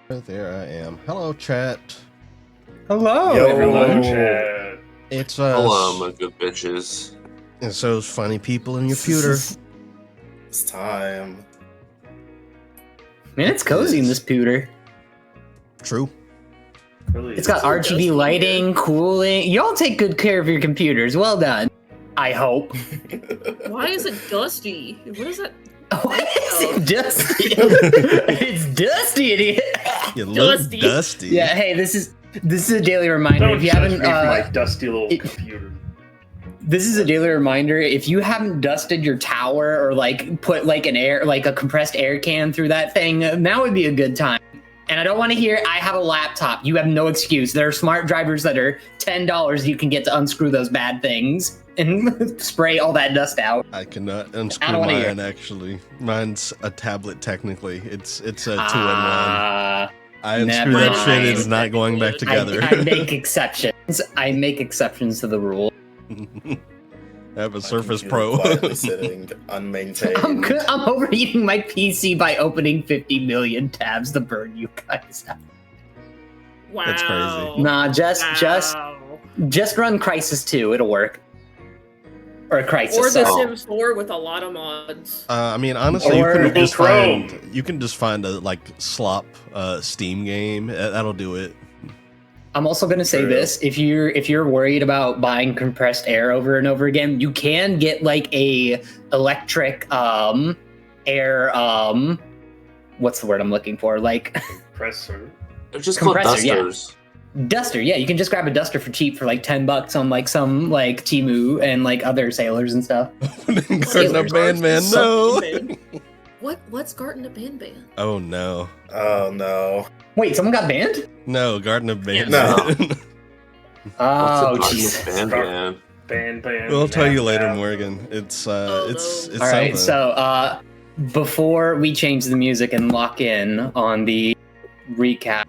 There I am. Hello, chat. Hello, everyone. Chat. It's Hello, my good bitches. It's those funny people in your pewter. It's time. Man, it's cozy in this pewter. True. Really, It's got RGB lighting, cooling. Y'all take good care of your computers. Well done. I hope. Why is it dusty? What is that? Why is it dusty? It's dusty in here. You look Dusty. dusty. Yeah, hey, this is a daily reminder. Don't If you judge haven't, me for my dusty little computer. this is a daily reminder. If you haven't dusted your tower or like put like a compressed air can through that thing, now would be a good time. And I don't want to hear, I have a laptop. You have no excuse. There are smart drivers that are $10 you can get to unscrew those bad things and spray all that dust out. I cannot unscrew mine, actually. Mine's a tablet, technically. It's a 2-in-1. I unscrew that shit, it's not going back together. I make exceptions. I make exceptions to the rule. I have a Surface Pro. Quietly sitting, unmaintained. I'm overheating my PC by opening 50 million tabs to burn you guys out. Wow. That's crazy. Nah, just run Crysis 2. It'll work. Or Crysis. Or The Sims 4 with a lot of mods. I mean, honestly, you can just find a like slop Steam game. That'll do it. I'm also gonna say this: if you're worried about buying compressed air over and over again, you can get like a electric air what's the word I'm looking for? Like compressor. They're just called dusters. Yeah. Duster, yeah, you can just grab a duster for cheap for like $10 on like some like Temu and like other sailors and stuff. Garten Man, no. What's Garten Ban? Oh no. Oh no. Wait, someone got banned? No, Garten of Ban. No. Oh, jeez. Ban. We'll tell you later, Morgan. It's all right. So before we change the music and lock in on the recap,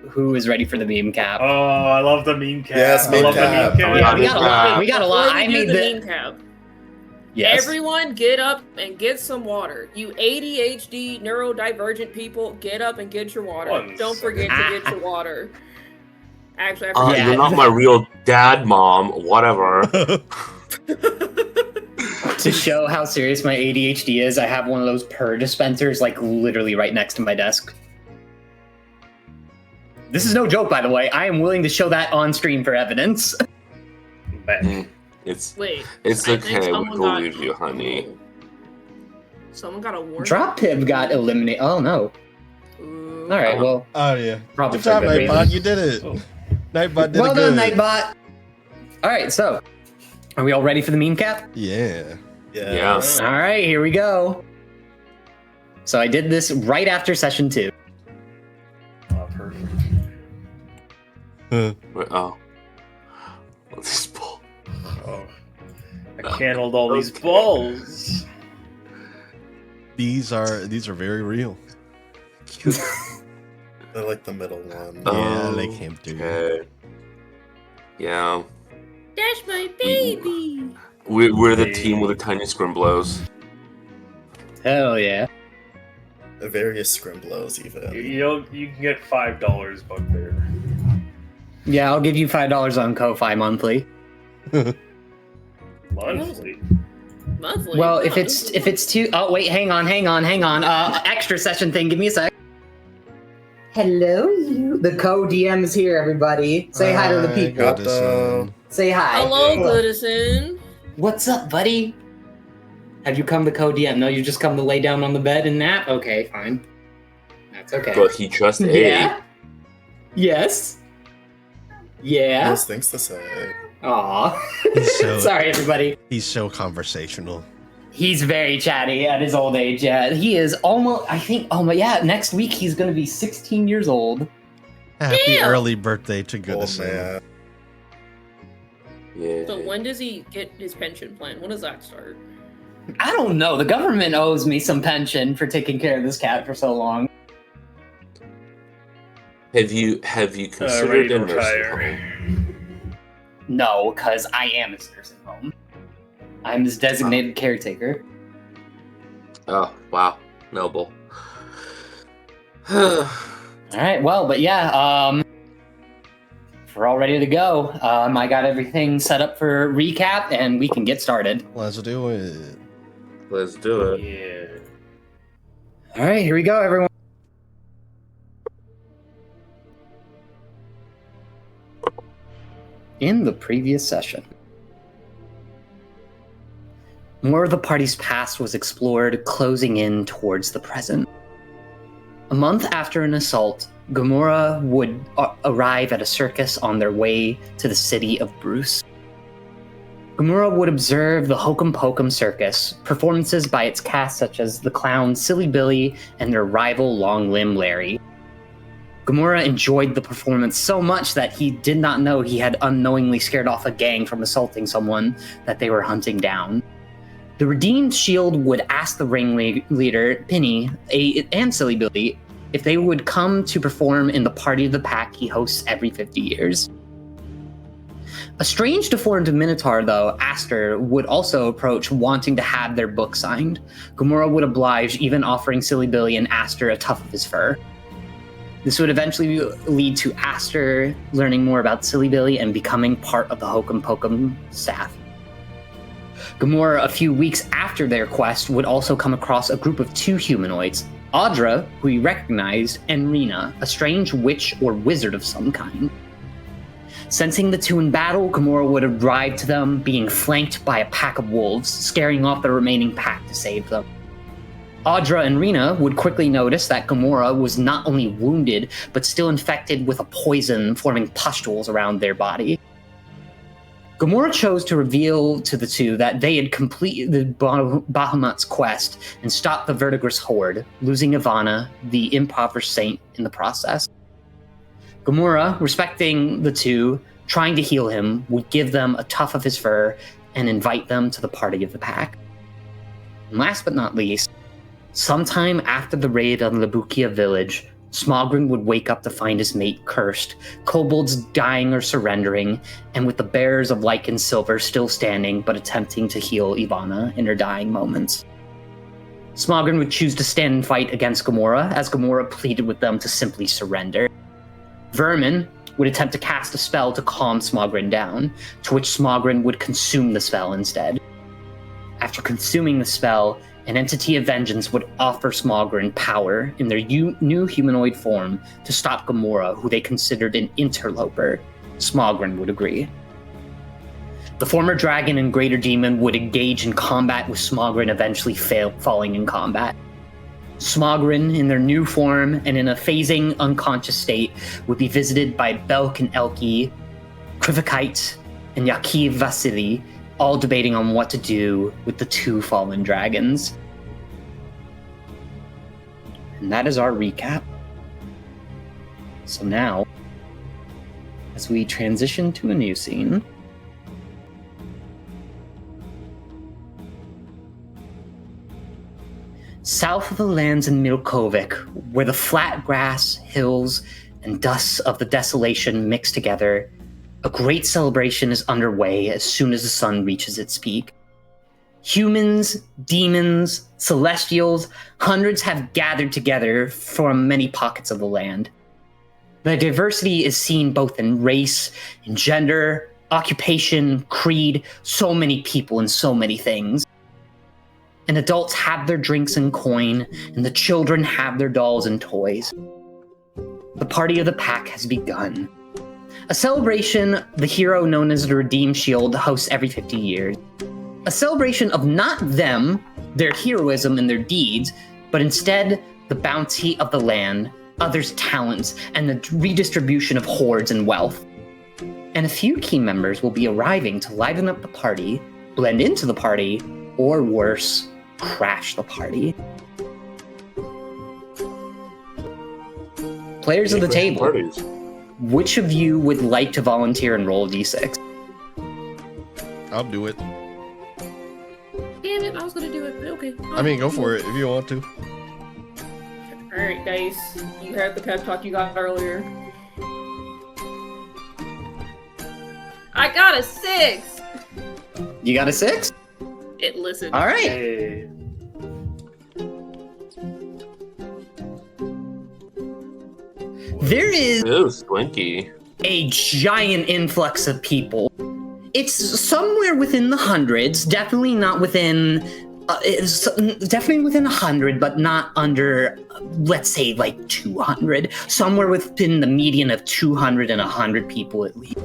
who is ready for the meme cap? Oh, I love the meme cap. Yes, meme cap. Yeah, we got a lot. I made the meme cap. Yes. Everyone get up and get some water. You ADHD neurodivergent people, get up and get your water. Don't forget to get your water. Actually, I forgot. You're not my real dad, mom. Whatever. To show how serious my ADHD is, I have one of those purr dispensers like literally right next to my desk. This is no joke, by the way. I am willing to show that on screen for evidence. It's okay. We believe you, honey. Someone got a warning. Droptip got eliminated. Oh no. Ooh. All right. Well. Oh yeah. Probably. Good job, Nightbot. You did it. Nightbot did it good. Well done, Nightbot. All right. So, are we all ready for the meme cap? Yeah. Yes. All right. Here we go. So I did this right after session 2. Oh, perfect. Oh. This ball. Oh, I canneled all these balls. These are very real. I like the middle one. Yeah, they came through. Okay. Yeah. That's my baby. We're the team with the tiny scrimblows. Hell yeah. Various scrimblows, even. You can get $5, Bugbear. Yeah, I'll give you $5 on Ko-Fi monthly. Monthly. Well, if it's too. Oh wait, hang on. Extra session thing. Give me a sec. Hello, you. The co-DM is here, everybody. Say hi to the people. Say hi. Hello, Goodison. What's up, buddy? Have you come to co-DM? No, you just come to lay down on the bed and nap? Okay, fine. That's okay. But he just ate. Yeah. Yes. Yeah. Those things to say. Aw. Sorry, everybody. He's so conversational. He's very chatty at his old age. Yeah, he is almost. I think. Oh my. Yeah, next week he's gonna be 16 years old. Happy early birthday to Goodison. Oh, man. Yeah. So when does he get his pension plan? When does that start? I don't know. The government owes me some pension for taking care of this cat for so long. Have you considered a nursing home? No, because I am his nursing home. I'm his designated caretaker. Oh, wow. Noble. All right, well, but yeah, we're all ready to go. I got everything set up for recap, and we can get started. Let's do it. Let's do it. Yeah. All right, here we go, everyone. In the previous session, more of the party's past was explored, closing in towards the present. A month after an assault, Gamora would arrive at a circus on their way to the city of Bruce. Gamora would observe the Hokum Pokum Circus, performances by its cast such as the clowns Silly Billy and their rival Long Limb Larry. Gamora enjoyed the performance so much that he did not know he had unknowingly scared off a gang from assaulting someone that they were hunting down. The Redeemed Shield would ask the ringleader, Penny, and Silly Billy, if they would come to perform in the Party of the Pack he hosts every 50 years. A strange deformed Minotaur, though, Aster, would also approach wanting to have their book signed. Gamora would oblige, even offering Silly Billy and Aster a tuft of his fur. This would eventually lead to Aster learning more about Silly Billy and becoming part of the Hokum Pokum staff. Gamora, a few weeks after their quest, would also come across a group of 2 humanoids, Audra, who he recognized, and Rena, a strange witch or wizard of some kind. Sensing the 2 in battle, Gamora would arrive to them, being flanked by a pack of wolves, scaring off the remaining pack to save them. Audra and Rena would quickly notice that Gamora was not only wounded, but still infected with a poison forming pustules around their body. Gamora chose to reveal to the 2 that they had completed Bahamut's quest and stopped the Verdigris horde, losing Ivana, the impoverished saint, in the process. Gamora, respecting the 2, trying to heal him, would give them a tuft of his fur and invite them to the Party of the Pack. And last but not least, sometime after the raid on Labukia village, Smogren would wake up to find his mate cursed, kobolds dying or surrendering, and with the bearers of Lycan Silver still standing but attempting to heal Ivana in her dying moments. Smogren would choose to stand and fight against Gamora, as Gamora pleaded with them to simply surrender. Vermin would attempt to cast a spell to calm Smogren down, to which Smogren would consume the spell instead. After consuming the spell, an entity of vengeance would offer Smogren power in their new humanoid form to stop Gamora, who they considered an interloper. Smogren would agree. The former dragon and greater demon would engage in combat with Smogren, eventually falling in combat. Smogren, in their new form and in a phasing unconscious state, would be visited by Belk and Elki, Krivikite, and Yakiv Vasily, all debating on what to do with the 2 fallen dragons. And that is our recap. So now, as we transition to a new scene, south of the lands in Milkovic, where the flat grass, hills, and dusts of the desolation mix together, a great celebration is underway as soon as the sun reaches its peak. Humans, demons, celestials, hundreds have gathered together from many pockets of the land. The diversity is seen both in race, in gender, occupation, creed, so many people and so many things. And adults have their drinks and coin, and the children have their dolls and toys. The Party of the Pack has begun. A celebration the hero known as the Redeemed Shield hosts every 50 years. A celebration of not them, their heroism and their deeds, but instead the bounty of the land, others' talents, and the redistribution of hoards and wealth. And a few key members will be arriving to liven up the party, blend into the party, or worse, crash the party. Players of the table. Parties. Which of you would like to volunteer and roll a d6? I'll do it. Damn it, I was gonna do it, but okay. I mean, go for it if you want to. Alright, Dice. You heard the pep talk you got earlier. I got a 6! You got a 6? It listened. All right. Hey. There is Twinkie. a giant influx of people. It's somewhere within the hundreds, definitely not within, it's definitely within 100, but not under, let's say, like 200. Somewhere within the median of 200 and 100 people at least.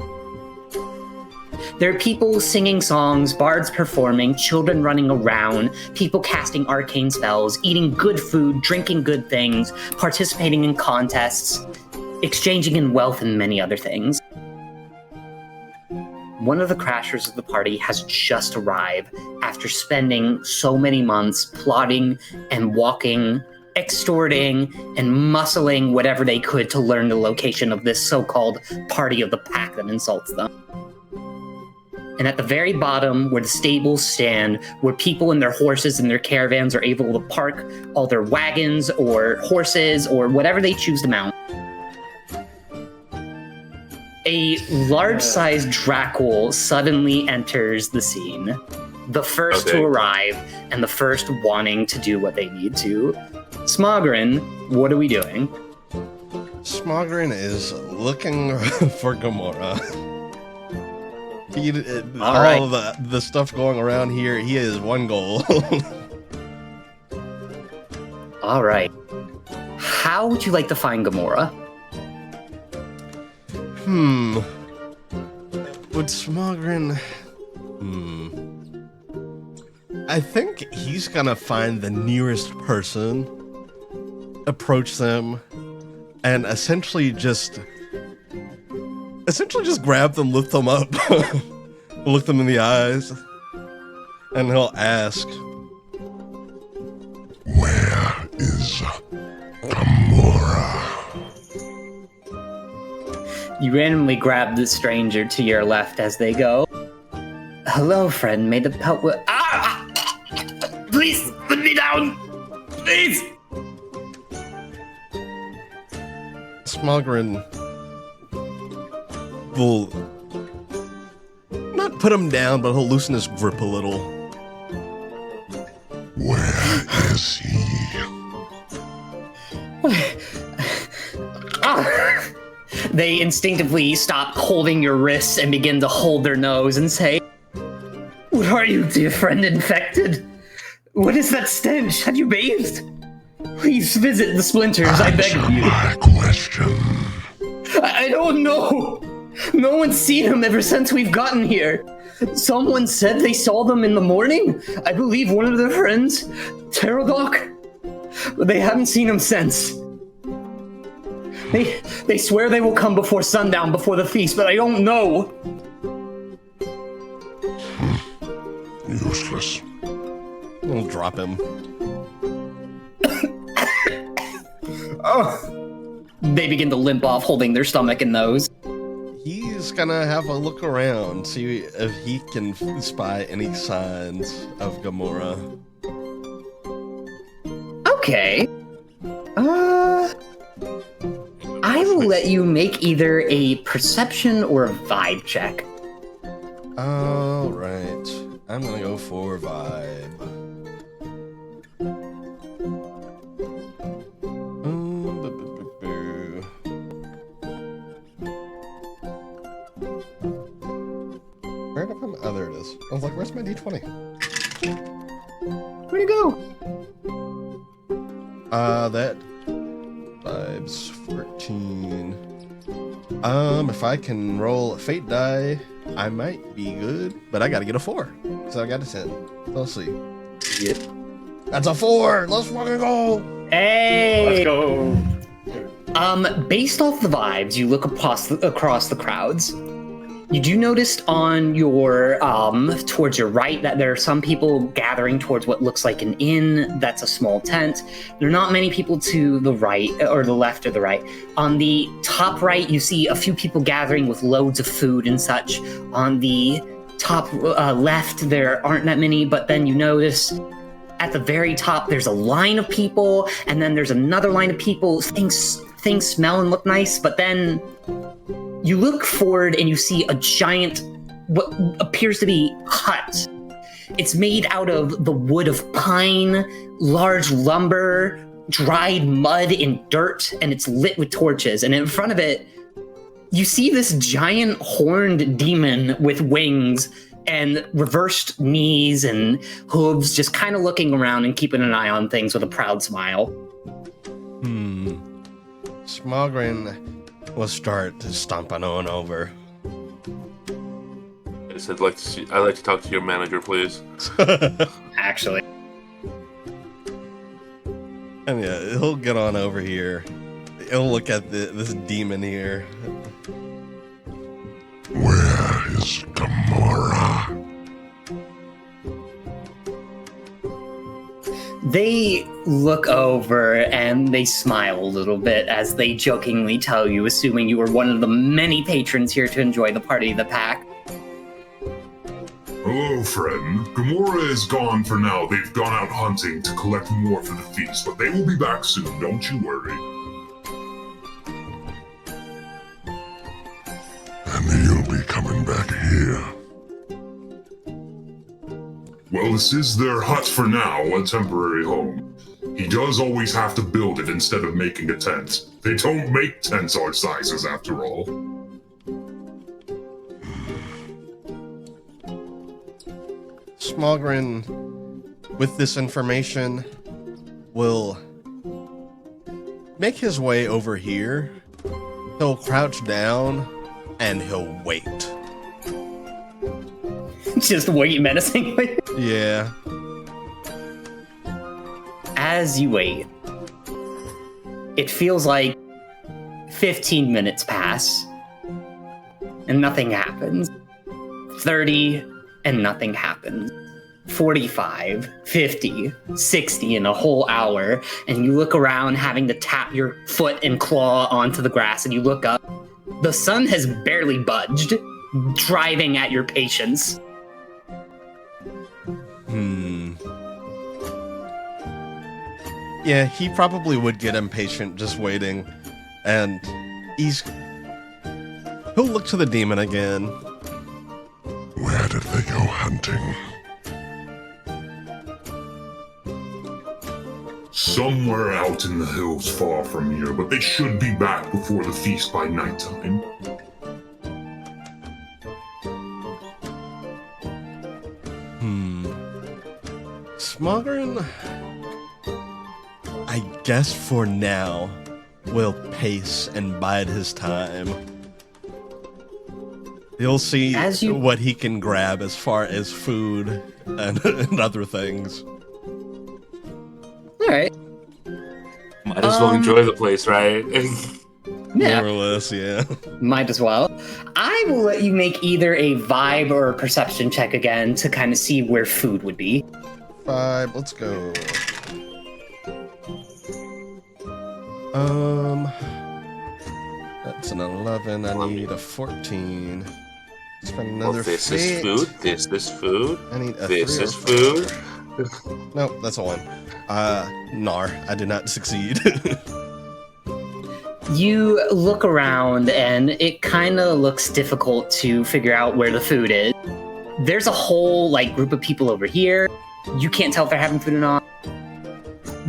There are people singing songs, bards performing, children running around, people casting arcane spells, eating good food, drinking good things, participating in contests, exchanging in wealth, and many other things. One of the crashers of the party has just arrived after spending so many months plotting and walking, extorting, and muscling whatever they could to learn the location of this so-called party of the pack that insults them. And at the very bottom, where the stables stand, where people and their horses and their caravans are able to park all their wagons or horses or whatever they choose to mount, a large-sized Dracul suddenly enters the scene. The first to arrive and the first wanting to do what they need to. Smogren, what are we doing? Smogren is looking for Gamora. All the stuff going around here, he has one goal. All right. How would you like to find Gamora? Would Smogren... I think he's gonna find the nearest person, approach them, and essentially just grab them, lift them up, look them in the eyes, and he'll ask, "Where is Gamora?" You randomly grab the stranger to your left as they go. Hello, friend. May the pelt will... Please, put me down! Please! Smogren will not put him down, but he'll loosen his grip a little. Where is he? They instinctively stop holding your wrists and begin to hold their nose and say, "What are you, dear friend, infected? What is that stench? Have you bathed? Please visit the splinters, I beg of you." My question. I don't know. No one's seen him ever since we've gotten here. Someone said they saw them in the morning. I believe one of their friends, Pterodoc. But they haven't seen him since. They swear they will come before sundown, before the feast, but I don't know. Useless. We'll drop him. They begin to limp off, holding their stomach and nose. He's gonna have a look around, see if he can spy any signs of Gamora. Okay. I will let you make either a perception or a vibe check. All right. I'm gonna go for vibe. Where did I put my... Oh, there it is. I was like, where's my D20? Where'd it go? That vibe's 14. If I can roll a fate die, I might be good, but I gotta get a 4. So I got a 10. Let's see. Yep. That's a 4! Let's fucking go! Hey! Let's go. Based off the vibes, you look across the crowds. You do notice on your, towards your right that there are some people gathering towards what looks like an inn. That's a small tent. There are not many people to the right, or the left or the right. On the top right, you see a few people gathering with loads of food and such. On the top left, there aren't that many, but then you notice at the very top, there's a line of people, and then there's another line of people. Things smell and look nice, but then you look forward and you see a giant, what appears to be hut. It's made out of the wood of pine, large lumber, dried mud and dirt, and it's lit with torches. And in front of it, you see this giant horned demon with wings and reversed knees and hooves, just kind of looking around and keeping an eye on things with a proud smile. Smogren will start stomping on over. I'd like to talk to your manager, please. Actually. And yeah, he'll get on over here. He'll look at this demon here. Where is Gamora? They look over and they smile a little bit as they jokingly tell you, assuming you are one of the many patrons here to enjoy the party of the pack. Hello, friend. Gamora is gone for now. They've gone out hunting to collect more for the feast, but they will be back soon, don't you worry. And you'll be coming back here. Well, this is their hut for now, a temporary home. He does always have to build it instead of making a tent. They don't make tents our sizes, after all. Smogren, with this information, will make his way over here. He'll crouch down and he'll wait. Just wait menacingly. Yeah. As you wait, it feels like 15 minutes pass and nothing happens. 30 and nothing happens. 45, 50, 60 in a whole hour, and you look around having to tap your foot and claw onto the grass, and you look up. The sun has barely budged, driving at your patience. Yeah, he probably would get impatient just waiting, and he'll look to the demon again. Where did they go hunting? Somewhere out in the hills far from here, but they should be back before the feast by nighttime. Smogren, I guess for now, will pace and bide his time. He'll see what he can grab as far as food and other things. All right. Might as well enjoy the place, right? Yeah. More or less, yeah. Might as well. I will let you make either a vibe or a perception check again to kind of see where food would be. 5, let's go. That's an 11. I need a 14. Spend another this fate. is food. This is food. I need a This 3 is or 4. food. Nope, that's a 1. Nar, I did not succeed. You look around and it kind of looks difficult to figure out where the food is. There's a whole group of people over here. You can't tell if they're having food or not.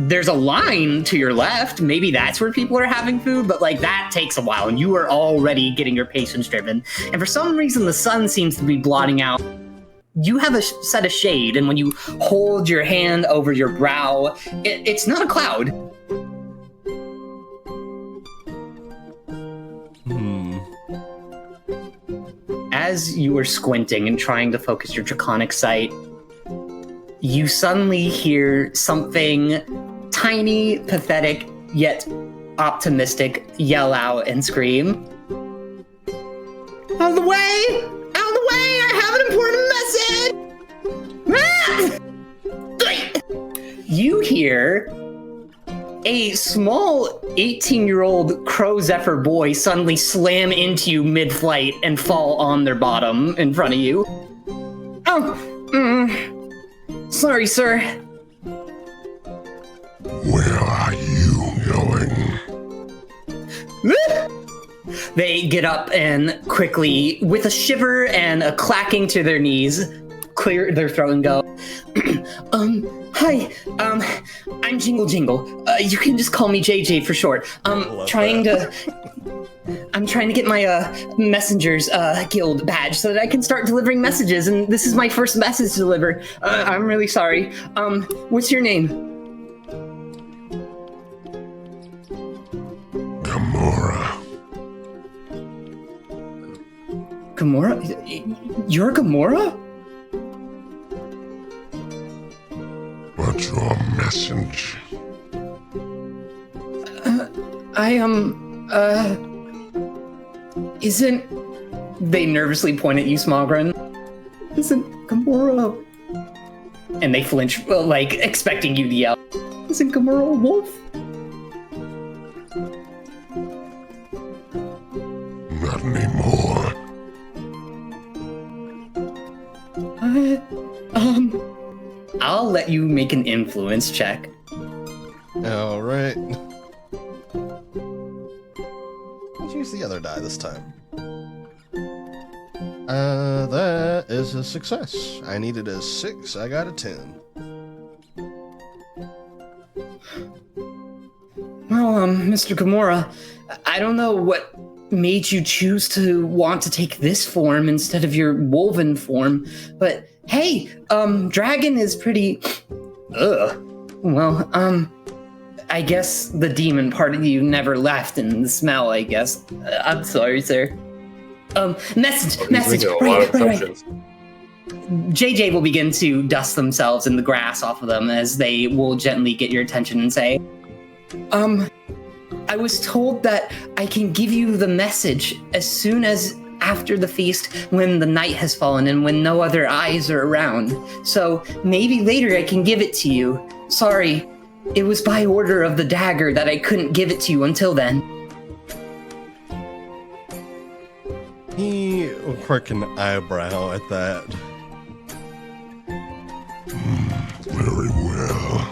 There's a line to your left. Maybe that's where people are having food, but that takes a while and you are already getting your patience driven. And for some reason, the sun seems to be blotting out. You have a set of shade, and when you hold your hand over your brow, it's not a cloud. As you are squinting and trying to focus your draconic sight, you suddenly hear something tiny, pathetic, yet optimistic yell out and scream. Out of the way! Out of the way! I have an important message! You hear a small 18-year-old Crow Zephyr boy suddenly slam into you mid-flight and fall on their bottom in front of you. Sorry, sir. Where are you going? They get up and quickly, with a shiver and a clacking to their knees, clear their throat and go, Hi, I'm Jingle Jingle. You can just call me JJ for short. I'm trying to get my Messengers Guild badge so that I can start delivering messages, and this is my first message to deliver. I'm really sorry. What's your name? Gamora. Gamora? You're Gamora? What's your message? Isn't... They nervously point at you, Smogren. Isn't Gamora... And they flinch, like, expecting you to yell. Isn't Gamora a wolf? Not anymore. I'll let you make an influence check. All right. Let's use the other die this time. That is a success. I needed a 6. I got a 10. Well, Mr. Gamora, I don't know what made you choose to want to take this form instead of your wolven form, but hey, dragon is pretty... Well, I guess the demon part of you never left in the smell, I guess. I'm sorry, sir. Message, right. JJ will begin to dust themselves in the grass off of them as they will gently get your attention and say, I was told that I can give you the message as soon as after the feast when the night has fallen and when no other eyes are around. So maybe later I can give it to you. Sorry, it was by order of the dagger that I couldn't give it to you until then. He will quirk an eyebrow at that. Very well.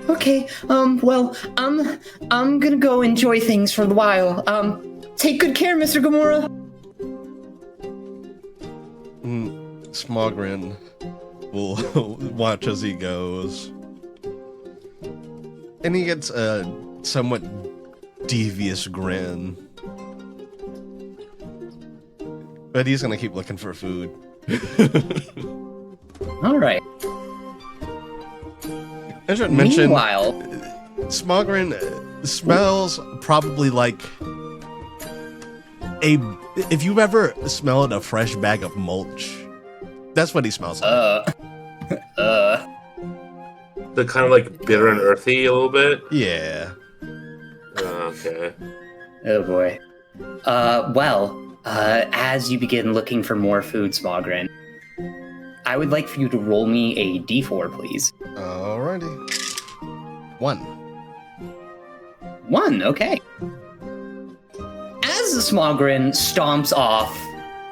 Okay, well, I'm gonna go enjoy things for a while. Take good care, Mr. Gamora. Smogren will watch as he goes. And he gets a somewhat devious grin. But he's gonna keep looking for food. All right. I should mention, meanwhile, Smogren smells probably like if you've ever smelled a fresh bag of mulch, that's what he smells like. The kind of like bitter and earthy a little bit. Yeah. Okay. Oh boy. As you begin looking for more food, Smogren, I would like for you to roll me a d4, please. Alrighty. 1. 1, okay. As the Smogren stomps off,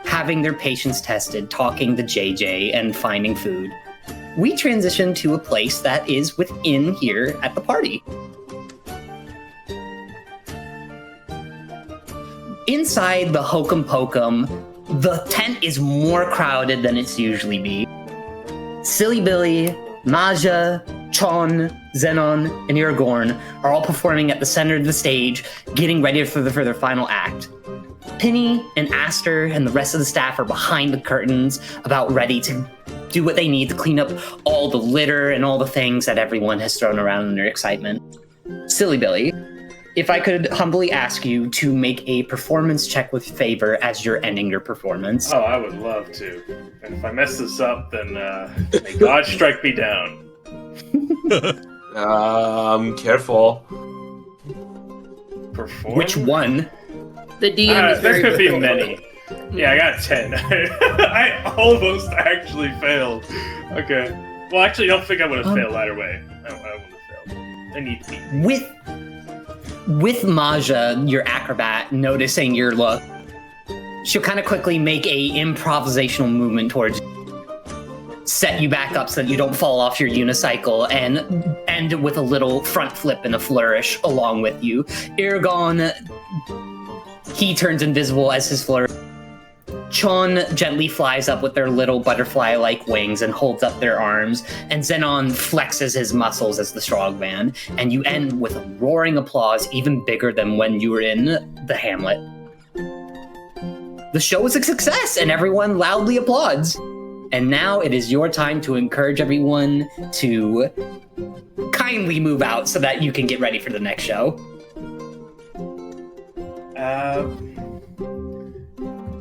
having their patience tested, talking to JJ, and finding food, we transition to a place that is within here at the party. Inside the Hokum Pokum, the tent is more crowded than it's usually be. Silly Billy, Maja, Chon, Zenon, and Irgorn are all performing at the center of the stage, getting ready for their final act. Penny and Aster and the rest of the staff are behind the curtains, about ready to do what they need to clean up all the litter and all the things that everyone has thrown around in their excitement. Silly Billy, if I could humbly ask you to make a performance check with favor as you're ending your performance. Oh, I would love to. And if I mess this up, then may God strike me down. Careful. Perform? Which one? The DM is there very could be difficult. many. Yeah, I got 10. I almost actually failed. Okay. Well, actually, I don't think I would have failed either way. I would have failed. I need to be. With Maja, your acrobat, noticing your look, she'll kind of quickly make a improvisational movement towards you, set you back up so that you don't fall off your unicycle, and end with a little front flip and a flourish along with you. Irgon, he turns invisible as his flourish. Chon gently flies up with their little butterfly-like wings and holds up their arms, and Zenon flexes his muscles as the strongman, and you end with a roaring applause even bigger than when you were in the Hamlet. The show is a success, and everyone loudly applauds. And now it is your time to encourage everyone to kindly move out so that you can get ready for the next show.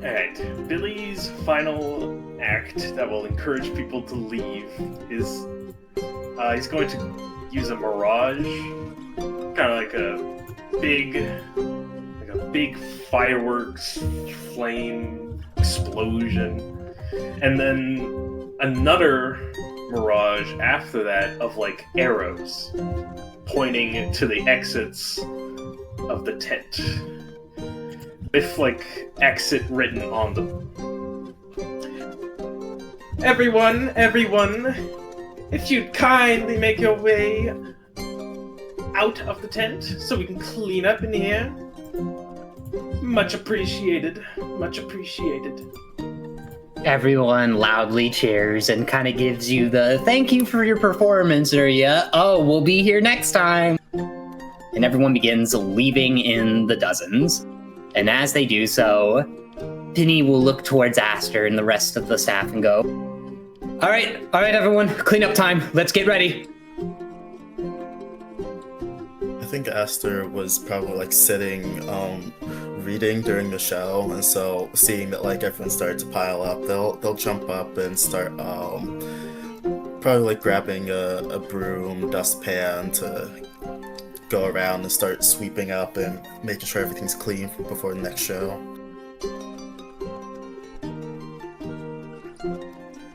Alright, Billy's final act that will encourage people to leave is he's going to use a mirage, kind of like a big fireworks flame explosion, and then another mirage after that of like arrows pointing to the exits of the tent, with like exit written on them. Everyone, if you'd kindly make your way out of the tent so we can clean up in here. Much appreciated. Much appreciated. Everyone loudly cheers and kind of gives you the thank you for your performance, Urya. Oh, we'll be here next time. And everyone begins leaving in the dozens. And as they do so, Penny will look towards Aster and the rest of the staff and go, All right, everyone, clean up time. Let's get ready. I think Aster was probably like sitting, reading during the show, and so seeing that like everyone started to pile up, they'll jump up and start probably like grabbing a broom, dustpan to go around and start sweeping up and making sure everything's clean before the next show.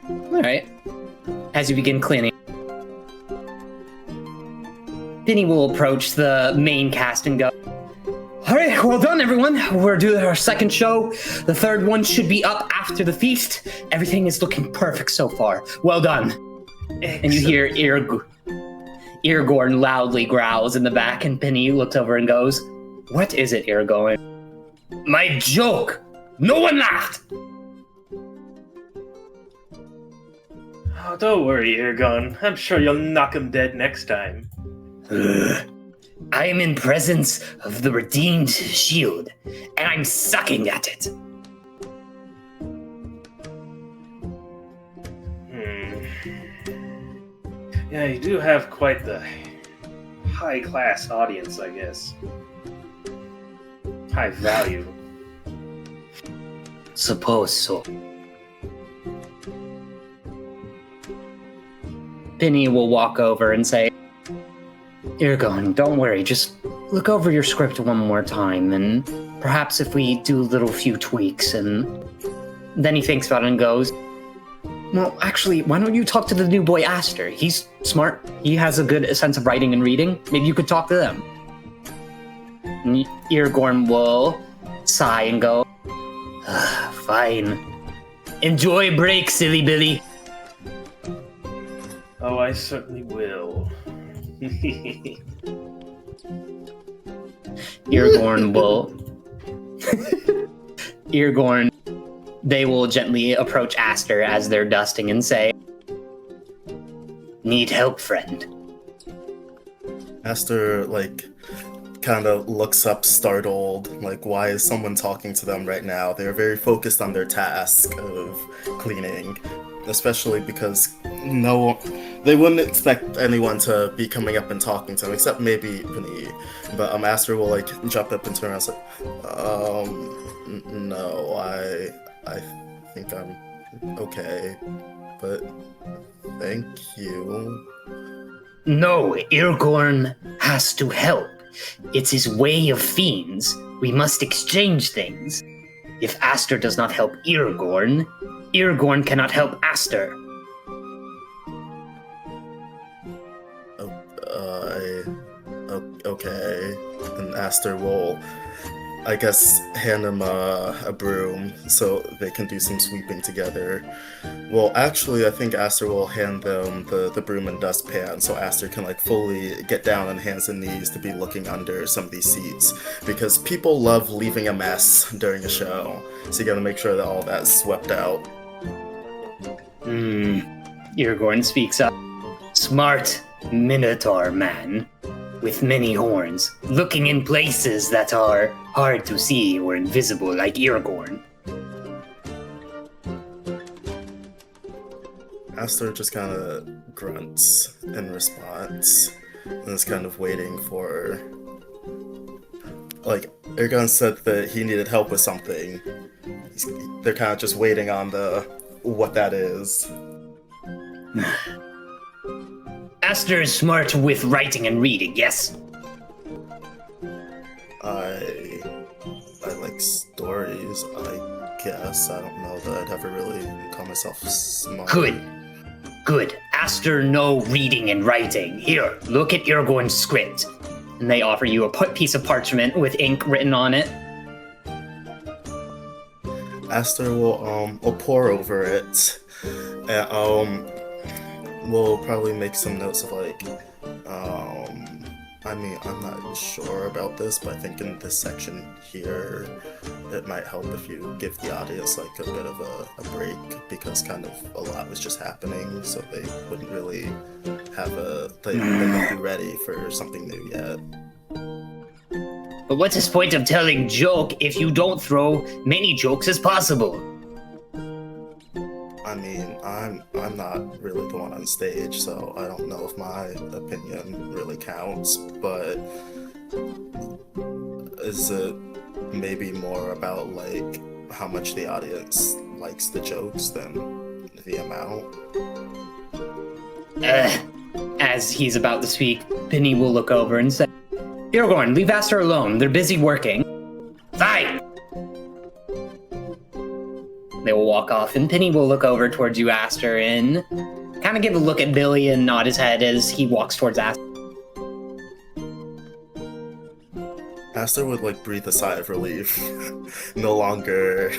All right. As you begin cleaning, Penny will approach the main cast and go, All right, well done, everyone. We're doing our second show. The third one should be up after the feast. Everything is looking perfect so far. Well done. Excellent. And you hear Irgorn loudly growls in the back, and Penny looks over and goes, What is it, Irgorn? My joke! No one laughed! Oh, don't worry, Irgon. I'm sure you'll knock him dead next time. I am in presence of the redeemed shield, and I'm sucking at it. Yeah, you do have quite the high-class audience, I guess. High value. Suppose so. Penny will walk over and say, Irgon, don't worry, just look over your script one more time, and perhaps if we do a little few tweaks, and then he thinks about it and goes, Well, actually, why don't you talk to the new boy Aster? He's smart, he has a good sense of writing and reading, maybe you could talk to them. And Irgorn will sigh and go, Fine. Enjoy break, silly Billy. Oh, I certainly will. Irgorn, they will gently approach Aster as they're dusting and say, Need help, friend? Aster, like, kind of looks up startled, like, why is someone talking to them right now? They're very focused on their task of cleaning, especially because they wouldn't expect anyone to be coming up and talking to them, except maybe Penny. But Aster will like jump up and turn around and say, no, I think I'm okay, but thank you. No, Irgorn has to help. It's his way of fiends. We must exchange things. If Aster does not help Irgorn, Irgorn cannot help Aster. Okay. And Aster will I guess, hand them a broom so they can do some sweeping together. Well, actually, I think Aster will hand them the broom and dustpan so Aster can like fully get down on hands and knees to be looking under some of these seats, because people love leaving a mess during a show. So you gotta make sure that all that's swept out. Irgorn speaks up. Smart Minotaur man with many horns, looking in places that are hard to see or invisible like Irgorn. Aster just kind of grunts in response and is kind of waiting for... Like, Irgon said that he needed help with something. They're kind of just waiting on what that is. Aster is smart with writing and reading, yes? I like stories, I guess. I don't know that I'd ever really call myself smart. Good. Aster know reading and writing. Here, look at Irgorn's script. And they offer you a piece of parchment with ink written on it. Aster will pore over it, and we'll probably make some notes of like, I mean, I'm not sure about this, but I think in this section here, it might help if you give the audience like a bit of a break, because kind of a lot was just happening, so they wouldn't really have they wouldn't be ready for something new yet. But what's the point of telling joke if you don't throw many jokes as possible? I mean, I'm not really the one on stage, so I don't know if my opinion really counts, but is it maybe more about like how much the audience likes the jokes than the amount? As he's about to speak, Penny will look over and say, Irgorn, leave Aster alone. They're busy working. Fine! They will walk off, and Penny will look over towards you, Aster, and kind of give a look at Billy and nod his head as he walks towards Aster. Aster would like breathe a sigh of relief. No longer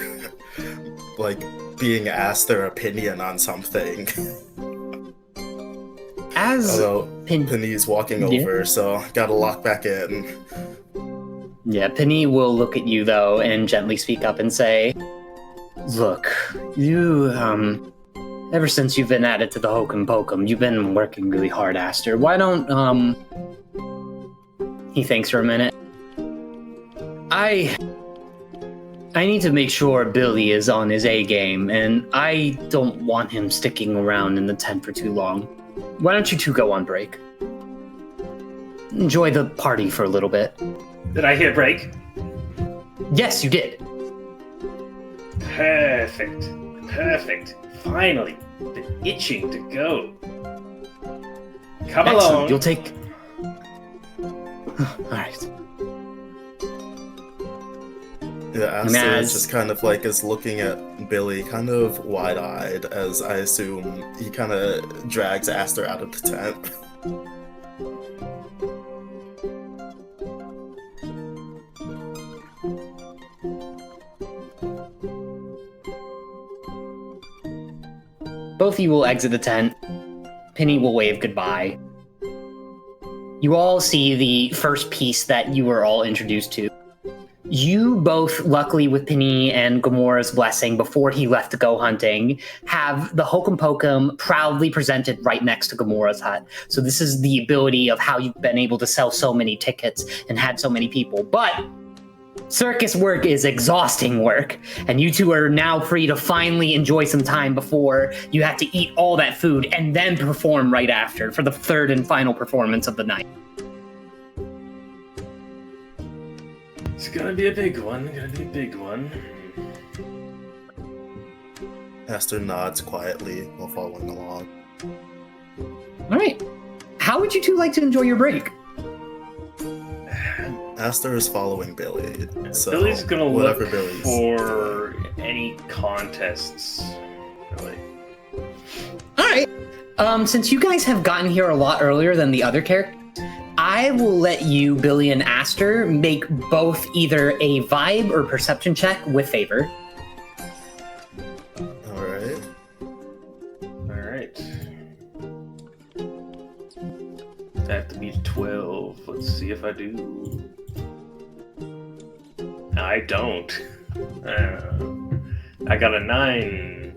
like being asked their opinion on something. Although Penny's walking over, so gotta lock back in. Yeah, Penny will look at you though and gently speak up and say, look, you, ever since you've been added to the Hokum Pokum, you've been working really hard, Aster. Why don't, he thinks for a minute. I need to make sure Billy is on his A game, and I don't want him sticking around in the tent for too long. Why don't you two go on break? Enjoy the party for a little bit. Did I hit break? Yes, you did. Perfect. Finally. Been itching to go. Come along. You'll take... Alright. Yeah, Aster is just kind of like is looking at Billy kind of wide-eyed as I assume he kind of drags Aster out of the tent. Both of you will exit the tent. Penny will wave goodbye. You all see the first piece that you were all introduced to. You both, luckily with Penny and Gamora's blessing before he left to go hunting, have the Hokum Pokum proudly presented right next to Gamora's hut. So this is the ability of how you've been able to sell so many tickets and had so many people. But circus work is exhausting work, and you two are now free to finally enjoy some time before you have to eat all that food and then perform right after for the third and final performance of the night. It's gonna be a big one. Aster nods quietly while following along. All right. How would you two like to enjoy your break? Aster is following Billy, so Billy's gonna look Billy's for any contests. Really. All right. Since you guys have gotten here a lot earlier than the other characters, I will let you, Billy and Aster, make both either a vibe or perception check with favor. Alright. I have to beat 12. Let's see if I do. I don't. I got a 9.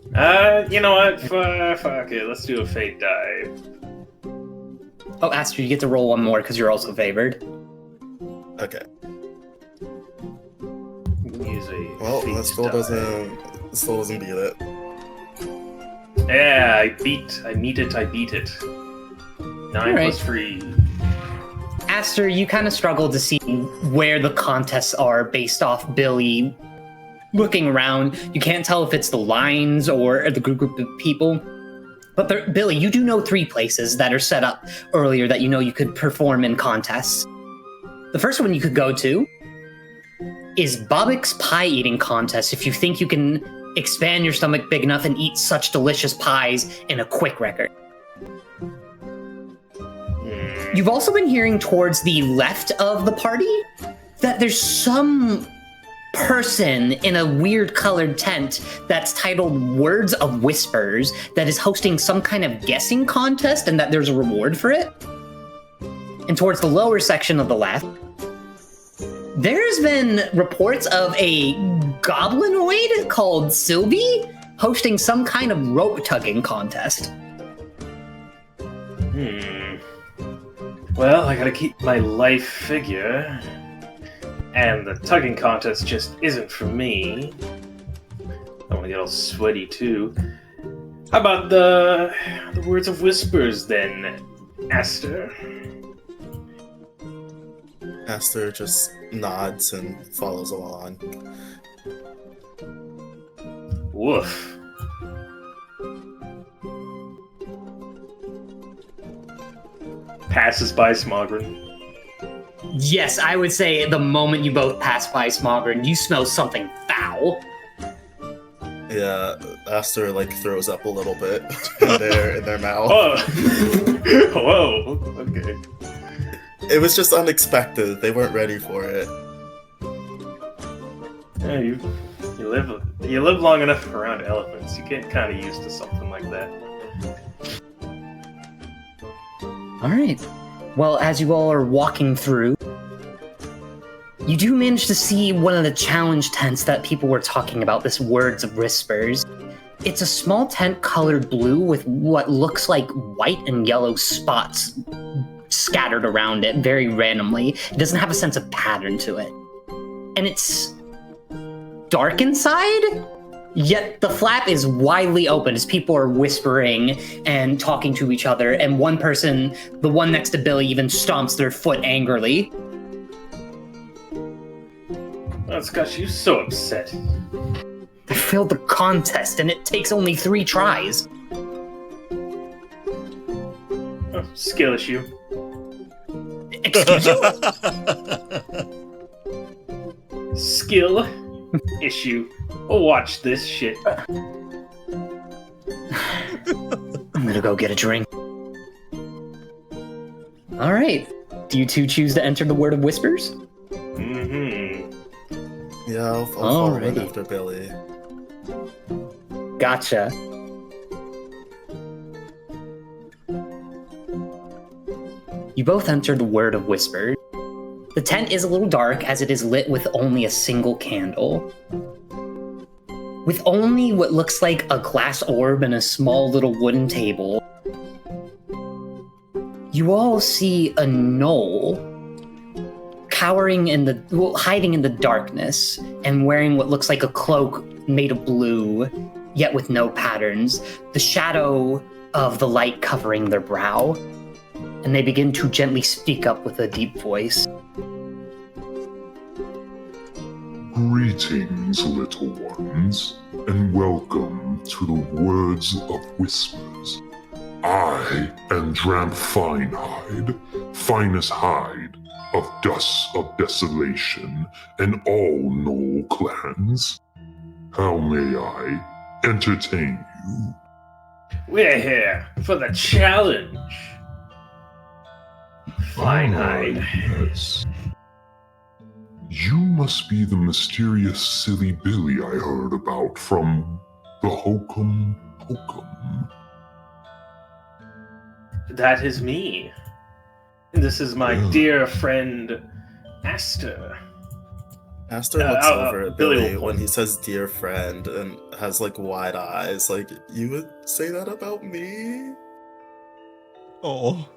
You know what? Fuck it. Let's do a fate dive. Oh, Aster, you get to roll one more because you're also favored. Okay. Use a Well, fate that still doesn't beat it. Yeah, I beat it. 9 plus 3. Aster, you kind of struggle to see where the contests are based off Billy looking around. You can't tell if it's the lines or the group of people. But Billy, you do know 3 places that are set up earlier that you know you could perform in contests. The first one you could go to is Bobbick's Pie Eating Contest if you think you can expand your stomach big enough and eat such delicious pies in a quick record. You've also been hearing towards the left of the party that there's some person in a weird colored tent that's titled Words of Whispers that is hosting some kind of guessing contest and that there's a reward for it. And towards the lower section of the left, there's been reports of a goblinoid called Sylvie hosting some kind of rope tugging contest. Well, I gotta keep my life figure. And the tugging contest just isn't for me. I want to get all sweaty too. How about the Words of Whispers then, Aster? Aster just nods and follows along. Woof. Passes by Smogren. Yes, I would say the moment you both pass by Smogren, you smell something foul. Yeah, Aster throws up a little bit in their mouth. Oh. Whoa. Okay. It was just unexpected. They weren't ready for it. Yeah, you live long enough around elephants. You get kind of used to something like that. All right. Well, as you all are walking through, you do manage to see one of the challenge tents that people were talking about, this Words of Whispers. It's a small tent colored blue with what looks like white and yellow spots scattered around it very randomly. It doesn't have a sense of pattern to it. And it's dark inside, yet the flap is widely open as people are whispering and talking to each other, and one person, the one next to Billy, even stomps their foot angrily. That's got you so upset. I failed the contest, and it takes only 3 tries. Oh, skill issue. Excuse you? Skill issue. Watch this shit. I'm gonna go get a drink. All right. Do you 2 choose to enter the Word of Whispers? Mm-hmm. Yeah, I'll follow in after Billy. Gotcha. You both enter the Word of Whispers. The tent is a little dark as it is lit with only a single candle. With only what looks like a glass orb and a small little wooden table, you all see a gnoll hiding in the darkness and wearing what looks like a cloak made of blue, yet with no patterns, the shadow of the light covering their brow, and they begin to gently speak up with a deep voice. Greetings, little ones, and welcome to the Words of Whispers. I am Dramp Finehide, finest hide of Dust of Desolation and all Knoll clans. How may I entertain you? We're here for the challenge. Finehide. Yes. You must be the mysterious Silly Billy I heard about from the Hokum Hokum. That is me. This is my dear friend, Aster. Aster looks over at Billy will when he says dear friend and has like wide eyes. Like, you would say that about me? Oh.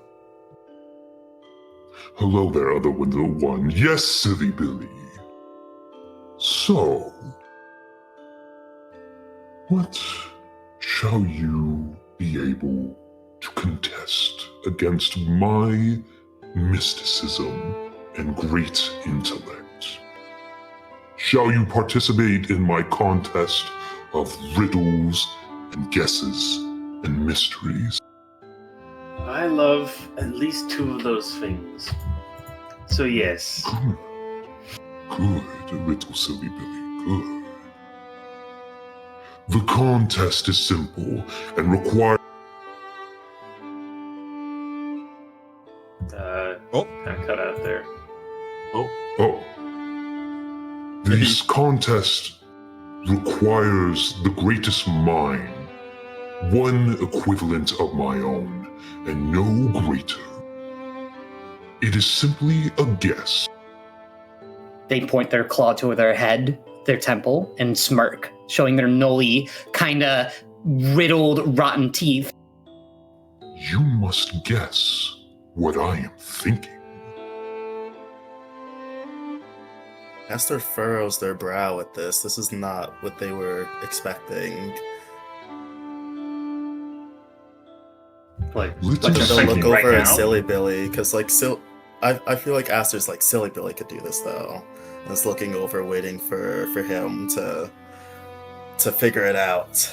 Hello there, other window one. Yes, Silly Billy. So, what shall you be able to contest against my mysticism and great intellect? Shall you participate in my contest of riddles and guesses and mysteries? I love at least 2 of those things. So yes. Good, little Silly Billy, good. The contest is simple and requires... Kind of cut out there. Oh. This contest requires the greatest mind, one equivalent of my own, and no greater. It is simply a guess. They point their claw to their head, their temple, and smirk, showing their gnolly, kind of riddled, rotten teeth. You must guess what I am thinking. Aster furrows their brow at this. This is not what they were expecting. Like They'll look over at Silly Billy, because like I feel like Aster's like, Silly Billy could do this though. And is looking over, waiting for him to figure it out.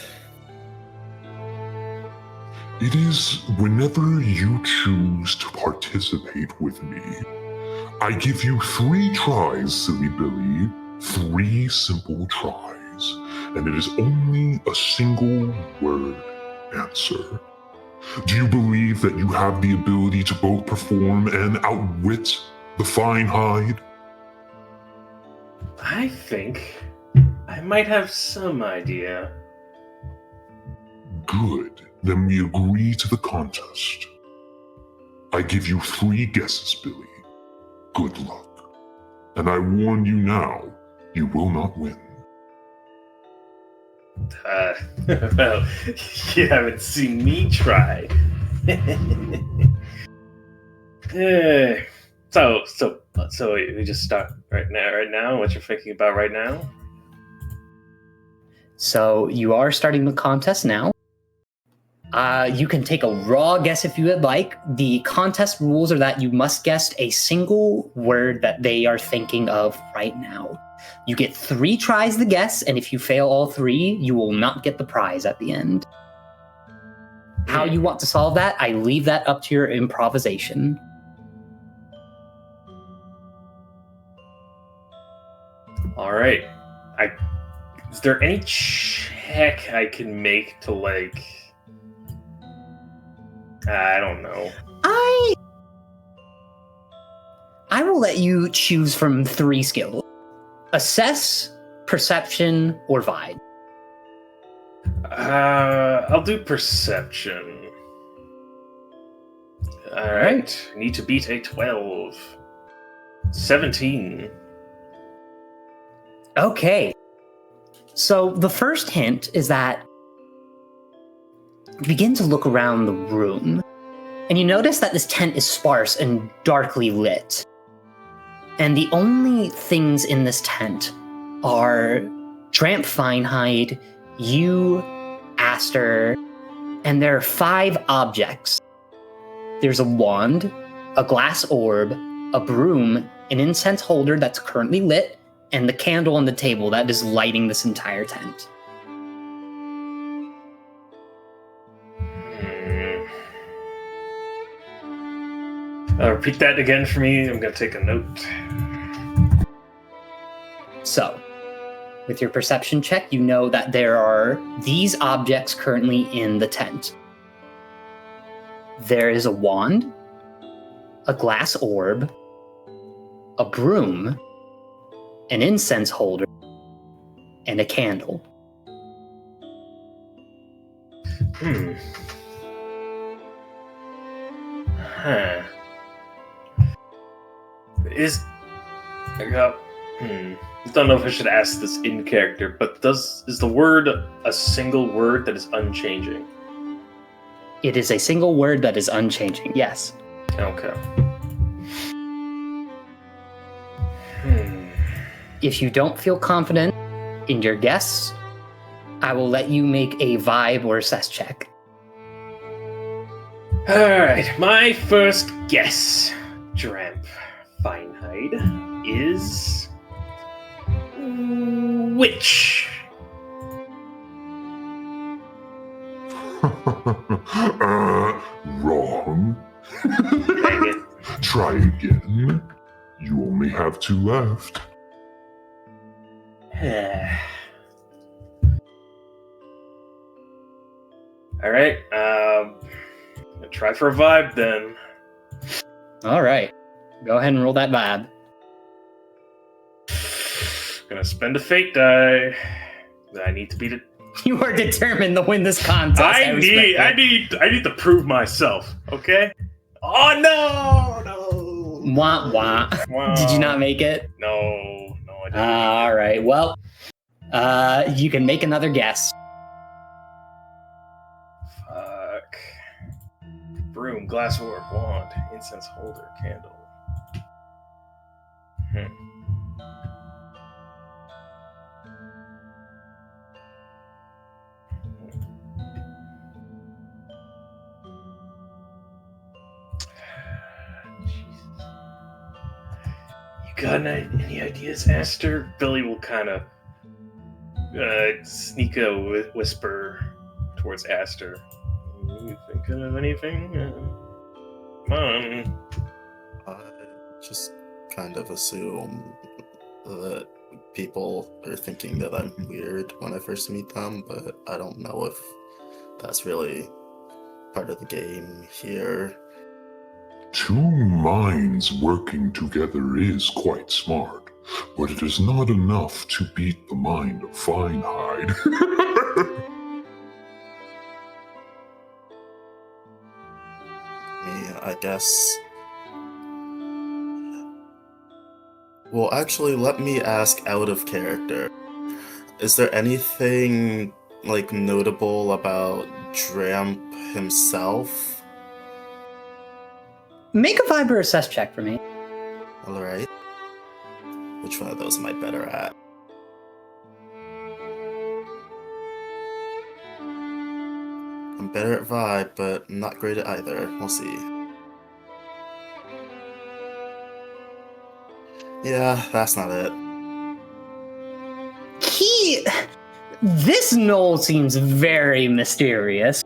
It is whenever you choose to participate with me. I give you 3 tries, Silly Billy. 3 simple tries. And it is only a single word answer. Do you believe that you have the ability to both perform and outwit the fine hide? I think I might have some idea. Good. Then we agree to the contest. I give you 3 guesses, Billy. Good luck. And I warn you now, you will not win. Well, you haven't seen me try. So we just start right now? What you're thinking about right now? So you are starting the contest now. You can take a raw guess if you would like. The contest rules are that you must guess a single word that they are thinking of right now. You get 3 tries to guess, and if you fail all 3, you will not get the prize at the end. How you want to solve that, I leave that up to your improvisation. All right. Is there any check I can make to like... I don't know. I will let you choose from 3 skills. Assess, perception, or vibe. I'll do perception. All right. Need to beat a 12. 17. Okay. So the first hint is that you begin to look around the room, and you notice that this tent is sparse and darkly lit. And the only things in this tent are Dramp Finehide, you, Aster, and there are 5 objects. There's a wand, a glass orb, a broom, an incense holder that's currently lit, and the candle on the table that is lighting this entire tent. Repeat that again for me. I'm going to take a note. So, with your perception check, you know that there are these objects currently in the tent. There is a wand, a glass orb, a broom, an incense holder, and a candle. I don't know if I should ask this in character, but is the word a single word that is unchanging? It is a single word that is unchanging, yes. Okay. If you don't feel confident in your guess, I will let you make a vibe or assess check. Alright, my first guess, Dramp Finehide, is... witch. Wrong. Dang it. Try again. You only have 2 left. Alright, try for a vibe then. All right. Go ahead and roll that vibe. Gonna spend a fate die. I need to beat it. You are determined to win this contest. I need to prove myself, okay? Oh no! Wah wah. Did you not make it? No, I didn't. All right. Well, you can make another guess. Fuck. Broom, glass orb, wand, incense holder, candle. Got any ideas, Aster? Billy will kind of sneak a whisper towards Aster. You thinking of anything? Come on. I just kind of assume that people are thinking that I'm weird when I first meet them, but I don't know if that's really part of the game here. 2 minds working together is quite smart, but it is not enough to beat the mind of Finehide. I guess... Well, actually, let me ask out of character. Is there anything, like, notable about Dramp himself? Make a vibe or assess check for me. Alright. Which one of those am I better at? I'm better at vibe, but not great at either. We'll see. Yeah, that's not it. This Knoll seems very mysterious.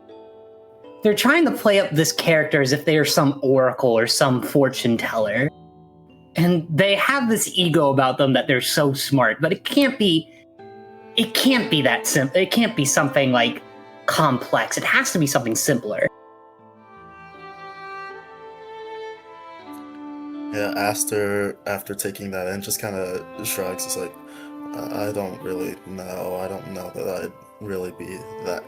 They're trying to play up this character as if they are some oracle or some fortune teller. And they have this ego about them that they're so smart, but it can't be that simple. It can't be something like complex. It has to be something simpler. Yeah, Aster, after taking that in, just kind of shrugs. It's like, I don't really know. I don't know that I'd really be that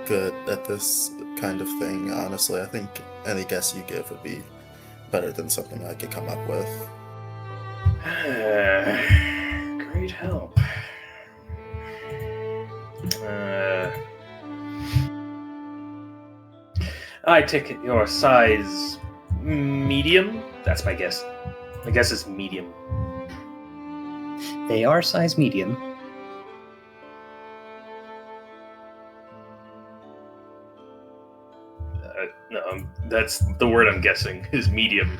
good at this kind of thing, honestly. I think any guess you give would be better than something I could come up with. Great help. I take it your size medium? That's my guess. My guess is medium. They are size medium. No, that's the word I'm guessing, is medium.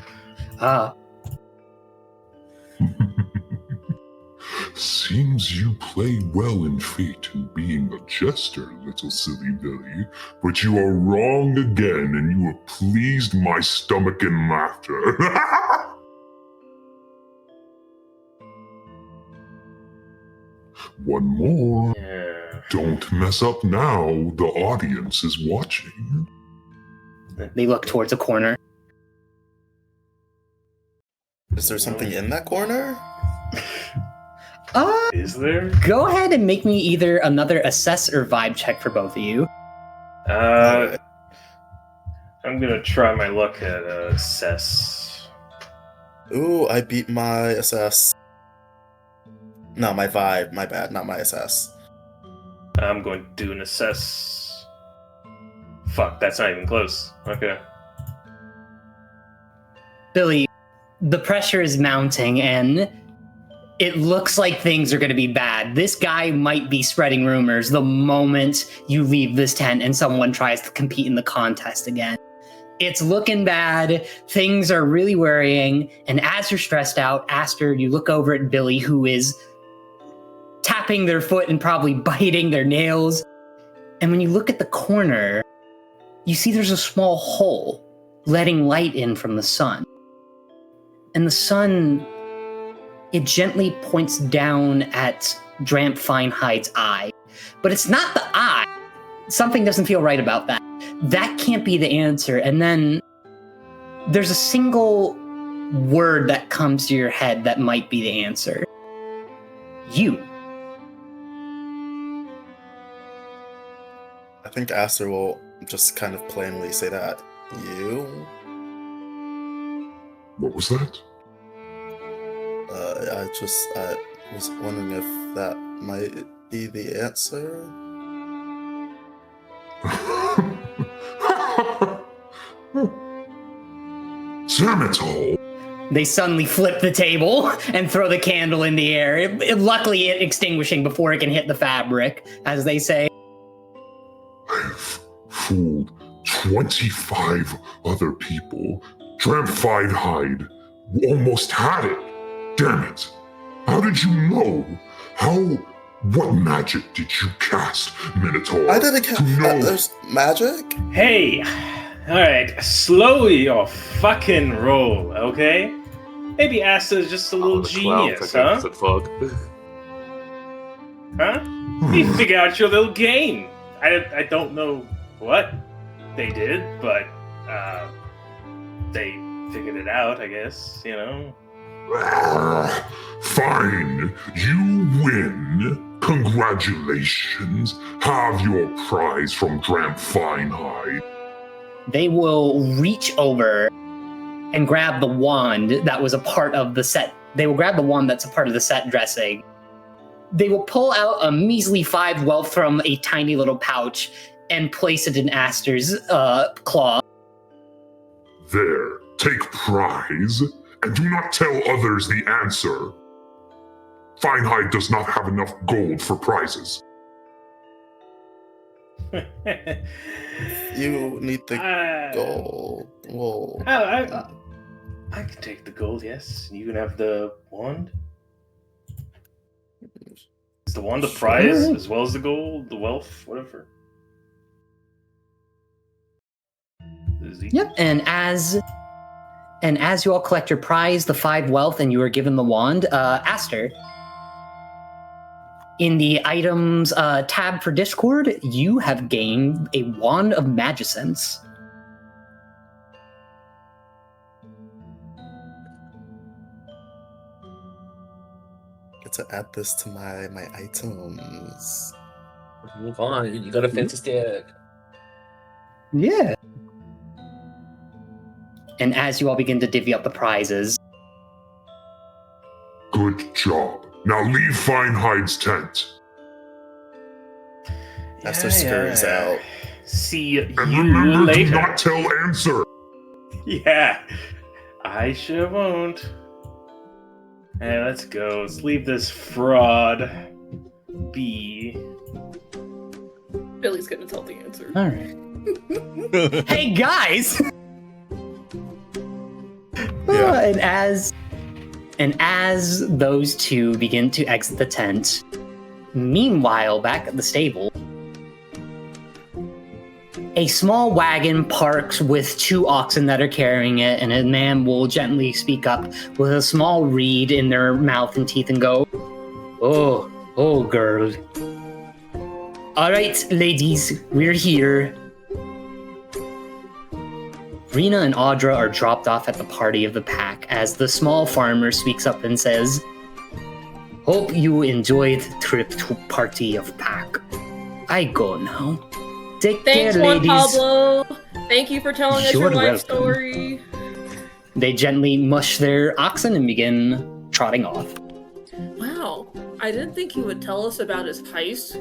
Seems you play well in fate in being a jester, little silly Billy, but you are wrong again, and you have pleased my stomach in laughter. One more. Yeah. Don't mess up now, the audience is watching. They look towards a corner. Is there something in that corner? Is there? Go ahead and make me either another assess or vibe check for both of you. I'm gonna try my luck at assess. Ooh, I beat my assess. No, my vibe. My bad, not my assess. I'm going to do an assess. Fuck, that's not even close. Okay. Billy, the pressure is mounting and it looks like things are going to be bad. This guy might be spreading rumors the moment you leave this tent and someone tries to compete in the contest again. It's looking bad. Things are really worrying. And as you're stressed out, Aster, you look over at Billy, who is tapping their foot and probably biting their nails. And when you look at the corner, you see there's a small hole letting light in from the sun. And the sun, it gently points down at Dramp Finehide's eye. But it's not the eye. Something doesn't feel right about that. That can't be the answer. And then there's a single word that comes to your head that might be the answer. You. I think Aster will just kind of plainly say that. You? What was that? I was wondering if that might be the answer. Damn it all! They suddenly flip the table and throw the candle in the air. Luckily, it extinguishing before it can hit the fabric, as they say. I've fooled 25 other people. Dramp Finehide almost had it. Damn it. How did you know? What magic did you cast, Minotaur? I didn't cast. There's magic? Hey! Alright, slow your fucking roll, okay? Maybe Asta's just a little genius, huh? Huh? You figure out your little game. I don't know what they did, but they figured it out, I guess, you know? Fine, you win. Congratulations. Have your prize from Dramp Finehide. They will reach over and grab the wand that was a part of the set. They will grab the wand that's a part of the set dressing. They will pull out a measly 5 wealth from a tiny little pouch and place it in Aster's claw. There, take prize, and do not tell others the answer. Finehide does not have enough gold for prizes. You need the gold. Whoa. I can take the gold, yes. You can have the wand. Is the wand the prize as well as the gold, the wealth, whatever? Yep. And as you all collect your prize, the 5 wealth, and you are given the wand, Aster, in the items tab for Discord, you have gained a wand of Magicence. Get to add this to my items. Move on. You got a fancy stick. Yeah. And as you all begin to divvy up the prizes. Good job. Now leave Finehide's tent. Aster scurries out. See you and remember, later. Do not tell answer. Yeah, I sure won't. Hey, let's go. Let's leave this fraud be. Billy's gonna tell the answer. All right. Hey guys. Yeah. And as those two begin to exit the tent, meanwhile, back at the stable, a small wagon parks with 2 oxen that are carrying it, and a man will gently speak up with a small reed in their mouth and teeth and go, Oh, girl. All right, ladies, we're here. Rena and Audra are dropped off at the party of the pack as the small farmer speaks up and says, "Hope you enjoyed the trip to party of pack. I go now. Take Thanks, care, Juan ladies." Pablo. Thank you for telling us your You're life welcome. story. They gently mush their oxen and begin trotting off. Wow, I didn't think he would tell us about his heist,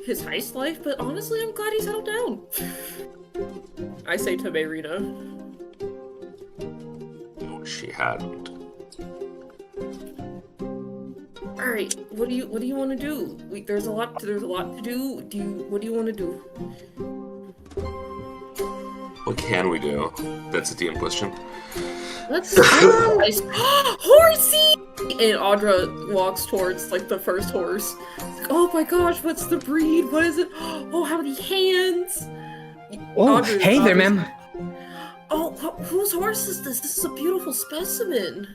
his heist life, but honestly, I'm glad he settled down. I say to Mayrina. No, she hadn't. All right, what do you want to do? There's a lot to do. What do you want to do? What can we do? That's a DM question. Let's horsey! And Audra walks towards the first horse. Like, oh my gosh, what's the breed? What is it? Oh, how many hands? Oh, hey there, ma'am. Oh, whose horse is this? This is a beautiful specimen.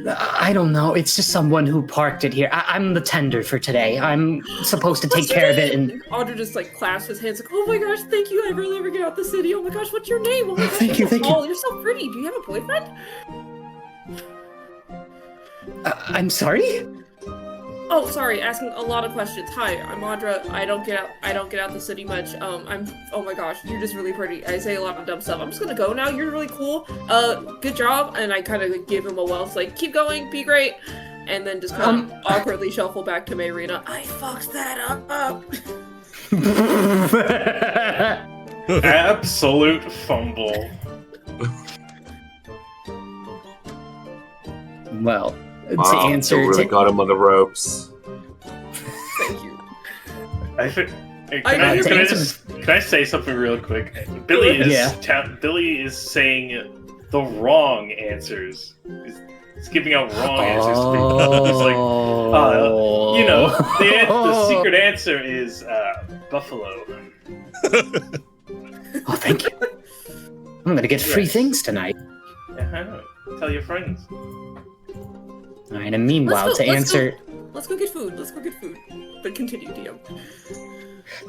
I don't know. It's just someone who parked it here. I'm the tender for today. I'm supposed to take care of it. And Audra just clasps his hands like, oh my gosh, thank you. I'd really ever get out the city. Oh my gosh, what's your name? Oh my gosh, Thank you. you're so pretty. Do you have a boyfriend? I'm sorry? Oh, sorry, asking a lot of questions. Hi, I'm Audra. I don't get out the city much. Oh my gosh, you're just really pretty. I say a lot of dumb stuff. I'm just gonna go now. You're really cool. Good job. And I kind of give him a wells, keep going, be great. And then just kind of awkwardly shuffle back to Mayrina. I fucked that up. Absolute fumble. Well, to Wow, answer... you really got him on the ropes. Thank you. Can I say something real quick? Billy is saying the wrong answers. He's giving out wrong answers to people. It's the secret answer is buffalo. Oh, thank you. I'm gonna get free things tonight. Tell your friends. All right, and meanwhile, Let's answer... Let's go get food. But continue, DM.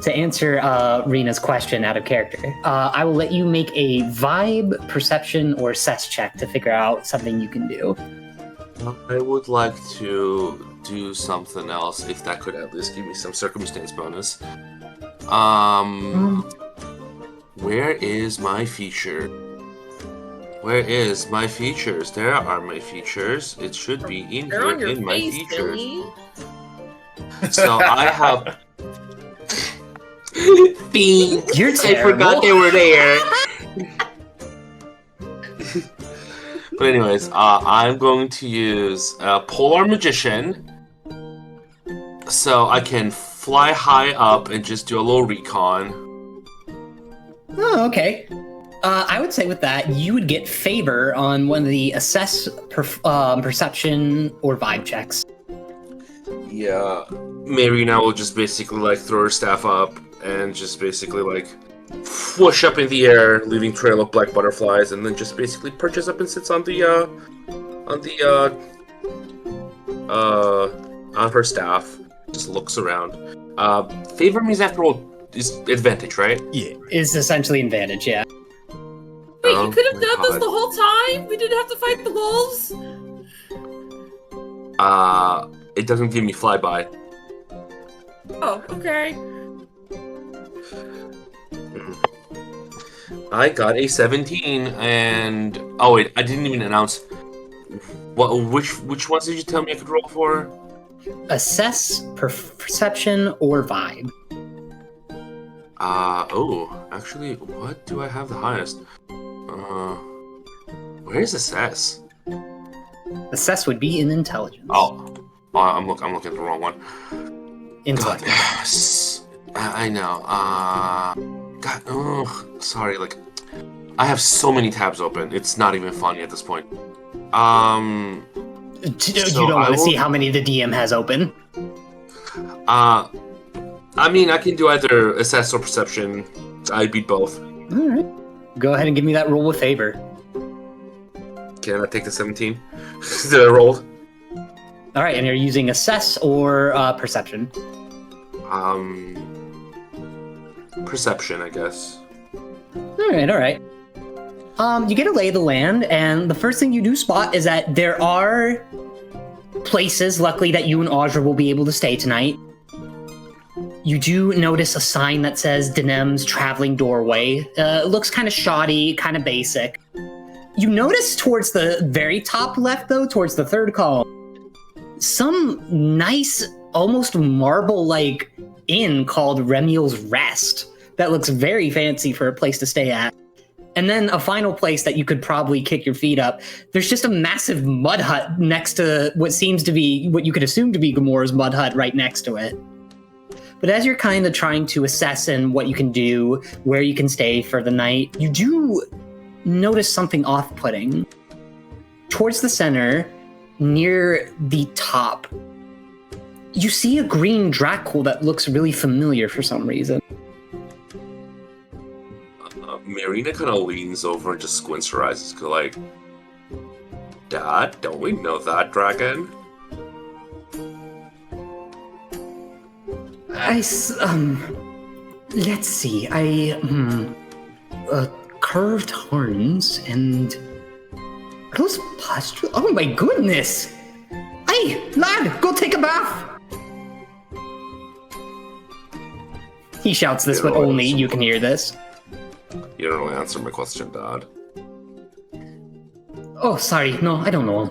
To answer Rena's question out of character, I will let you make a vibe, perception, or assess check to figure out something you can do. I would like to do something else, if that could at least give me some circumstance bonus. Where is my feature? Where is my features? There are my features. It should be in They're here on your in my face, features. Billy. So I have. You're I terrible. forgot they were there. But anyways, I'm going to use Polar Magician, so I can fly high up and just do a little recon. Oh, okay. I would say with that, you would get favor on one of the assess, perception, or vibe checks. Yeah, Marina will just basically throw her staff up and just basically whoosh up in the air, leaving trail of black butterflies, and then just basically perches up and sits on her staff. Just looks around. Favor means after all is advantage, right? Yeah. Is essentially advantage, yeah. Wait, you could have done this the whole time? We didn't have to fight the wolves? It doesn't give me flyby. Oh, okay. I got a 17, and oh wait, I didn't even announce. Which ones did you tell me I could roll for? Assess, perception, or vibe. Actually, what do I have the highest? Where is assess? Assess would be in intelligence. Oh, I'm looking at the wrong one. Intellect. God, I know. God, sorry. I have so many tabs open. It's not even funny at this point. You don't want to see how many the DM has open? I mean, I can do either assess or perception. I beat both. All right. Go ahead and give me that roll with favor. Can I take the 17 that I rolled? All right, and you're using assess or perception? Perception, I guess. All right. You get a lay of the land, and the first thing you do spot is that there are places, luckily, that you and Audra will be able to stay tonight. You do notice a sign that says Denem's Traveling Doorway. It looks kind of shoddy, kind of basic. You notice towards the very top left, though, towards the third column, some nice, almost marble-like inn called Remiel's Rest that looks very fancy for a place to stay at. And then a final place that you could probably kick your feet up. There's just a massive mud hut next to what seems to be, what you could assume to be Gamora's mud hut right next to it. But as you're kind of trying to assess and what you can do, where you can stay for the night, you do notice something off-putting. Towards the center, near the top, you see a green Dracul that looks really familiar for some reason. Marina kind of leans over and just squints her eyes, like, Dad, don't we know that dragon? Let's see, curved horns and... Are those pustules? Oh my goodness! Hey, lad, go take a bath! He shouts this, but only you can hear this. You don't really answer my question, Dad. Oh, sorry, no, I don't know.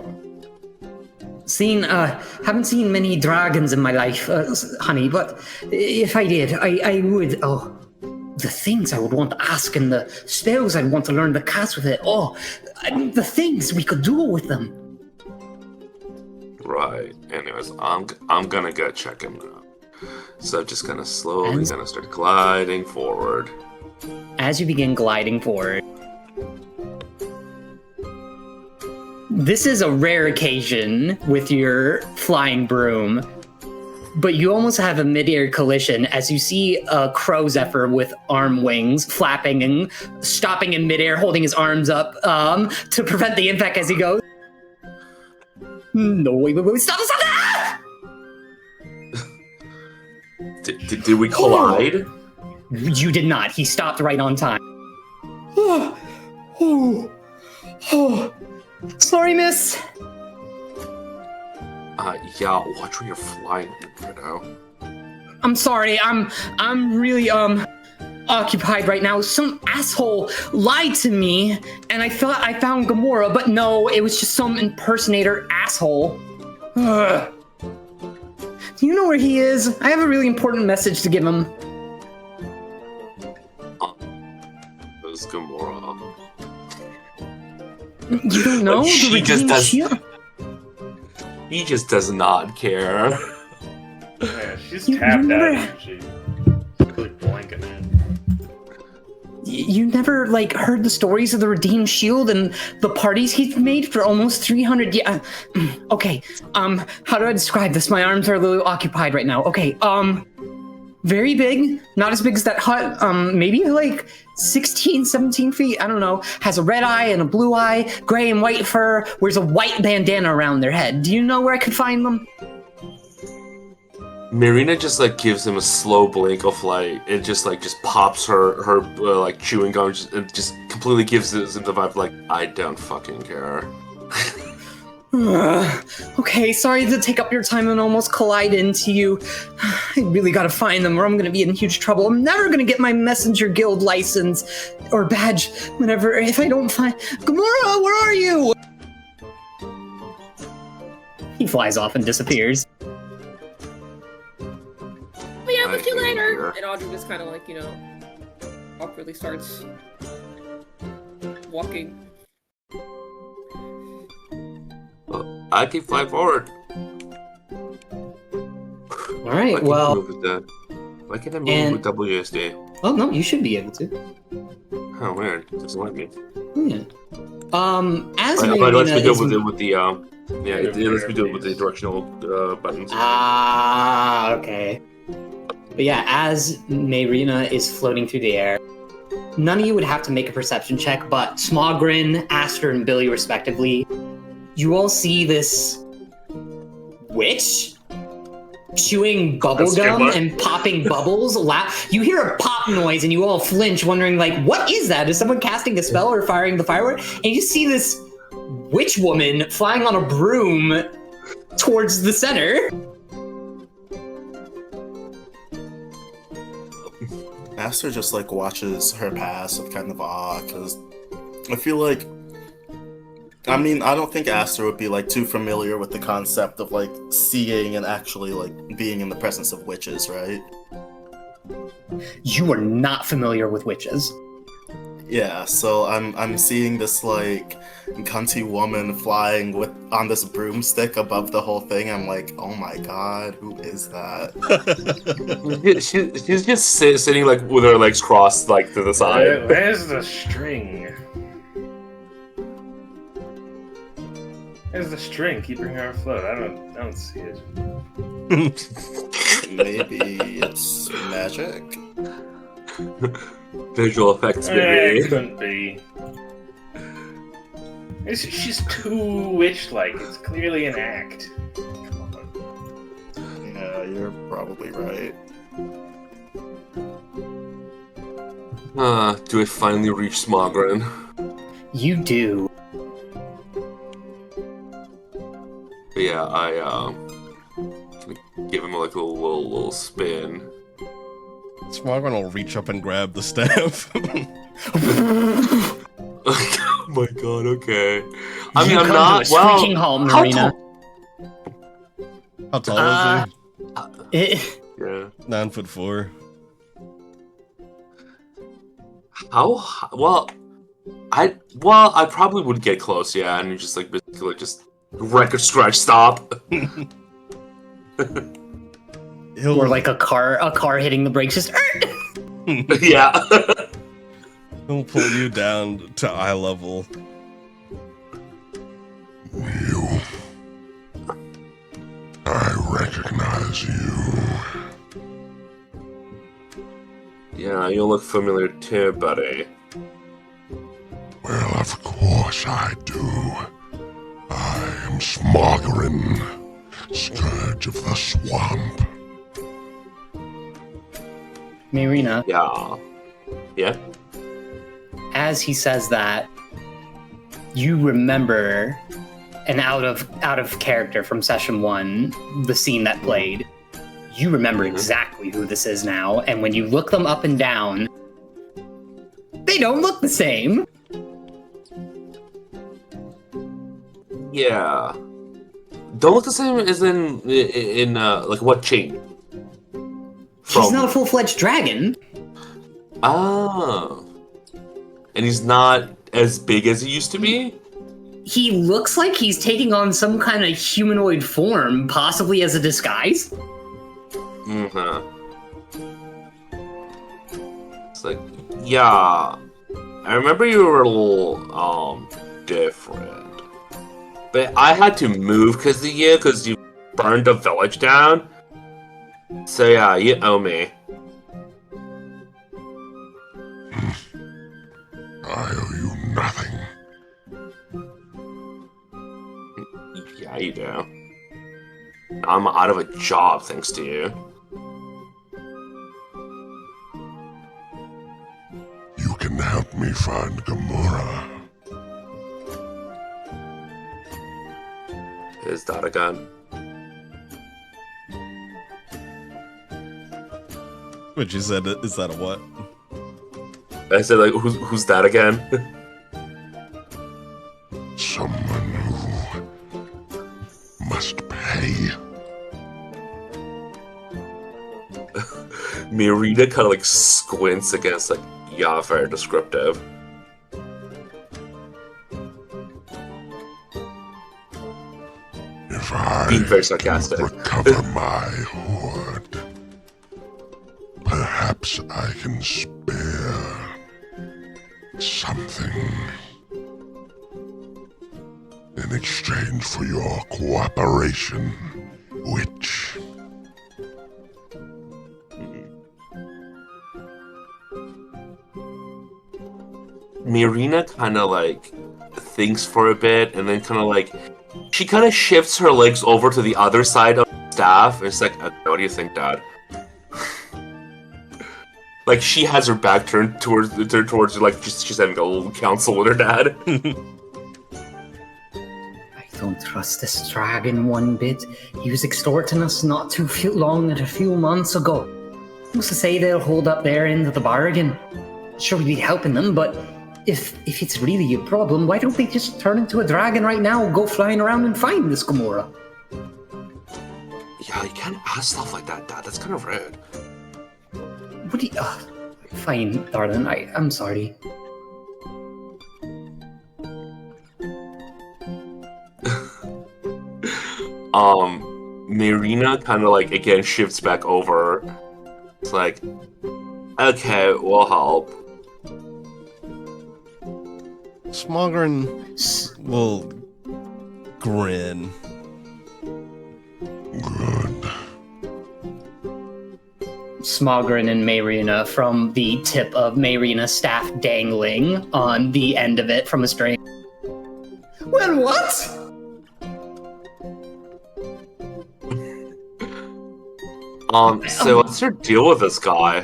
Haven't seen many dragons in my life, honey, but if I did, I would, the things I would want to ask and the spells I'd want to learn to cast with it, the things we could do with them. Right, anyways, I'm gonna go check him now. So just kind of slowly gonna start gliding forward. As you begin gliding forward, this is a rare occasion with your flying broom, but you almost have a mid-air collision as you see a crow zephyr with arm wings flapping and stopping in mid-air, holding his arms up to prevent the impact as he goes. No, wait, stop! Ah! Did we collide? You did not. He stopped right on time. Sorry, miss. Yeah, watch where you're flying right now. I'm sorry. I'm really occupied right now. Some asshole lied to me, and I thought I found Gamora, but no, it was just some impersonator asshole. Do you know where he is? I have a really important message to give him. It was Gamora. You don't know? He just does not care. Yeah, she's tapped out, isn't she? Really blanking in. You never, heard the stories of the Redeemed Shield and the parties he's made for almost 300 years? Okay, how do I describe this? My arms are a little occupied right now. Okay, very big, not as big as that hut, maybe 16, 17 feet, I don't know, has a red eye and a blue eye, gray and white fur, wears a white bandana around their head. Do you know where I could find them? Marina just gives him a slow blink of it just pops her chewing gum and just completely gives him the vibe I don't fucking care. Okay, sorry to take up your time and almost collide into you. I really gotta find them or I'm gonna be in huge trouble. I'm never gonna get my Messenger Guild license or badge if I don't find... Gamora, where are you? He flies off and disappears. Oh yeah, we'll see you later! And Audrey just kind of awkwardly starts walking. I keep flying forward. Alright, well... Why can't I move with WSD? Oh, no, you should be able to. Oh, weird. It doesn't let me. Yeah. As Let's me do it with the, let's me do it with the directional buttons. Ah, okay. But yeah, as Marina is floating through the air, none of you would have to make a perception check, but Smogren, Aster, and Billy, respectively, you all see this witch chewing bubble That's gum good, and popping bubbles. You hear a pop noise and you all flinch, wondering like, what is that? Is someone casting a spell or firing the firework? And you see this witch woman flying on a broom towards the center. Aster just like watches her pass with kind of awe, because I feel like, I mean, I don't think Aster would be like too familiar with the concept of like seeing and actually like being in the presence of witches, right? You are not familiar with witches. Yeah, so I'm seeing this like cunty woman flying on this broomstick above the whole thing. I'm like, oh my god, who is that? She's just sitting like with her legs crossed like to the side. Where's the string? Where's the string keeping her afloat? I don't see it. Maybe it's magic? Visual effects, It maybe. couldn't be. She's too witch-like. It's clearly an act. Come on. Yeah, you're probably right. Do I finally reach Smogren? You do. But yeah, I give him like a little spin. Smogren will reach up and grab the staff. Oh my god, okay. I mean, You I'm come not. to a Well, screeching halt, how Marina. How tall is he? Yeah. 9'4". How? Well, I probably would get close, yeah, and just like basically like, just record scratch stop. Or like a car hitting the brakes, just. Yeah. He'll pull you down to eye level. You. I recognize you. Yeah, you look familiar too, buddy. Well, of course I do. I am Smogren, Scourge of the Swamp. Marina, Yeah. Yeah? as he says that, you remember an out of character from session 1, the scene that played. You remember exactly who this is now, and when you look them up and down, they don't look the same. Yeah. Don't look the same as in like what chain? He's not a full-fledged dragon. Oh. And he's not as big as he used to be? He looks like he's taking on some kind of humanoid form, possibly as a disguise. Mm-hmm. It's like, yeah. I remember you were a little, different. But I had to move because of you, because you burned the village down. So yeah, you owe me. I owe you nothing. Yeah, you do. I'm out of a job thanks to you. You can help me find Gamora. Is that a gun? Which you said, is that a what? I said, like, who's that again? Someone who must pay. Marina kind of like squints against, like, yeah, very descriptive. If I Being very sarcastic. recover my hoard, perhaps I can spare something in exchange for your cooperation, witch. Marina kind of like thinks for a bit and then kind of like she kind of shifts her legs over to the other side of the staff. It's like, I know What do you think, Dad? Like, she has her back turned towards her, like, she's having a little council with her dad. I don't trust this dragon one bit. He was extorting us not too long and a few months ago. Who's to say they'll hold up their end of the bargain? Sure, we'd be helping them, but if it's really a problem, why don't they just turn into a dragon right now, go flying around and find this Gamora? Yeah, you can't ask stuff like that, Dad. That's kind of rude. What do you... fine, darling. I'm sorry. Marina kind of like again shifts back over. It's like, okay, we'll help. Smogren will grin. Good. Smogren and Marina from the tip of Marina's staff dangling on the end of it from a string. Well, what? So what's your deal with this guy?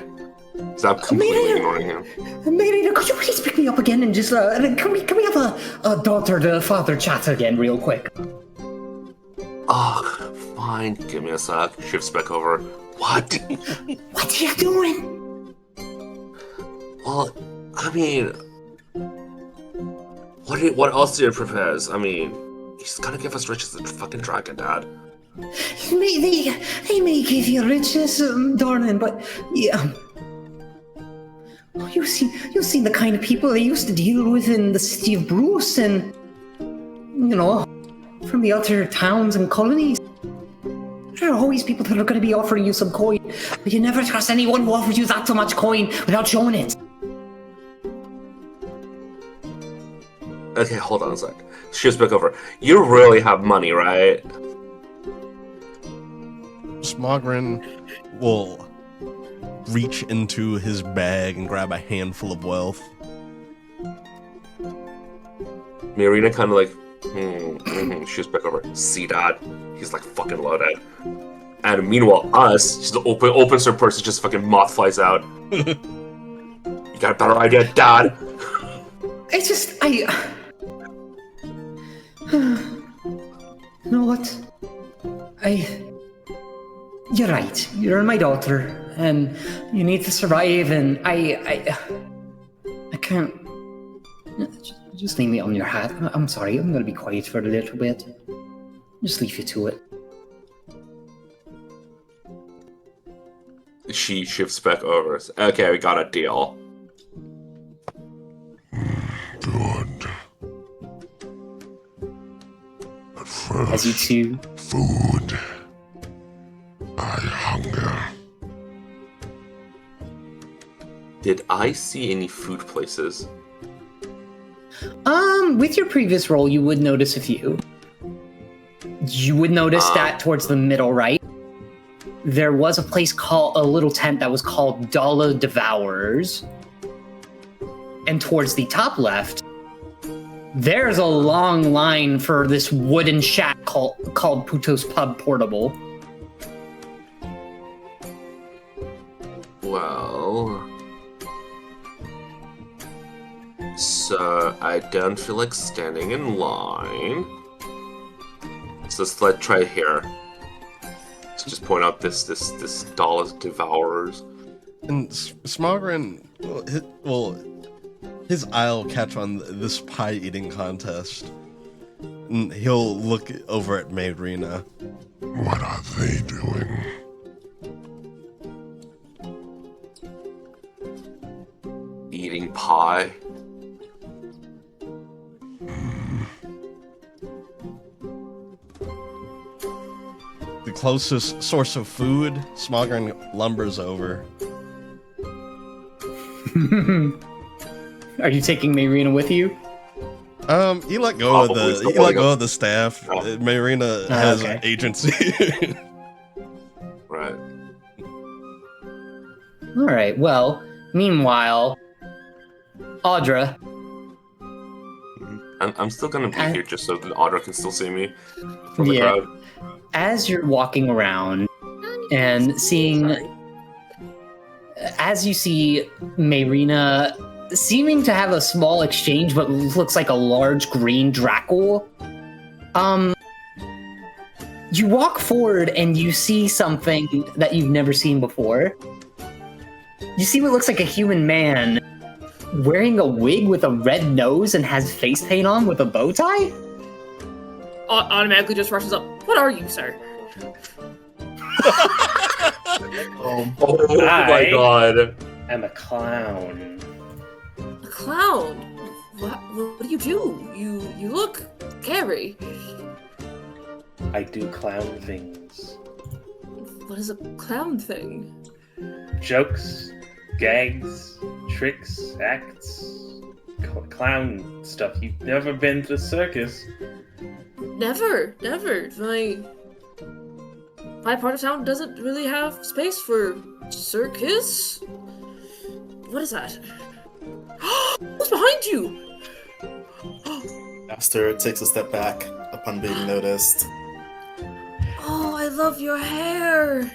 Because I'm completely ignoring him. Marina, could you please pick me up again and just can we have a daughter to father chat again real quick? Oh, fine. Give me a sec. Shifts back over. What? What are you doing? Well, I mean, what else do you propose? I mean, he's gonna give us riches as a fucking dragon, Dad. They may give you riches, darling, but yeah. You've seen the kind of people they used to deal with in the city of Bruce, and from the other towns and colonies. There are always people that are going to be offering you some coin, but you never trust anyone who offers you that so much coin without showing it. Okay, hold on a sec. Shifts back over. You really have money, right? Smogren will reach into his bag and grab a handful of wealth. Marina kind of like, shifts back over. See, Dad? He's like fucking loaded. And meanwhile, us, just opens her purse and just fucking moth flies out. You got a better idea, Dad? You know what? You're right. You're my daughter, and you need to survive, and I can't... Just leave me on your hat. I'm sorry, I'm gonna be quiet for a little bit. Just leave you to it. She shifts back over. Okay, we got a deal. Good. But first, As you two... food. I hunger. Did I see any food places? With your previous role, you would notice a few. You would notice that towards the middle right, there was a place called a little tent that was called Dala Devourers. And towards the top left, there's a long line for this wooden shack called Puto's Pub Portable. Well... So, I don't feel like standing in line. So let's try here. Let's just point out this Dallas Devourers. And Smogren, his eye will catch on this pie eating contest. And he'll look over at Marina. What are they doing? Eating pie. The closest source of food, Smogren lumbers over. Are you taking Marina with you? He let go of the staff. Oh. Marina has okay. agency. Right. All right. Well, meanwhile, Audra. I'm still gonna be here just so that Audra can still see me from the crowd. As you're walking around, and seeing, as you see Mayrina seeming to have a small exchange, but looks like a large green Drackle. You walk forward and you see something that you've never seen before. You see what looks like a human man wearing a wig with a red nose and has face paint on with a bow tie. Automatically just rushes up. What are you, sir? Oh my god. I'm a clown. A clown? What do you do? You look scary. I do clown things. What is a clown thing? Jokes, gags, tricks, acts, clown stuff. You've never been to the circus. Never. My part of town doesn't really have space for circus. What is that? What's behind you? Aster takes a step back upon being noticed. Oh, I love your hair.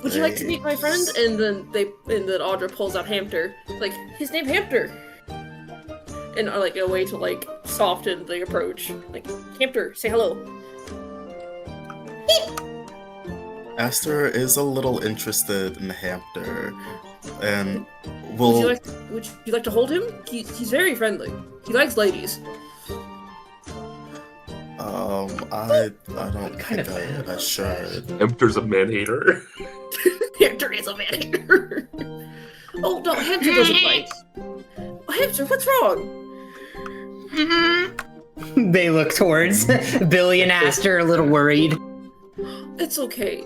Would you like to meet my friend? And then Audra pulls out Hamter. Like, his name Hamter. And like a way to like soften the approach. Like, Hamter, say hello. Aster is a little interested in Hamter, and will. Would you like to hold him? He's very friendly. He likes ladies. I don't think I should. Hamter's a man-hater. Hamter is a man-hater. Oh no, Hamter doesn't bite. Oh, Hamter, what's wrong? They look towards Billy and Aster, a little worried. It's okay.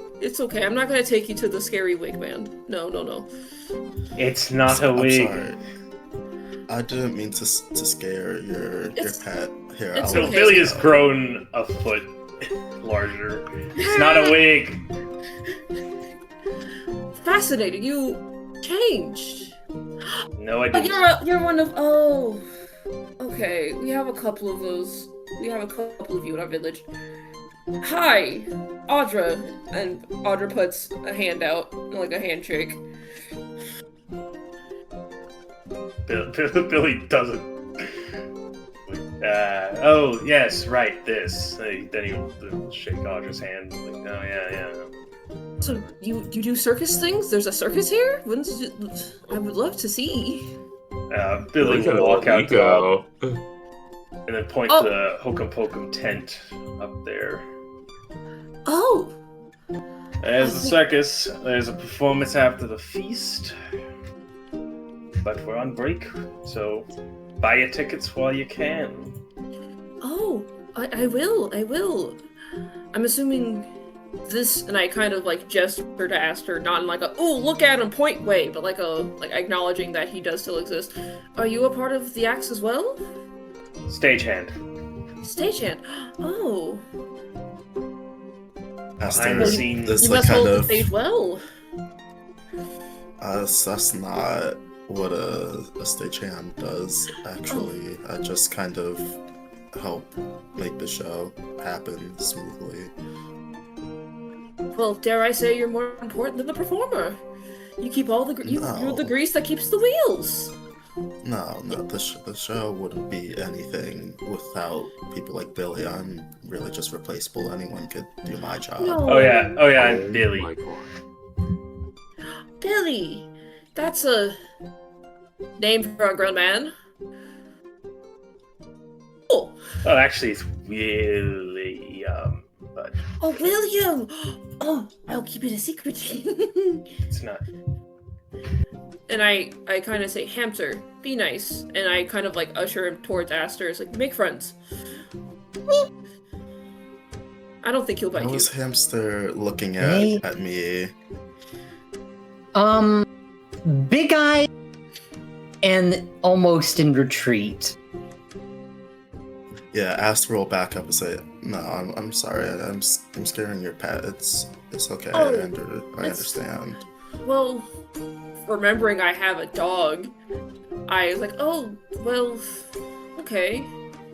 I'm not gonna take you to the scary wig man. No. It's not a wig. I'm sorry. I didn't mean to scare your pet. Here, So Billy has grown a foot larger. It's not a wig. Fascinating. You changed. No, I didn't. You're one of. Oh. Okay. We have a couple of those. We have a couple of you in our village. Hi, Audra. And Audra puts a hand out, like a handshake. Billy doesn't. Oh, yes, right, this. Then he'll shake Audra's hand. Like, oh, yeah. So, you do circus things? There's a circus here? I would love to see. Billy will walk out and then point to the Hokum Pokum tent up there. Oh! There's the circus. There's a performance after the feast. But we're on break, so buy your tickets while you can. Oh, I will. I'm assuming this, and I kind of like gesture to Aster, not in like a "oh, look at him" point way, but like acknowledging that he does still exist. Are you a part of the acts as well? Stagehand. Stagehand. Oh. Aster, scene. this You like must kind hold the of. stage well. That's not what a stagehand does. Actually, I just kind of help make the show happen smoothly. Well, dare I say you're more important than the performer. You keep all the you're the grease that keeps the wheels. No, the show wouldn't be anything without people like Billy. I'm really just replaceable. Anyone could do my job. No. Oh yeah, and Billy. My God. Billy, that's a name for a grown man. Oh. Oh, actually, it's Willie. But Oh, William. Oh, I'll keep it a secret. it's not. And I kind of say, Hamster, be nice. And I kind of like usher him towards Aster. It's like, make friends. I don't think he'll bite How you. was Hamster looking at me? Big eye and almost in retreat. Yeah, Aster will back up and say, "No, I'm sorry. I'm scaring your pet. It's okay. Oh, I understand." Well, remembering I have a dog, I was like, oh, well, okay.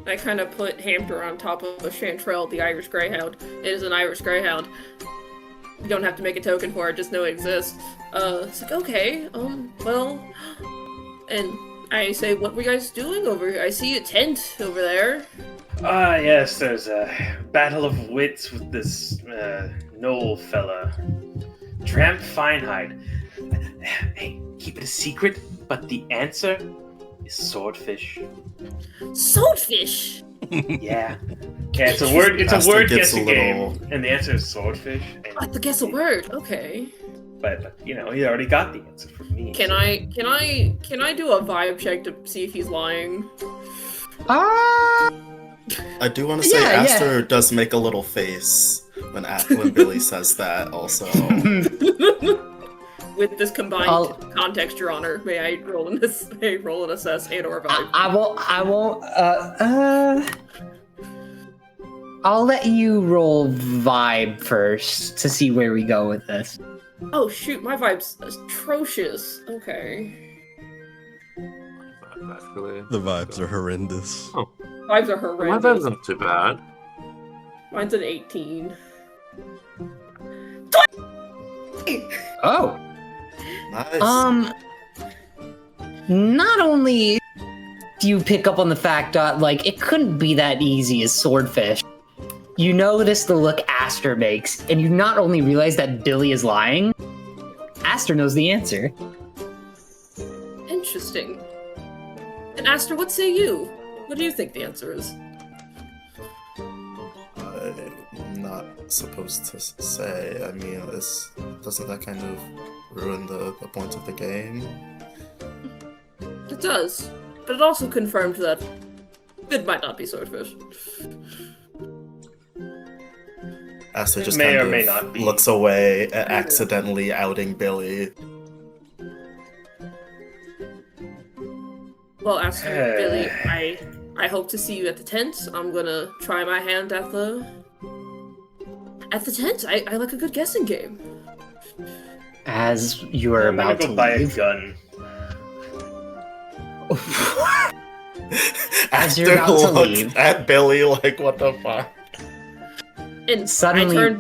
I kind of put Hamter on top of Chantrell, the Irish Greyhound. It is an Irish Greyhound. You don't have to make a token for it, just know it exists. It's like, okay, well... And I say, what were you guys doing over here? I see a tent over there. Yes, there's a battle of wits with this, Knoll fella. Tramp Finehide. Hey, keep it a secret, but the answer is swordfish. Swordfish? Yeah. Yeah, it's a word guessing game, and the answer is swordfish. I have to guess a word, okay. But you know, he already got the answer from me. Can I do a vibe check to see if he's lying? I do want to say Aster does make a little face when Billy says that also. With this combined context, Your Honor, may I roll an assess and or vibe? I won't. I'll let you roll vibe first to see where we go with this. Oh shoot, my vibe's atrocious. Okay. The vibes are horrendous. Oh. Vibes are horrendous. My vibe's not too bad. Mine's an 18. Oh. Nice. Not only do you pick up on the fact that, like, it couldn't be that easy as swordfish, you notice the look Aster makes, and you not only realize that Billy is lying, Aster knows the answer. Interesting. And Aster, what say you? What do you think the answer is? I'm not supposed to say. I mean, doesn't that kind of ruin the point of the game? It does, but it also confirmed that it might not be swordfish. Aster just may kind or of may not be. looks away, accidentally outing Billy. Well, Aster, Billy, I hope to see you at the tent. I'm gonna try my hand at the tent. I like a good guessing game. As you are about to buy a leave, gun. as you're about to looked leave, at Billy like, what the fuck? And Suddenly- I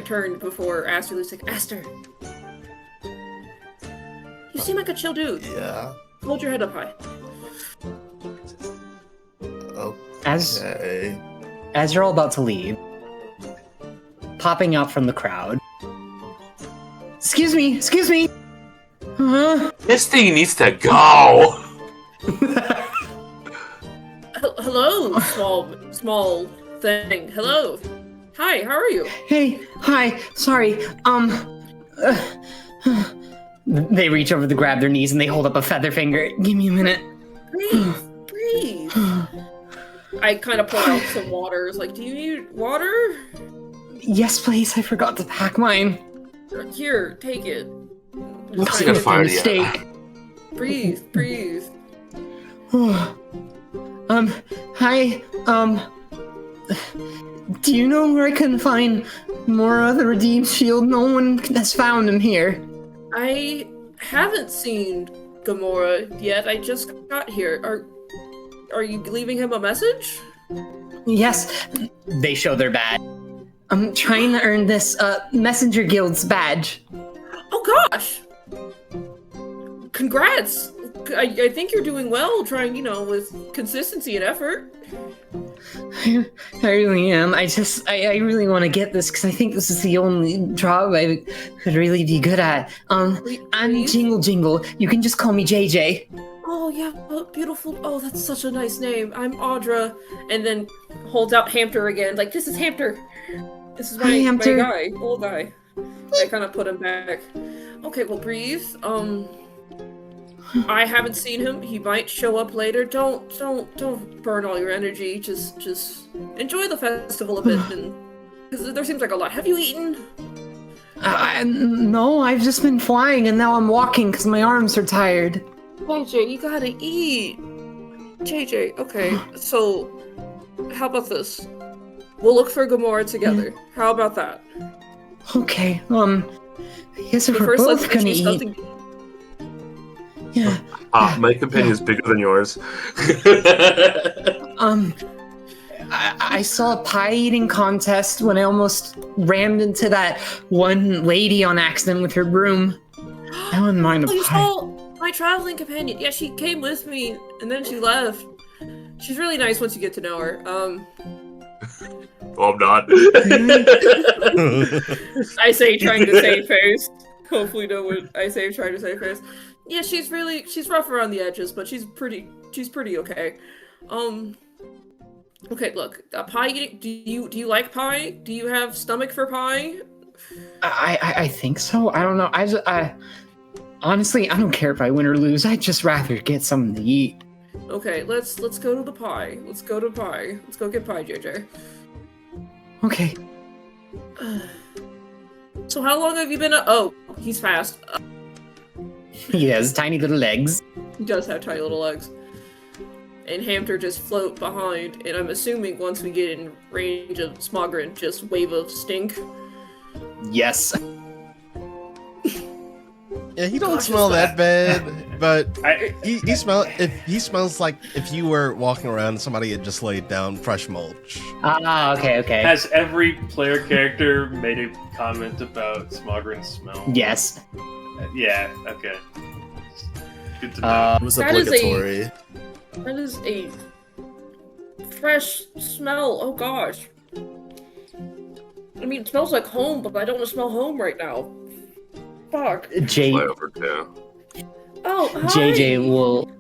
turned before Aster was like, Aster, you seem like a chill dude. Yeah. Hold your head up high. Okay. as you're all about to leave, popping out from the crowd. Excuse me. This thing needs to go! Hello, small thing. Hello. Hi, how are you? Hey, hi, sorry, they reach over to grab their knees and they hold up a feather finger. Give me a minute. Breathe. I kind of pull out some water. It's like, do you need water? Yes, please, I forgot to pack mine. Here, take it. Looks like a fire Mistake. Breathe. Hi, do you know where I can find more of the Redeemed Shield? No one has found him here. I haven't seen Gamora yet. I just got here. Are you leaving him a message? Yes, they show their badge. I'm trying to earn this, Messenger Guild's badge. Oh gosh! Congrats! I think you're doing well, trying, with consistency and effort. I really am. I really want to get this because I think this is the only job I could really be good at. I'm Jingle. You can just call me JJ. Oh yeah, beautiful. Oh, that's such a nice name. I'm Audra, and then holds out Hamter again. Like, this is Hamter. This is my guy, old guy. I kind of put him back. Okay, well, breathe. I haven't seen him. He might show up later. Don't burn all your energy. Just enjoy the festival a bit, because there seems like a lot. Have you eaten? No, I've just been flying, and now I'm walking because my arms are tired. JJ, you gotta eat. JJ, okay. So, how about this? We'll look for Gamora together. How about that? Okay. I guess if we're both gonna eat. Yeah. My companion's bigger than yours. I saw a pie eating contest when I almost rammed into that one lady on accident with her broom. I wouldn't mind a you pie. saw my traveling companion. Yeah, she came with me and then she left. She's really nice once you get to know her. Well, I'm not. I say trying to save face. Hopefully know what I say trying to save face. Yeah, she's rough around the edges, but she's pretty okay. Okay, look, pie eating. Do you like pie? Do you have stomach for pie? I think so. I don't know. I honestly, I don't care if I win or lose. I'd just rather get something to eat. Okay, let's go to the pie. Let's go to pie. Let's go get pie, JJ. Okay. So how long have you been? Oh, he's fast. He has tiny little legs. He does have tiny little legs. And Hamter just float behind, and I'm assuming once we get in range of Smogren, just wave of stink. Yes. Yeah, he don't smell that bad, but he smells like if you were walking around and somebody had just laid down fresh mulch. Ah, okay. Has every player character made a comment about Smogren's smell? Yes. Yeah, okay. Good to know. It was obligatory. That is a fresh smell. Oh gosh. I mean, it smells like home, but I don't want to smell home right now. Fuck. Fly over too. Oh, hi. JJ will.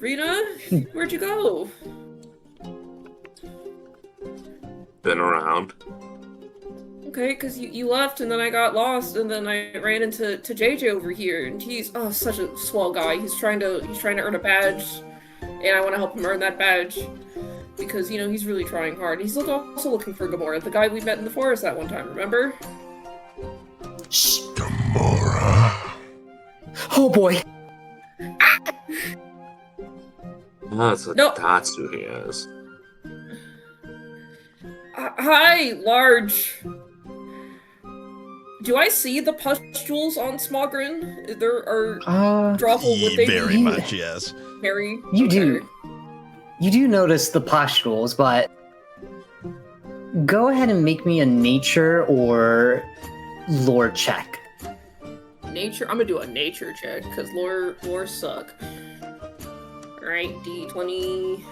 Rita, where'd you go? Been around. Okay, because you left and then I got lost and then I ran into JJ over here and he's such a swell guy. He's trying to earn a badge and I want to help him earn that badge because he's really trying hard. He's also looking for Gamora, the guy we met in the forest that one time. Remember? Shh. Gamora. Oh boy. That's who he is. Hi, Large. Do I see the pustules on Smogren? There are Drawful with very much, yes. Harry. You do. You do notice the pustules, but go ahead and make me a nature or lore check. Nature? I'm gonna do a nature check, because lore suck. Alright, D20.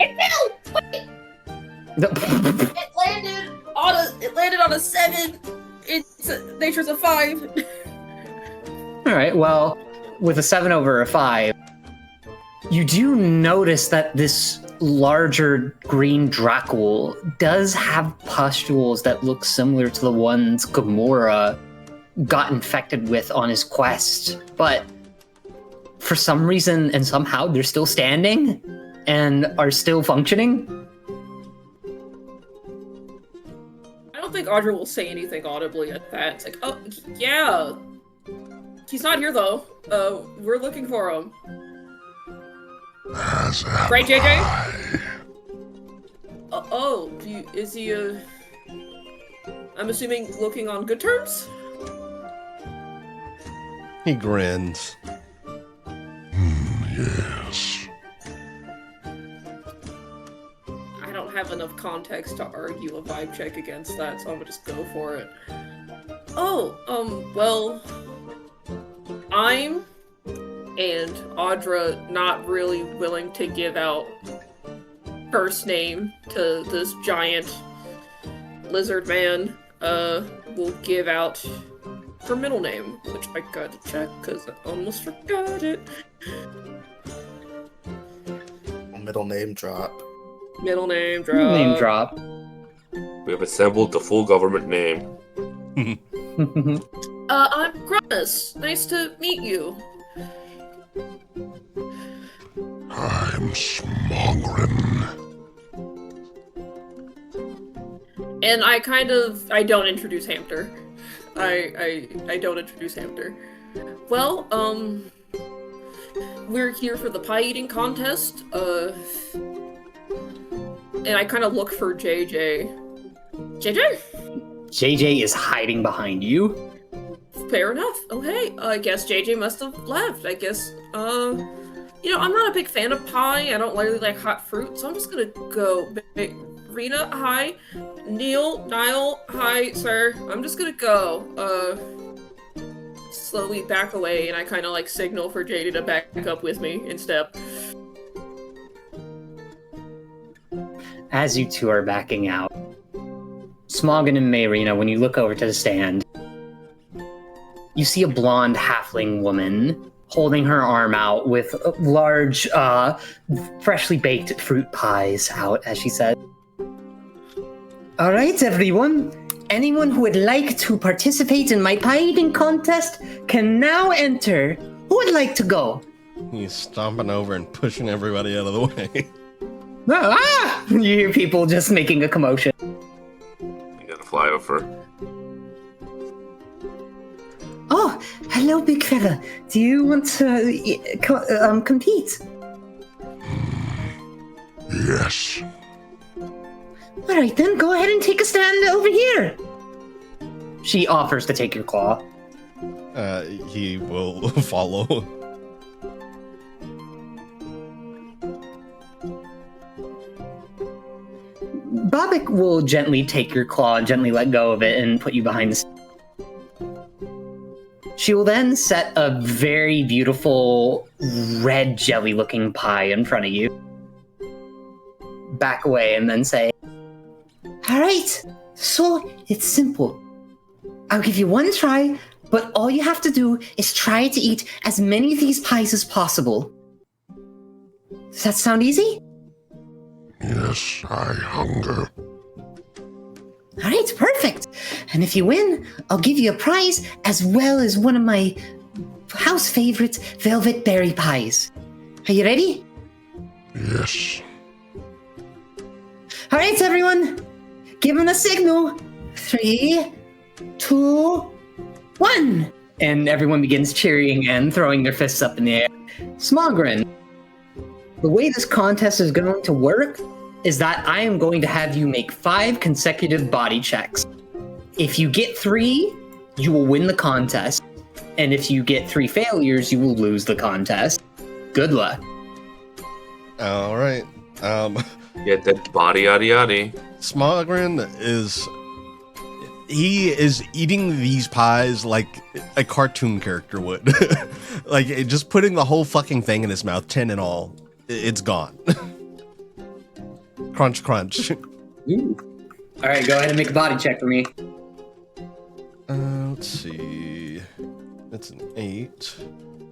It fell! Wait! It landed on a 7! Nature's a 5! Alright, well, with a 7 over a 5, you do notice that this larger green Dracul does have pustules that look similar to the ones Gamora got infected with on his quest, but for some reason and somehow they're still standing and are still functioning. I don't think Audra will say anything audibly at that. It's like, oh, yeah. He's not here, though. We're looking for him. Right, JJ? Is he, I'm assuming looking on good terms? He grins. Yes. I don't have enough context to argue a vibe check against that, so I'm gonna just go for it. Well, I'm and Audra not really willing to give out first name to this giant lizard man. We'll give out her middle name, which I gotta check because I almost forgot it. Middle name drop. Middle name drop. Name drop. We have assembled the full government name. I'm Gronus. Nice to meet you. I'm Smogren. And I don't introduce Hamter. I don't introduce Hamter. Well, we're here for the pie eating contest. And I kind of look for JJ. JJ? JJ is hiding behind you. Fair enough. Okay, I guess JJ must have left. I guess, I'm not a big fan of pie. I don't really like hot fruit, so I'm just gonna go. Rena, hi. Niall, hi, sir. I'm just gonna go. Slowly back away, and I kind of like signal for JD to back up with me in step. As you two are backing out, Smoggin and Mayrina, when you look over to the stand, you see a blonde halfling woman holding her arm out with large, freshly baked fruit pies out, as she said. All right, everyone. Anyone who would like to participate in my pie eating contest can now enter. Who would like to go? He's stomping over and pushing everybody out of the way. Ah! You hear people just making a commotion. You gotta fly over. Oh, hello, big fella. Do you want to compete? Yes. All right, then, go ahead and take a stand over here. She offers to take your claw. He will follow. Bobik will gently take your claw and gently let go of it and put you behind the stand. She will then set a very beautiful red jelly-looking pie in front of you. Back away and then say, all right, so it's simple. I'll give you one try, but all you have to do is try to eat as many of these pies as possible. Does that sound easy? Yes, I hunger. All right, perfect. And if you win, I'll give you a prize as well as one of my house favorite velvet berry pies. Are you ready? Yes. All right, everyone. Give him a signal. 3, 2, 1. And everyone begins cheering and throwing their fists up in the air. Smogren, the way this contest is going to work is that I am going to have you make 5 consecutive body checks. If you get 3, you will win the contest. And if you get 3 failures, you will lose the contest. Good luck. All right. Get that body yada yada. Smogren is eating these pies like a cartoon character would. Like just putting the whole fucking thing in his mouth, 10 and all. It's gone. Crunch, crunch. Ooh. All right, go ahead and make a body check for me. Let's see. That's an 8.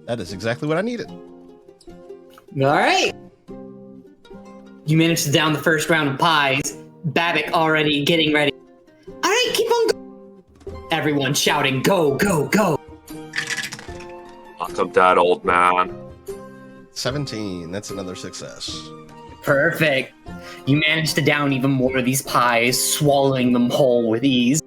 That is exactly what I needed. All right. You managed to down the first round of pies. Babbitt already getting ready. All right, keep on going. Everyone shouting, go, go, go. Knock up that old man. 17. That's another success. Perfect. You managed to down even more of these pies, swallowing them whole with ease.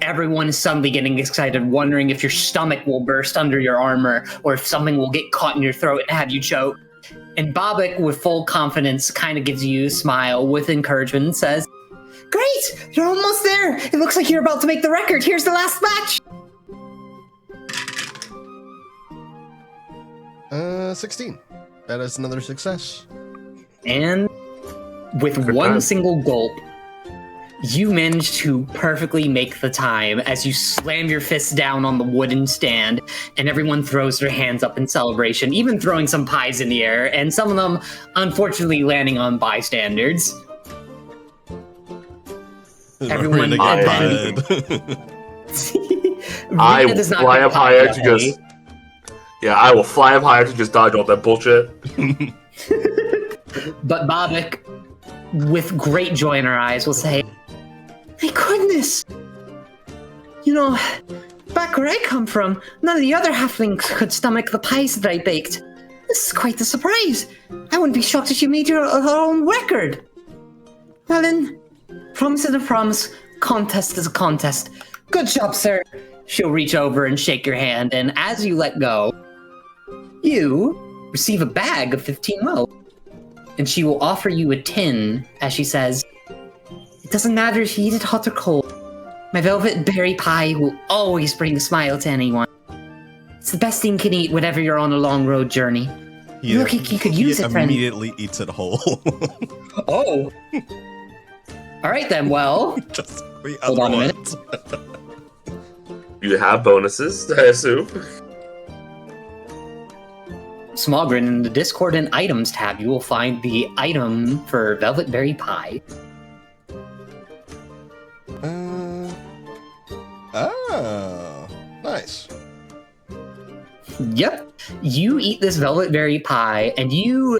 Everyone is suddenly getting excited, wondering if your stomach will burst under your armor or if something will get caught in your throat and have you choke. And Bobik, with full confidence, kind of gives you a smile with encouragement and says, great! You're almost there! It looks like you're about to make the record. Here's the last match! 16. That is another success. And with Good one time. single gulp, you manage to perfectly make the time as you slam your fists down on the wooden stand, and everyone throws their hands up in celebration, even throwing some pies in the air, and some of them, unfortunately, landing on bystanders. Everyone Rena got Rena I will does not fly get up pie higher that to way. just. Yeah, I will fly up higher to just dodge all that bullshit. But Bobik, with great joy in her eyes, will say, my goodness! You know, back where I come from, none of the other halflings could stomach the pies that I baked. This is quite a surprise. I wouldn't be shocked if you made your own record. Well then, promise is a promise, contest is a contest. Good job, sir. She'll reach over and shake your hand, and as you let go, you receive a bag of 15 mil. And she will offer you a tin as she says, it doesn't matter if you eat it hot or cold. My velvet berry pie will always bring a smile to anyone. It's the best thing you can eat whenever you're on a long road journey. Look, he could use it, friend. Immediately eats it whole. Oh. All right then. Well, Just hold on a minute. You have bonuses, I assume. Smallgrin, in the Discord and Items tab, you will find the item for Velvet Berry Pie. Oh, nice. Yep. You eat this Velvet Berry Pie, and you've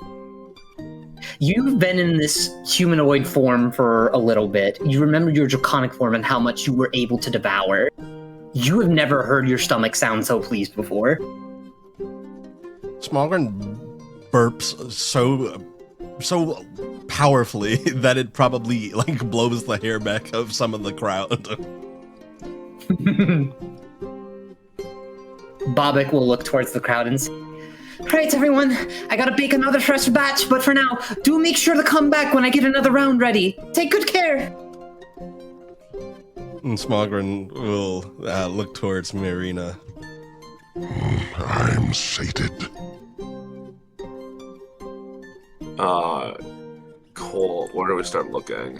been in this humanoid form for a little bit. You remember your draconic form and how much you were able to devour. You have never heard your stomach sound so pleased before. Smallgren burps so powerfully that it probably like blows the hair back of some of the crowd. Bobik will look towards the crowd and say, "Right, everyone, I gotta bake another fresh batch, but for now, do make sure to come back when I get another round ready. Take good care." And Smallgren will look towards Marina. I'm sated. Cool. Where do we start looking?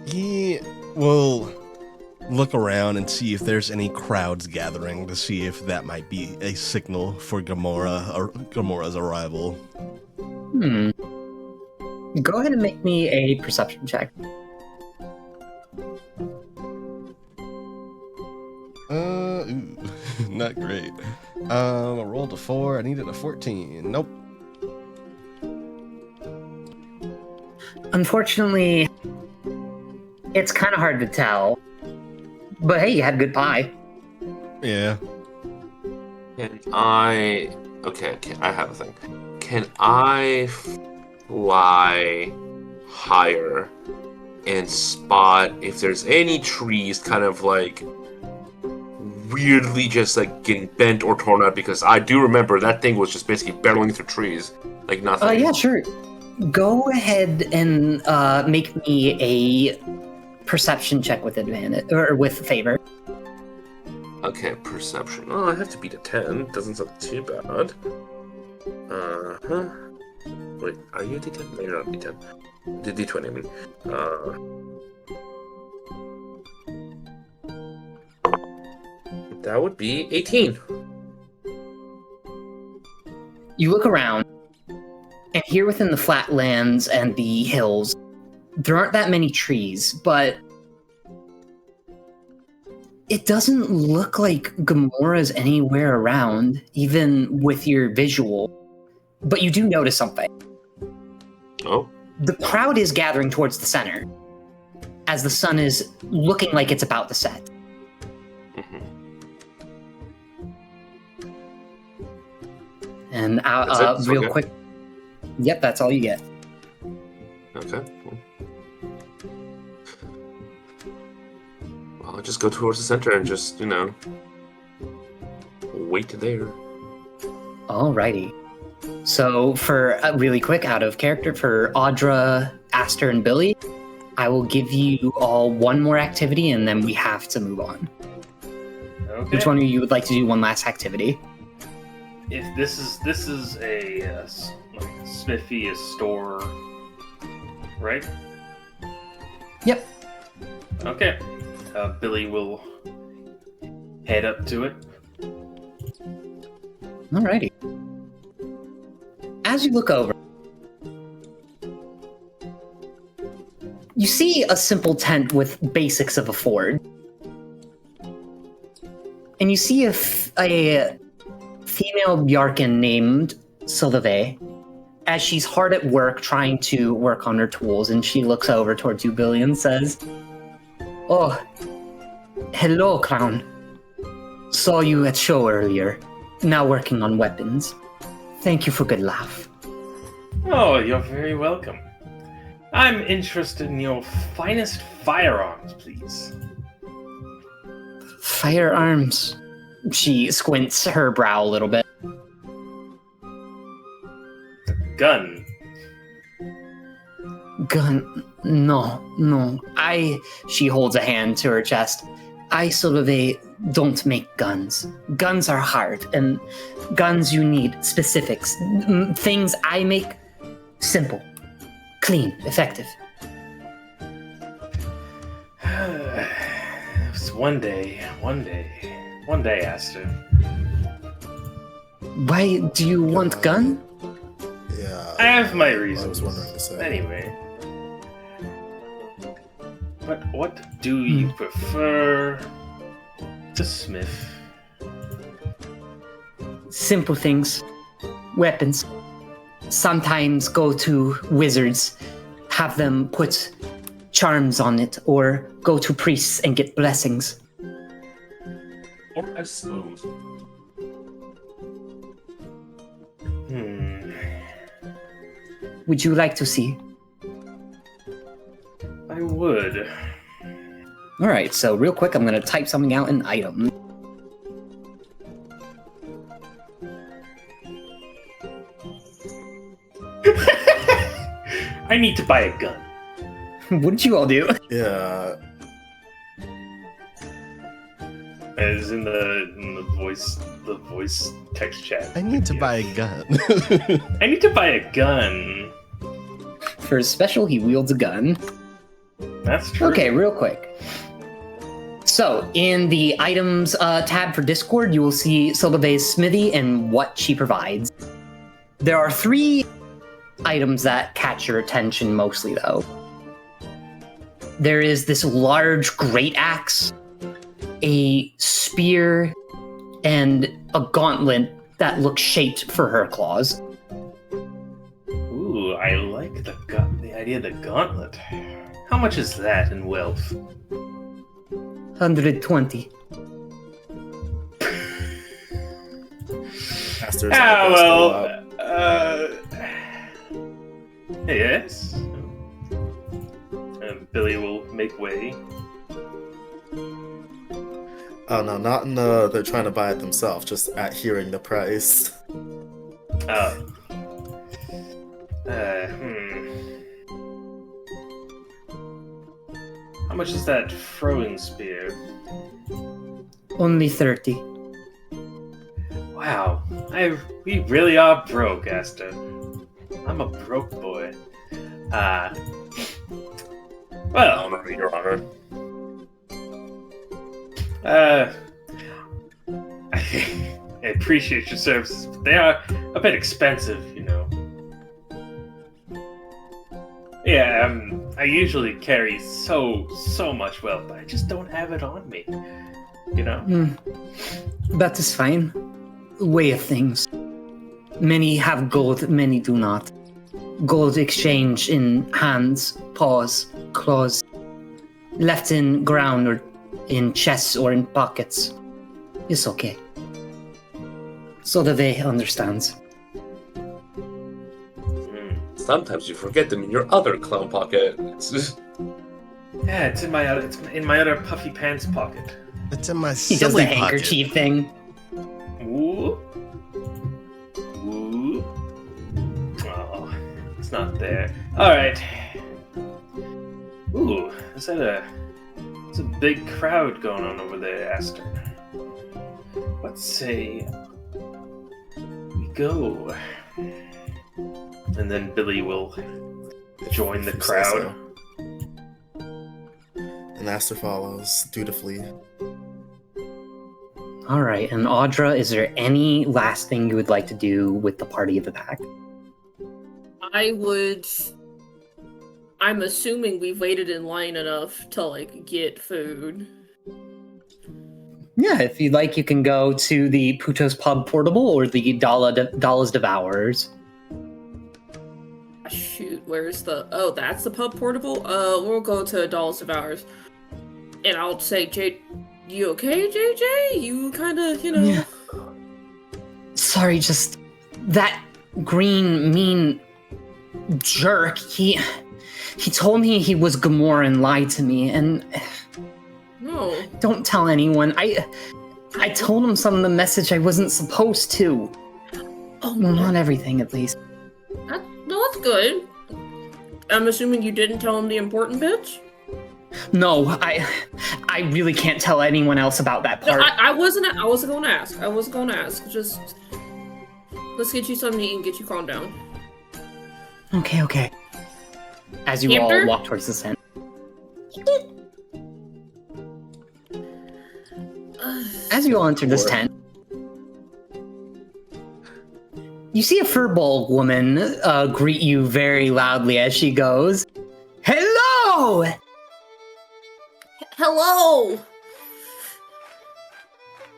He will look around and see if there's any crowds gathering to see if that might be a signal for Gamora or Gamora's arrival. Go ahead and make me a perception check. Not great. I rolled a 4. I needed a 14. Nope. Unfortunately, it's kind of hard to tell. But hey, you had good pie. Yeah. Okay, I have a thing. Can I fly higher and spot if there's any trees kind of like weirdly just like getting bent or torn up? Because I do remember that thing was just basically barreling through trees like nothing. Yeah, sure. Go ahead and make me a perception check with advantage or with favor. Okay, perception. Oh, I have to beat a 10. Doesn't sound too bad. Wait, are you a D10? No, you're not a D10. The D20, I mean. That would be 18. You look around, and here within the flatlands and the hills, there aren't that many trees, but it doesn't look like Gamora's anywhere around, even with your visual. But you do notice something. Oh? The crowd is gathering towards the center, as the sun is looking like it's about to set. And real quick. Yep, that's all you get. Okay, cool. Well, I'll just go towards the center and just, wait there. Alrighty. So, for really quick, out of character, for Audra, Aster, and Billy, I will give you all one more activity, and then we have to move on. Okay. Which one of you would like to do one last activity? If this is a smithy, a store, right? Yep. Okay. Billy will head up to it. Alrighty. As you look over, you see a simple tent with basics of a forge. And you see a female Bjarkan named Solveig, as she's hard at work trying to work on her tools, and she looks over towards you, Billy, and says, "Oh, hello, clown. Saw you at show earlier. Now working on weapons. Thank you for good laugh." Oh, you're very welcome. I'm interested in your finest firearms, please. Firearms? She squints her brow a little bit. Gun. Gun? No. She holds a hand to her chest. I sort of don't make guns. Guns are hard, and guns you need specifics. Things I make, simple, clean, effective. It's one day, Aster. Why do you want gun? Yeah. I have my reasons. I was wondering the same. Anyway. But what do you prefer to smith? Simple things. Weapons. Sometimes go to wizards, have them put charms on it, or go to priests and get blessings. Or I suppose. Would you like to see? I would. All right, so real quick, I'm going to type something out in item. I need to buy a gun. What did you all do? Yeah. As in the voice text chat. I need to buy a gun. I need to buy a gun. For his special, he wields a gun. That's true. Okay, real quick. So, in the items tab for Discord, you will see Solveig's smithy and what she provides. There are 3 items that catch your attention mostly, though. There is this large great axe, a spear, and a gauntlet that looks shaped for her claws. Ooh, I like the idea of the gauntlet. How much is that in wealth? 120. Aster's yes. Billy will make way. Oh no, not in they're trying to buy it themselves, just at hearing the price. How much is that throwing spear? Only 30. Wow, we really are broke, Aster. I'm a broke boy. Well, Honor, Your Honor. I appreciate your services, but they are a bit expensive, you know. Yeah, I usually carry so much wealth, but I just don't have it on me, you know? That is fine. Way of things. Many have gold, many do not. Gold exchange in hands, paws, claws. Left in ground or in chests or in pockets. It's okay. So that they understands. Sometimes you forget them in your other clown pocket. It's just... Yeah, it's in my other puffy pants pocket. It's in my He does the silly handkerchief thing. Ooh. Ooh. Oh, it's not there. Alright. Ooh, it's a big crowd going on over there, Aster. Let's say we go. And then Billy will join the crowd. And Aster follows dutifully. Alright, and Audra, is there any last thing you would like to do with the party of the pack? I'm assuming we've waited in line enough to, like, get food. Yeah, if you'd like, you can go to the Puto's Pub Portable or the Dalla's Devourers. Shoot, where's the... Oh, that's the Pub Portable? We'll go to Dalla's Devourers. And I'll say, you okay, JJ? You kinda, you know... Yeah. Sorry, just... That green, mean jerk, he told me he was Gamora and lied to me, and... No. Don't tell anyone. I told him some of the message I wasn't supposed to. Oh, well, not everything, at least. No, that's good. I'm assuming you didn't tell him the important bits? No, I really can't tell anyone else about that No, part. I wasn't going to ask. I wasn't going to ask. Just let's get you something to eat and get you calmed down. Okay. As you Hamster? all walk towards the tent. As you all enter this tent, you see a furball woman greet you very loudly as she goes, "Hello! Hello!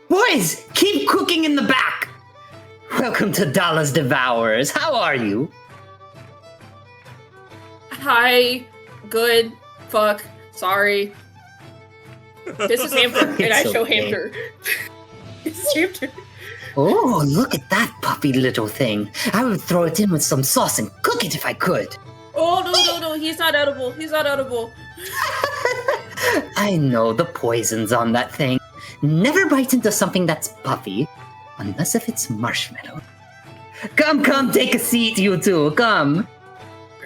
Boys, keep cooking in the back! Welcome to Dallas Devourers. How are you?" Hi. Good. Fuck. Sorry. This is Hamster, and I It's show okay. Hamster. This is Hamster. Oh, look at that puppy little thing. I would throw it in with some sauce and cook it if I could. Oh, no. He's not edible. He's not edible. I know the poisons on that thing. Never bite into something that's puffy, unless if it's marshmallow. Come, take a seat, you two, come.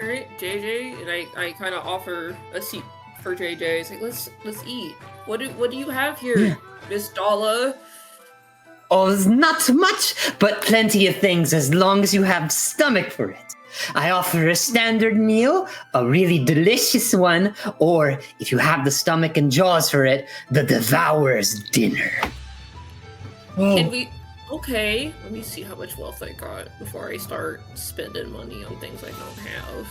Alright, JJ, and I kind of offer a seat for JJ. It's like, let's eat. What do you have here, Miss Dalla? Oh, it's not much, but plenty of things as long as you have stomach for it. I offer a standard meal, a really delicious one, or if you have the stomach and jaws for it, the Devourer's dinner. Can we... Okay, let me see how much wealth I got before I start spending money on things I don't have.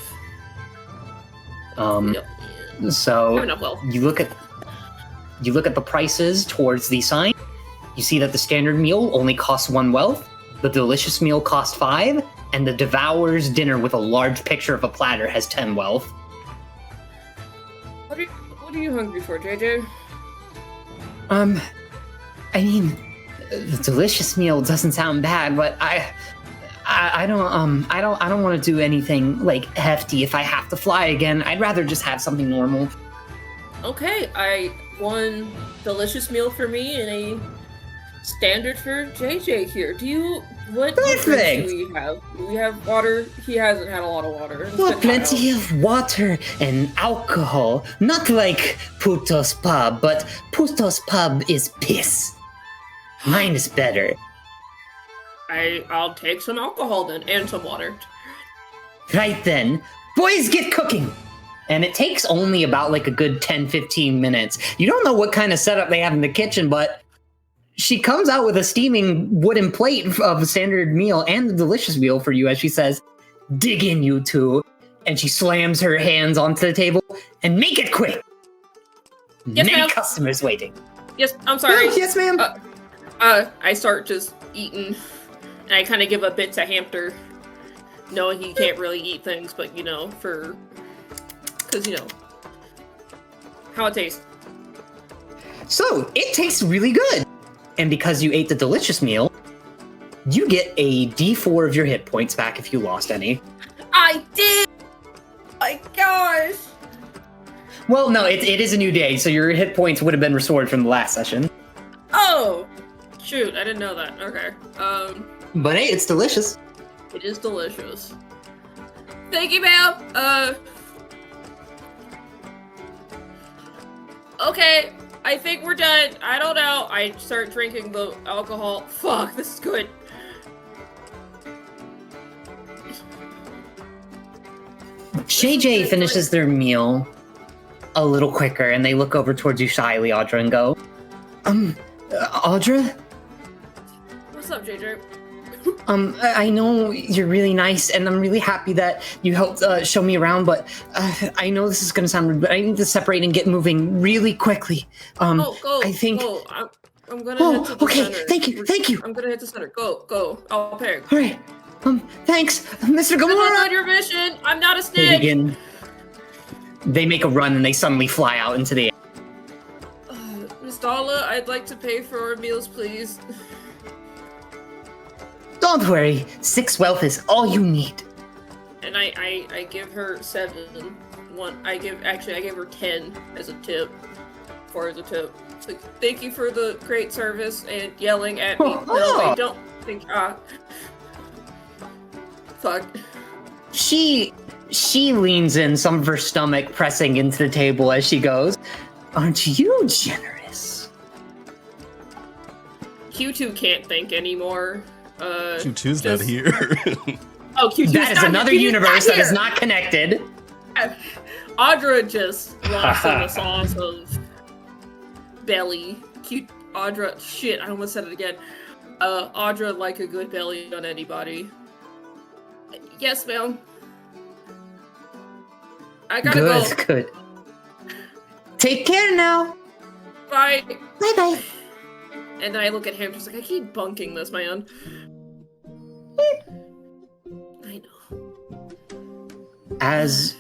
Yep. I have So enough wealth. you look at the prices towards the sign. You see that the standard meal only costs 1 wealth, the delicious meal costs 5, and the Devourer's dinner with a large picture of a platter has 10 wealth. What are you hungry for, JJ? I mean, the delicious meal doesn't sound bad, but I don't want to do anything like hefty if I have to fly again. I'd rather just have something normal. Okay, I one delicious meal for me and a standard for JJ here. What drinks Perfect. do we have? Do we have water? He hasn't had a lot of water. It's Well, been plenty hot out. of water and alcohol. Not like Puto's Pub, but Puto's Pub is piss. Mine is better. I'll take some alcohol then, and some water. Right then, boys, get cooking! And it takes only about like a good 10-15 minutes. You don't know what kind of setup they have in the kitchen, but she comes out with a steaming wooden plate of a standard meal and the delicious meal for you as she says, "Dig in, you two." And she slams her hands onto the table and make it quick. Yes, Many ma'am. customers waiting. Yes, I'm sorry. Yes, ma'am. I start just eating, and I kind of give a bit to Hamster, knowing he can't really eat things, but because how it tastes. So, it tastes really good. And because you ate the delicious meal, you get a D4 of your hit points back if you lost any. I did! My gosh! Well, no, it is a new day, so your hit points would have been restored from the last session. Oh! Shoot, I didn't know that. Okay. But hey, it's delicious. It is delicious. Thank you, ma'am! Okay, I think we're done. I don't know. I start drinking the alcohol. Fuck, this is good. JJ finishes their meal a little quicker, and they look over towards you shyly, Audra, and go, Audra? What's up, JJ? I know you're really nice, and I'm really happy that you helped show me around, but I know this is gonna sound rude, but I need to separate and get moving really quickly. Go. I think... Go. I'm gonna head to the okay, center. thank you. I'm gonna hit the center. Go. I'll pay. All right, thanks, Mr. Good luck Gamora! on your mission. I'm not a They snitch. begin... They make a run, and they suddenly fly out into the air. Miss Dalla, I'd like to pay for our meals, please. Don't worry, 6 wealth is all you need. And I give her 7. I gave her 10 as a tip. It's like, thank you for the great service and yelling at me. No, I don't think. Fuck. She She leans in, some of her stomach pressing into the table as she goes, "Aren't you generous?" Q2 can't think anymore. Q2's not here. Oh, Q2's That is not another here. He's universe not that is here. not connected. Audra just lost in the sauce of belly. Audra, shit, I almost said it again. Audra like a good belly on anybody. Yes, ma'am. I gotta go. Good. Take care now. Bye. Bye-bye. And then I look at him just like, I keep bunking this, man. I know. As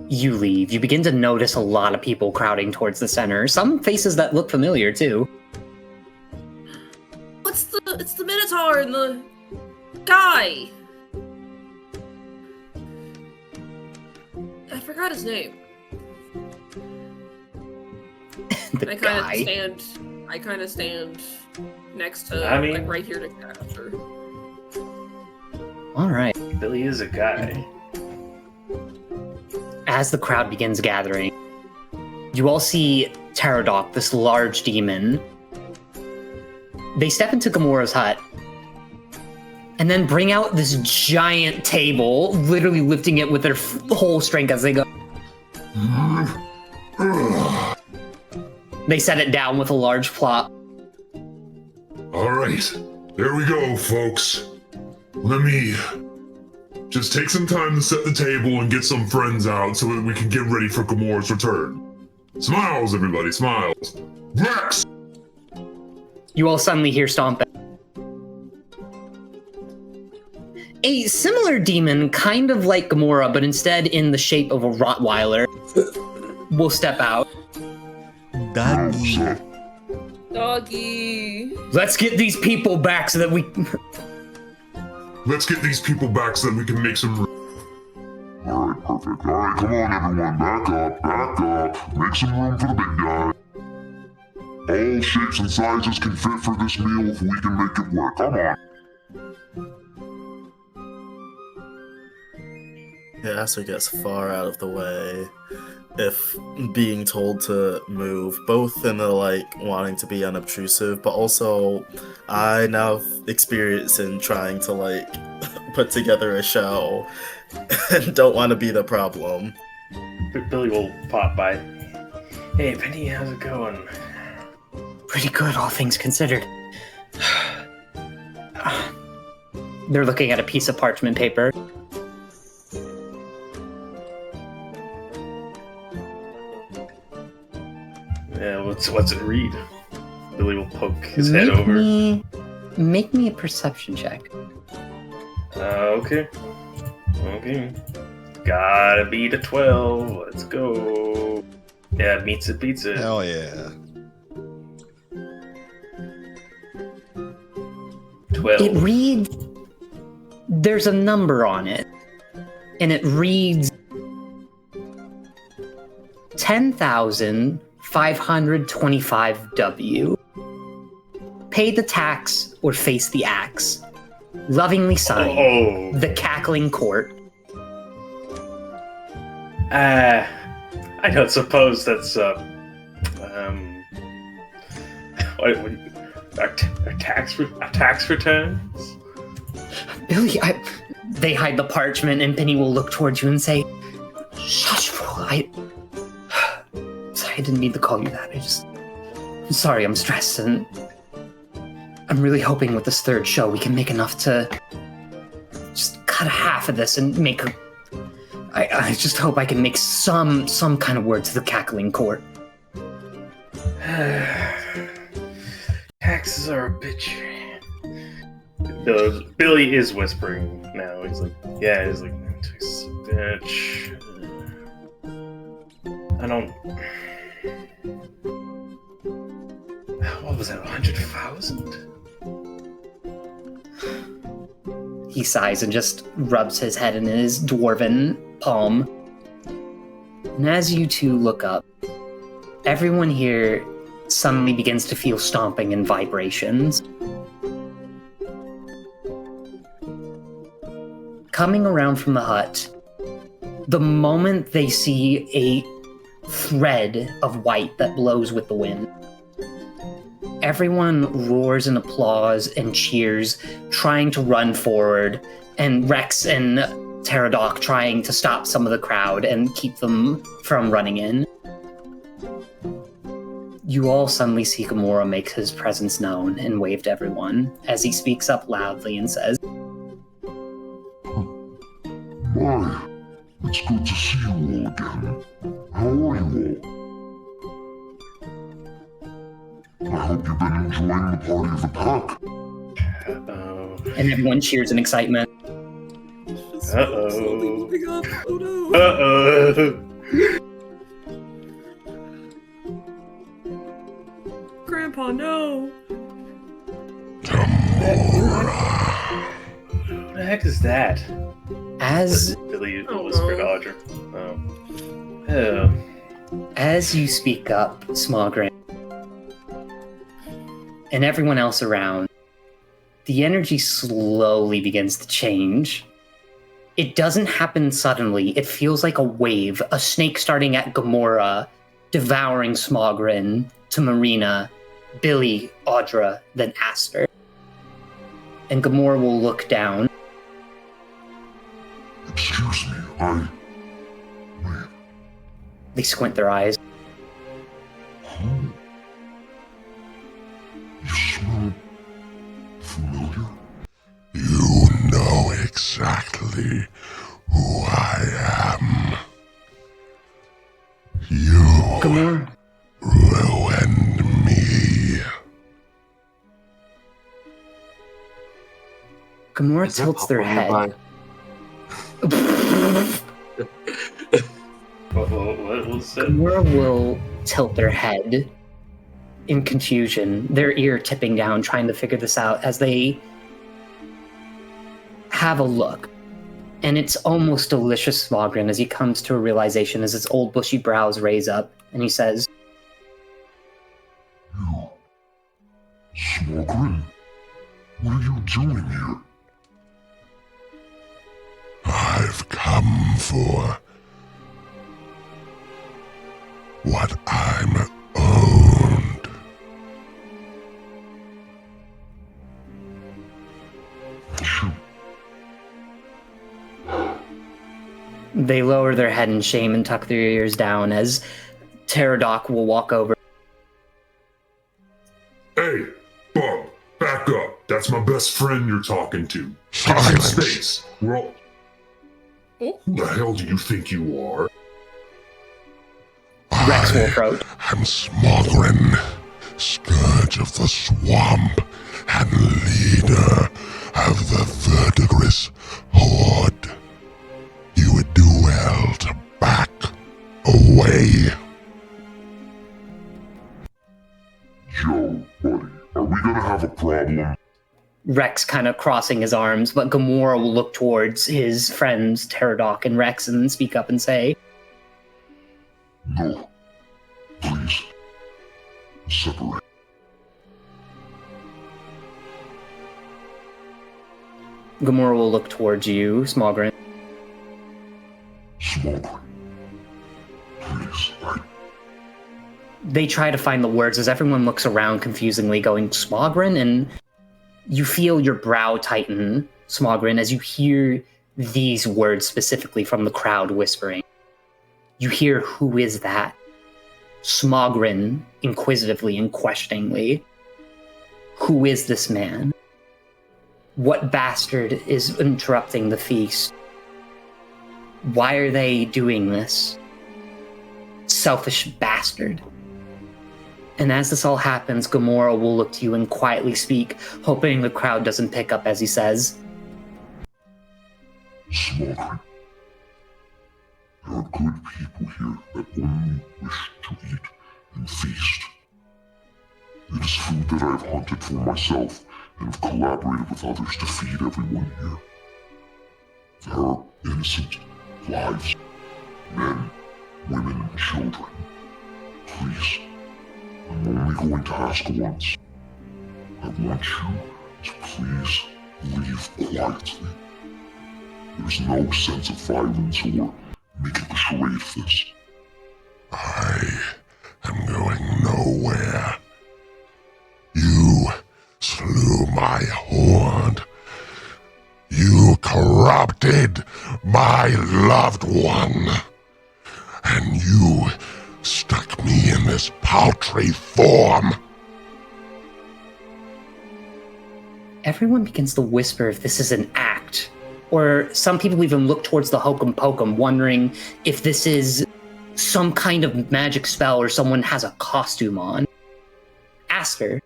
you leave, you begin to notice a lot of people crowding towards the center. Some faces that look familiar, too. It's the Minotaur and the guy. I forgot his name. I kind of stand next to, like, right here to capture. All right. Billy is a guy. As the crowd begins gathering, you all see Pterodok, this large demon. They step into Gamora's hut and then bring out this giant table, literally lifting it with their whole strength as they go. They set it down with a large plop. All right, there we go, folks. Let me just take some time to set the table and get some friends out so that we can get ready for Gamora's return. Smiles, everybody, smiles. Rex! You all suddenly hear stomping. A similar demon, kind of like Gamora, but instead in the shape of a Rottweiler, will step out. Doggy. Let's get these people back so that we... Let's get these people back so that we can make some room. Alright, perfect. Alright, come on everyone, back up. Make some room for the big guy. All shapes and sizes can fit for this meal if we can make it work. Come on. Yeah, Aster gets far out of the way if being told to move, both in the, like, wanting to be unobtrusive, but also I now have experience in trying to, like, put together a show and don't want to be the problem. Billy will pop by. Hey, Penny, how's it going? Pretty good, all things considered. They're looking at a piece of parchment paper. Yeah, what's it read? Billy will poke his head over. Make me a perception check. Okay. Gotta beat a 12. Let's go. Yeah, beats it. Hell yeah. 12. It reads... There's a number on it. And it reads... 10,525W. Pay the tax or face the axe. Lovingly signed, The Cackling Court. I don't suppose that's tax returns. Billy, they hide the parchment, and Penny will look towards you and say, "Shush, fool! Sorry, I didn't mean to call you that. I'm sorry, I'm stressed, and I'm really hoping with this third show we can make enough to just cut half of this and make a... I just hope I can make some kind of word to the Cackling Court." Taxes are a bitch. Billy is whispering now. He's like, taxes a bitch. I don't... What was that, 100,000? He sighs and just rubs his head in his dwarven palm. And as you two look up, everyone here suddenly begins to feel stomping and vibrations. Coming around from the hut, The moment they see a thread of white that blows with the wind, everyone roars in applause and cheers, trying to run forward, and Rex and Pterodoc trying to stop some of the crowd and keep them from running in. You all suddenly see Gamora make his presence known and wave to everyone as he speaks up loudly and says, My, it's good to see you all again. How are you all? I hope you've been enjoying the party of the pack. Uh-oh. and everyone cheers in excitement. Slowly moving up. Oh no. Uh-oh. Grandpa, no. What the heck is that? As Billy Oh, whispered no. Audra. Oh. Oh. As you speak up, Smogren, and everyone else around, the energy slowly begins to change. It doesn't happen suddenly. It feels like a wave, a snake starting at Gamora, devouring Smogren, to Marina, Billy, Audra, then Aster. And Gamora will look down. Excuse me, Wait, They squint their eyes. who? You smell familiar? You know exactly who I am. You Gamora, ruined me. Gamora Is that tilts their popcorn head. nearby? What was it? Gamora will tilt their head in confusion, their ear tipping down, trying to figure this out as they have a look. And it's almost delicious Smogren as he comes to a realization as his old bushy brows raise up, and he says, You. Smogren? What are you doing here? I've come for what I'm owed. Shoot. they lower their head in shame and tuck their ears down as Pterodoc will walk over. Hey, Bob, back up. That's my best friend you're talking to. Give some Silence. space. We're all... Who the hell do you think you are? Rex will approach. I'm Smogren, scourge of the swamp, and leader of the Verdigris horde. You would do well to back away. Joe, buddy, are we gonna have a problem? Rex kind of crossing his arms, but Gamora will look towards his friends Pterodoc and Rex and speak up and say, No. Please. Separate. Gamora will look towards you, Smogren. Smogren. Please, They try to find the words as everyone looks around confusingly going, Smogren? And you feel your brow tighten, Smogren, as you hear these words specifically from the crowd whispering. You hear, who is that? Smogren, inquisitively and questioningly. Who is this man? What bastard is interrupting the feast? Why are they doing this? Selfish bastard. And as this all happens, Gamora will look to you and quietly speak, hoping the crowd doesn't pick up as he says, Smogren. There are good people here that only wish to eat and feast. It is food that I have hunted for myself and have collaborated with others to feed everyone here. There are innocent lives, men, women, and children. Please, I'm only going to ask once. I want you to please leave quietly. There's no sense of violence or making the charade of this. I am going nowhere. You slew my horde. You corrupted my loved one. And you stuck me in this paltry form. Everyone begins to whisper if this is an act, or some people even look towards the hokum pokum, wondering if this is some kind of magic spell or someone has a costume on. Aster,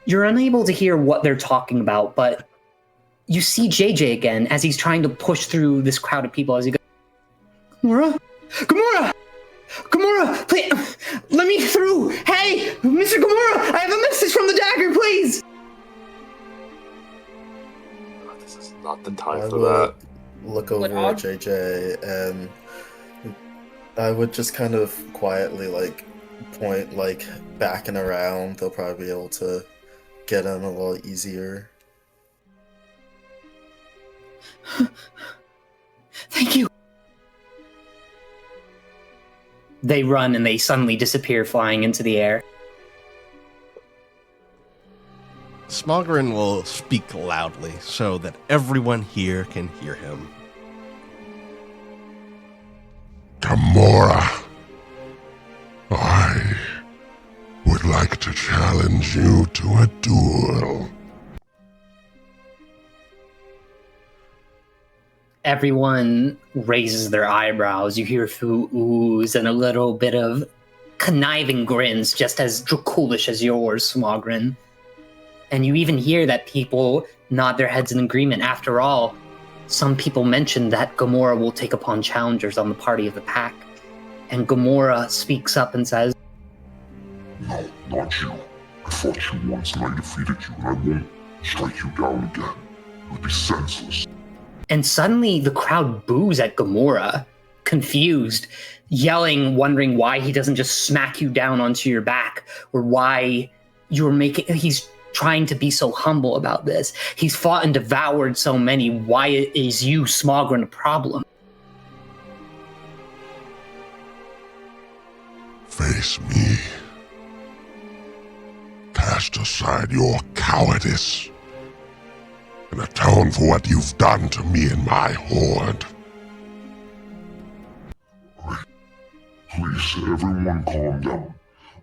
you're unable to hear what they're talking about, but you see JJ again as he's trying to push through this crowd of people as he goes, Gamora? Gamora! Gamora, please, let me through! Hey, Mr. Gamora, I have a message from the dagger, please! This is not the time I for will that. look over at JJ and I would just kind of quietly point backing around. They'll probably be able to get him a little easier. Thank you. They run and they suddenly disappear, flying into the air. Smogren will speak loudly so that everyone here can hear him. Gamora, I would like to challenge you to a duel. Everyone raises their eyebrows. You hear a few oohs and a little bit of conniving grins, just as Draculish as yours, Smogren. And you even hear that people nod their heads in agreement. After all, some people mention that Gamora will take upon challengers on the party of the pack. And Gamora speaks up and says, No, not you. I fought you once and I defeated you, and I won't strike you down again. It would be senseless. and suddenly the crowd boos at Gamora, confused, yelling, wondering why he doesn't just smack you down onto your back, or why he's trying to be so humble about this. He's fought and devoured so many. Why is you, Smogren, a problem? Face me. Cast aside your cowardice and atone for what you've done to me and my horde. Please, everyone calm down.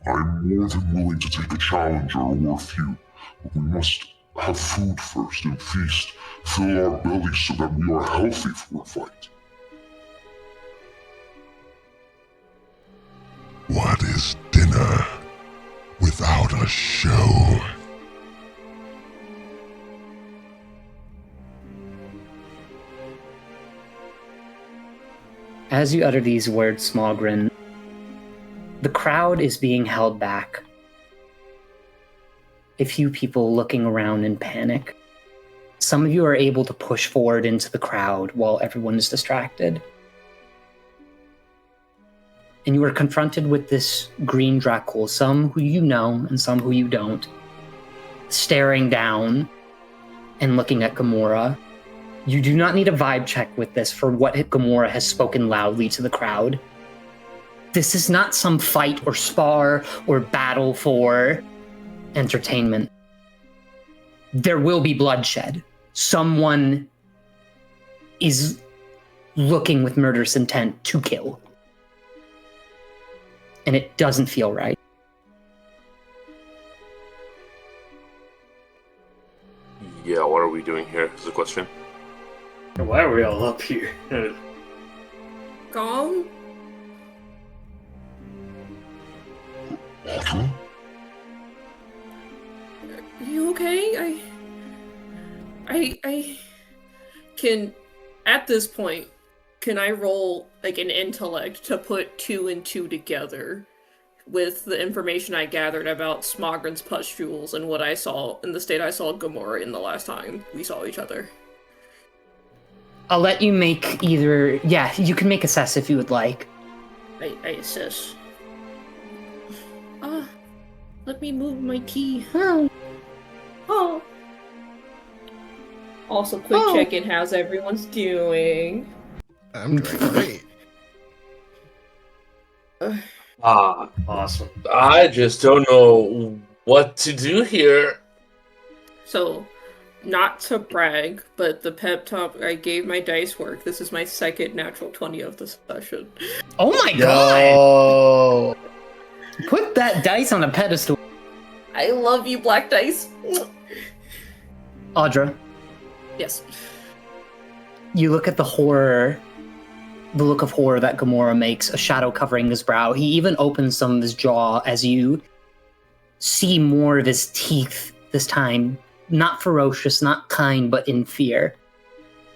I'm more than willing to take a challenger or a few, but we must have food first and feast, fill our bellies so that we are healthy for a fight. What is dinner without a show? As you utter these words, Smogren, the crowd is being held back. A few people looking around in panic. Some of you are able to push forward into the crowd while everyone is distracted. And you are confronted with this green Dracul, some who you know and some who you don't, staring down and looking at Gamora. You do not need a vibe check with this for what Gamora has spoken loudly to the crowd. This is not some fight or spar or battle for entertainment. There will be bloodshed. Someone is looking with murderous intent to kill. And it doesn't feel right. Yeah, what are we doing here is the question. Why are we all up here? Gong? Audra? You okay? I can, at this point, can I roll like an intellect to put 2 and 2 together with the information I gathered about Smogren's pustules and what I saw in the state I saw Gamora in the last time we saw each other? I'll let you make either... Yeah, you can make assess if you would like. I assess. Let me move my key. Oh. Also, quick check-in. How's everyone's doing? I'm doing great. Awesome. I just don't know what to do here. So, not to brag, but the pep talk I gave my dice work. This is my second natural 20 of the session. Oh my god! Yo. Put that dice on a pedestal. I love you, Black Dice. Audra, Yes. you look at the horror, the look of horror that Gamora makes, a shadow covering his brow. He even opens some of his jaw as you see more of his teeth this time. Not ferocious, not kind, but in fear.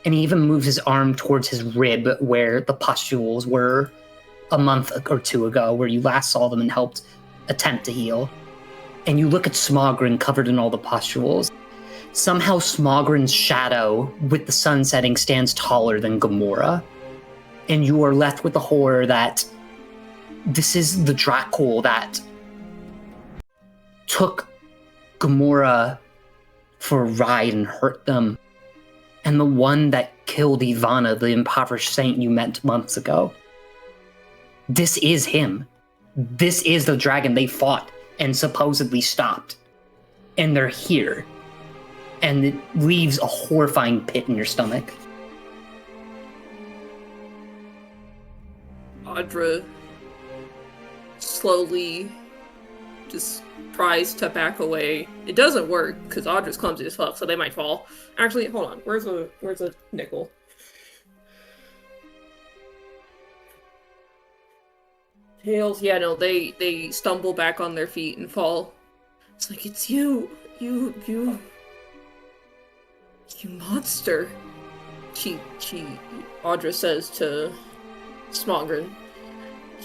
And he even moves his arm towards his rib where the pustules were a month or two ago, where you last saw them and helped attempt to heal. And you look at Smogren covered in all the pustules. Somehow Smogren's shadow, with the sun setting, stands taller than Gamora. And you are left with the horror that this is the Dracul that took Gamora for a ride and hurt them. And the one that killed Ivana, the impoverished saint you met months ago. This is him. This is the dragon they fought and supposedly stopped. And they're here. And it leaves a horrifying pit in your stomach. Audra slowly just tries to back away. It doesn't work because Audra's clumsy as fuck, so they might fall. Actually, hold on. Where's a nickel? Tails, yeah, no, they stumble back on their feet and fall. It's like, it's you monster. Audra says to Smogren,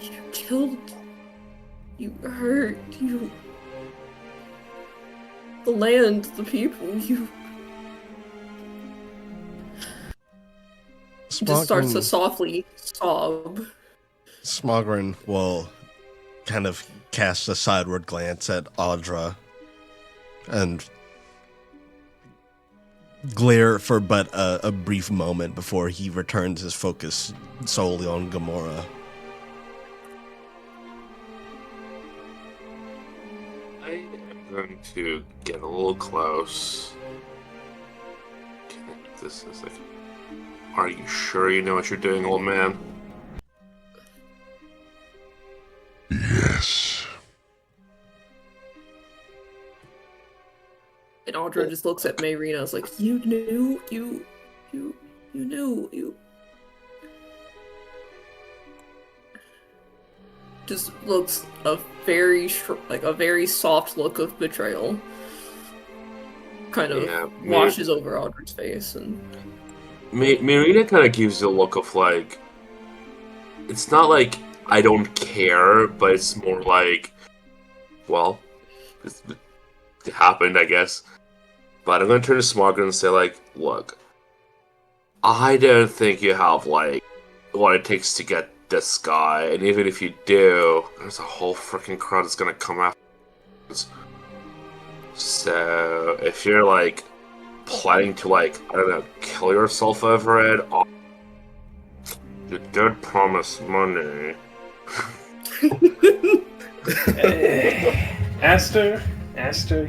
you killed, you hurt, the land, the people, He just starts to softly sob. Smogren will kind of cast a sideward glance at Audra and glare for but a brief moment before he returns his focus solely on Gamora. I am going to get a little close. This is like, are you sure you know what you're doing, old man? Yes. And Audra just looks at Mayrina. It's like, you knew, you knew. Just looks a very soft look of betrayal. Kind of washes over Audrey's face, and Mayrina kind of gives you a look of like, it's not like I don't care, but it's more like, well, it happened, I guess. But I'm gonna turn to Smogren and say, like, look, I don't think you have, like, what it takes to get this guy, and even if you do, there's a whole freaking crowd that's gonna come after us. So, if you're, like, planning to, like, I don't know, kill yourself over it, you did promise money. Aster,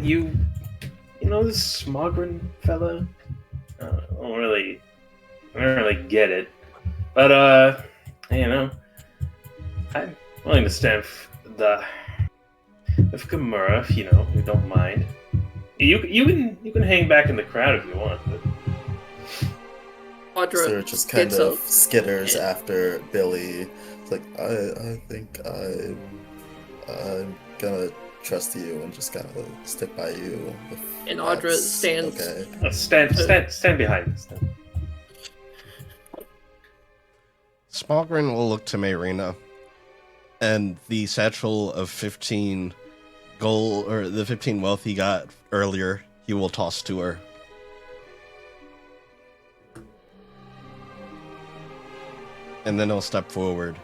you know this Smogren fella? I don't really get it, but you know, I'm willing to stand with Gamora if you don't mind. You can hang back in the crowd if you want, but Audra Sir just kind gets of up. skitters after Billy. It's like, I think I'm gonna trust you and just kind of stick by you. And Audra stands. Okay. stand behind us then. Smogren will look to Mayrina, and the satchel of 15 gold, or the 15 wealth he got earlier, he will toss to her. And then he'll step forward.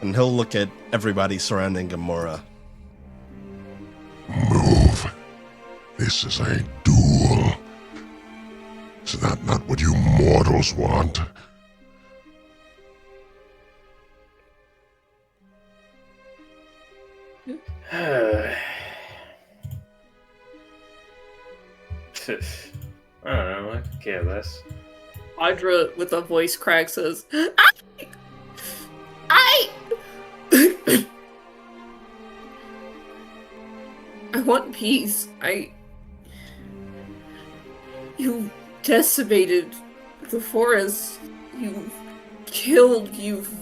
And he'll look at everybody surrounding Gamora. Move. This is a duel. Is that not what you mortals want? I don't know, I could care less. Audra, with a voice crack, says, I want peace. You decimated the forest. You've killed, you've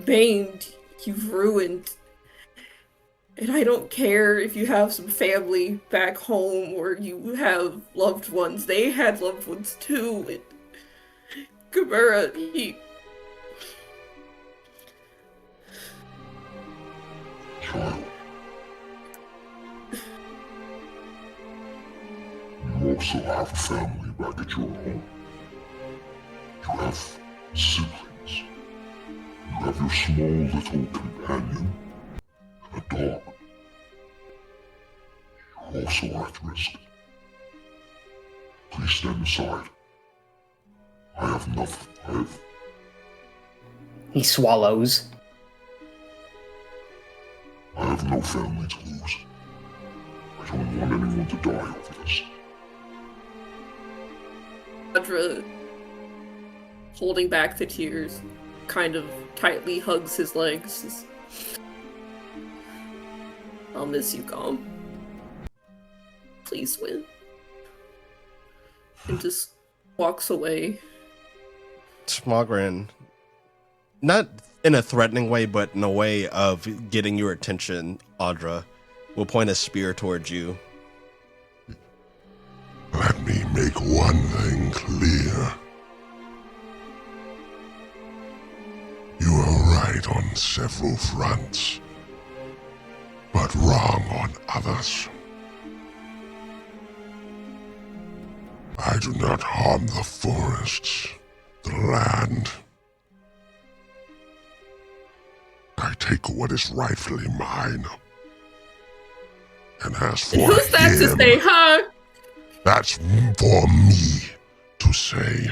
maimed, you've ruined. And I don't care if you have some family back home or you have loved ones. They had loved ones too. And Gamera, Child. You also have family back at your home. You have siblings. You have your small little companion, a dog. You also are at risk. Please stand aside. I have nothing. He swallows. I have no family to lose. I don't want anyone to die over this. Audra, holding back the tears, kind of tightly hugs his legs. I'll miss you, Gom. Please win. And just walks away. Smogren, not in a threatening way, but in a way of getting your attention, Audra, will point a spear towards you. Let me make one thing clear. You are right on several fronts, but wrong on others. I do not harm the forests, the land. I take what is rightfully mine. And as for Who's that to him, say, huh? that's for me to say.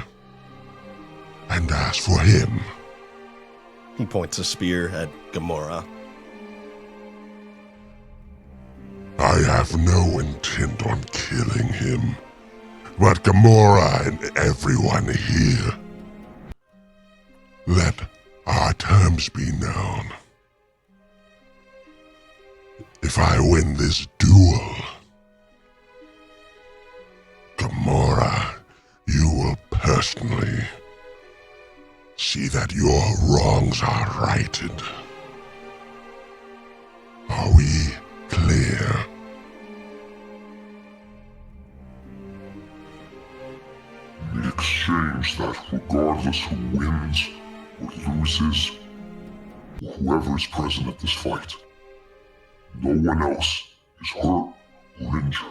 And as for him, He points a spear at Gamora. I have no intent on killing him. But Gamora and everyone here, let our terms be known. If I win this duel, Gamora, you will personally see that your wrongs are righted. Are we clear? We exchange that regardless who wins or loses, or whoever is present at this fight. No one else is hurt or injured.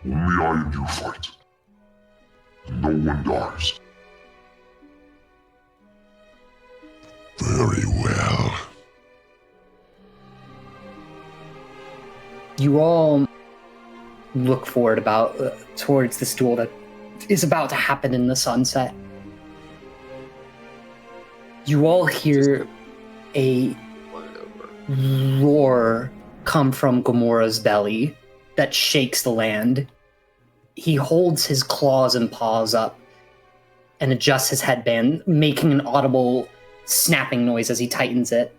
Only I and you fight. And no one dies. Very well. You all look forward towards this duel that is about to happen in the sunset. You all hear a roar come from Gamora's belly that shakes the land. He holds his claws and paws up and adjusts his headband, making an audible snapping noise as he tightens it.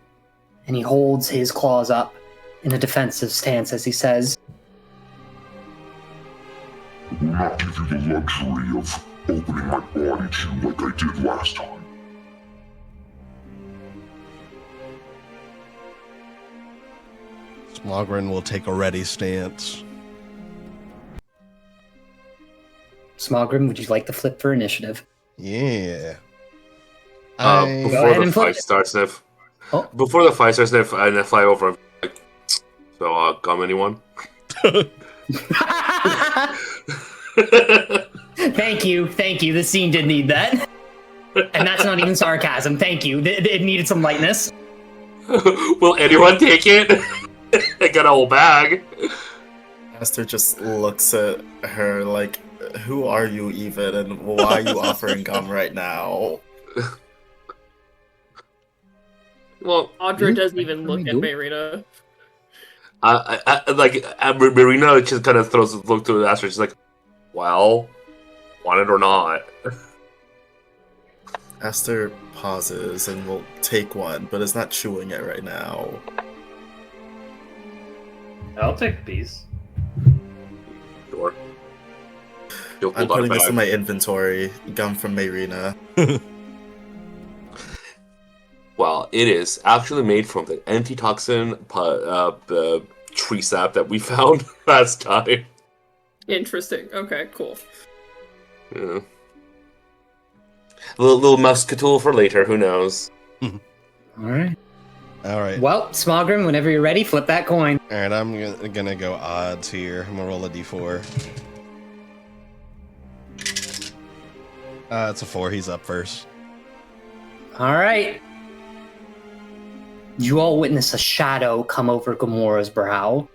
And he holds his claws up in a defensive stance as he says, I will not give you the luxury of opening my body to you like I did last time. Smogren will take a ready stance. Smogren, would you like to flip for initiative? Yeah. Go Before ahead the and flip fight it. starts, Sniff. Oh. Before the fight starts, Sniff, I fly over. Like, so, come anyone? Thank you. The scene did need that. And that's not even sarcasm. Thank you. It needed some lightness. Will anyone take it? I got a whole bag. Master just looks at her like, who are you even, and why are you offering gum right now? Well, Audra doesn't even look at Marina. Marina just kind of throws a look to the Aster. She's like, well, want it or not. Aster pauses and will take one, but is not chewing it right now. I'll take a piece. Sure. I'm putting this in my inventory. Gum from Marina. Well, it is actually made from the antitoxin tree sap that we found last time. Interesting. Okay, cool. Yeah. Little muscatool for later, who knows? Alright. Alright. Well, Smogren, whenever you're ready, flip that coin. Alright, I'm gonna go odds here. I'm gonna roll a d4. It's a 4. He's up first. Alright. You all witness a shadow come over Gamora's brow.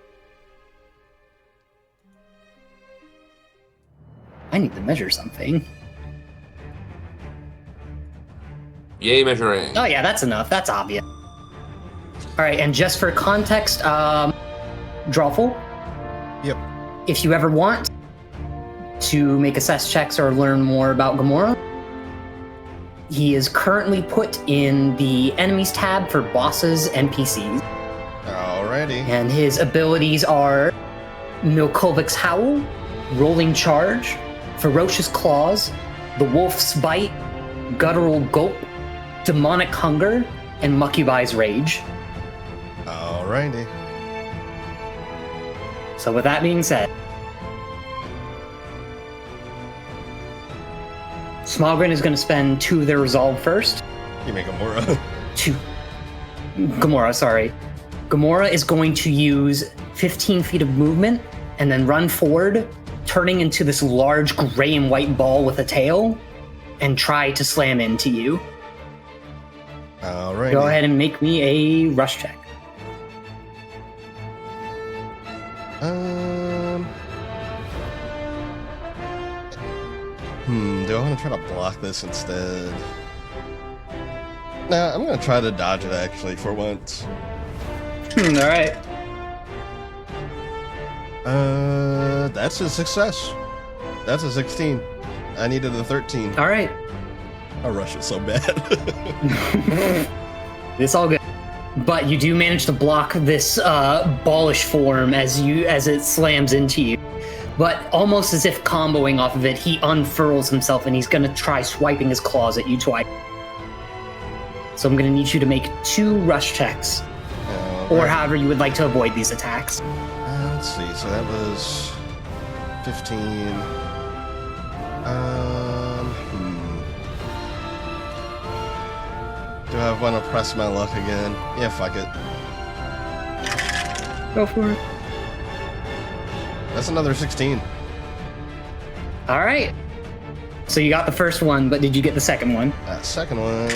I need to measure something. Yay, measuring. Oh yeah, that's enough. That's obvious. Alright, and just for context, Drawful? Yep. If you ever want to make assess checks or learn more about Gamora, he is currently put in the enemies tab for bosses and NPCs. Alrighty. And his abilities are Milkovic's Howl, Rolling Charge, Ferocious Claws, The Wolf's Bite, Guttural Gulp, Demonic Hunger, and Muckubi's Rage. Alrighty. So with that being said, Smogren is going to spend 2 of their resolve first. You make Gamora. 2. Gamora, sorry. Gamora is going to use 15 feet of movement and then run forward, turning into this large gray and white ball with a tail, and try to slam into you. Alrighty. Go ahead and make me a rush check. Do I want to try to block this instead? Nah, I'm gonna try to dodge it actually for once. Alright. That's a success. That's a 16. I needed a 13. Alright. I rush it so bad. It's all good. But you do manage to block this ballish form as it slams into you. But almost as if comboing off of it, he unfurls himself and he's going to try swiping his claws at you twice. So I'm going to need you to make 2 rush checks. Or however you would like to avoid these attacks. Let's see, so that was 15. Do I want to press my luck again? Yeah, fuck it. Go for it. That's another 16. All right. So you got the first one, but did you get the second one? Second one.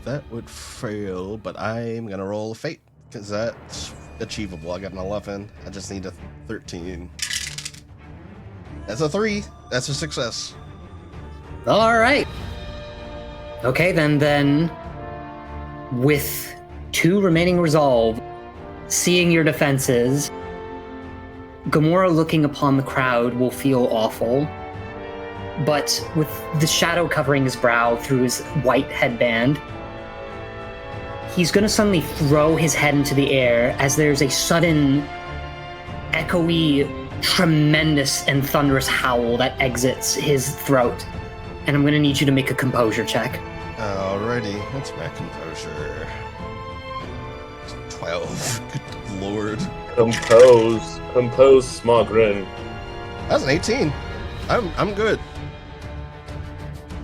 That would fail, but I'm gonna roll a fate because that's achievable. I got an 11. I just need a 13. That's a 3. That's a success. All right. Okay, then with 2 remaining resolve, seeing your defenses, Gamora looking upon the crowd will feel awful. But with the shadow covering his brow through his white headband, he's going to suddenly throw his head into the air as there's a sudden, echoey, tremendous and thunderous howl that exits his throat. And I'm going to need you to make a composure check. Alrighty, what's my composure? 12. Good lord. Compose, Smogren. That's an 18. I'm good.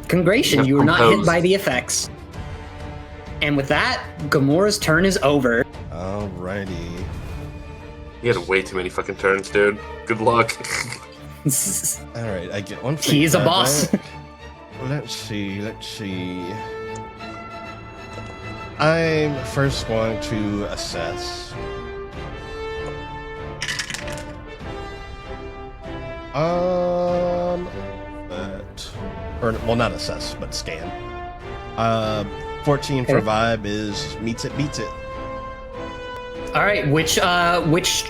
Congratulations, you were not hit by the effects. And with that, Gamora's turn is over. Alrighty. You had way too many fucking turns, dude. Good luck. Alright, I get one. He's a boss. Let's see. I'm first going to assess. Well, not assess, but scan. 14 for Okay. vibe is meets it, beats it. All right, which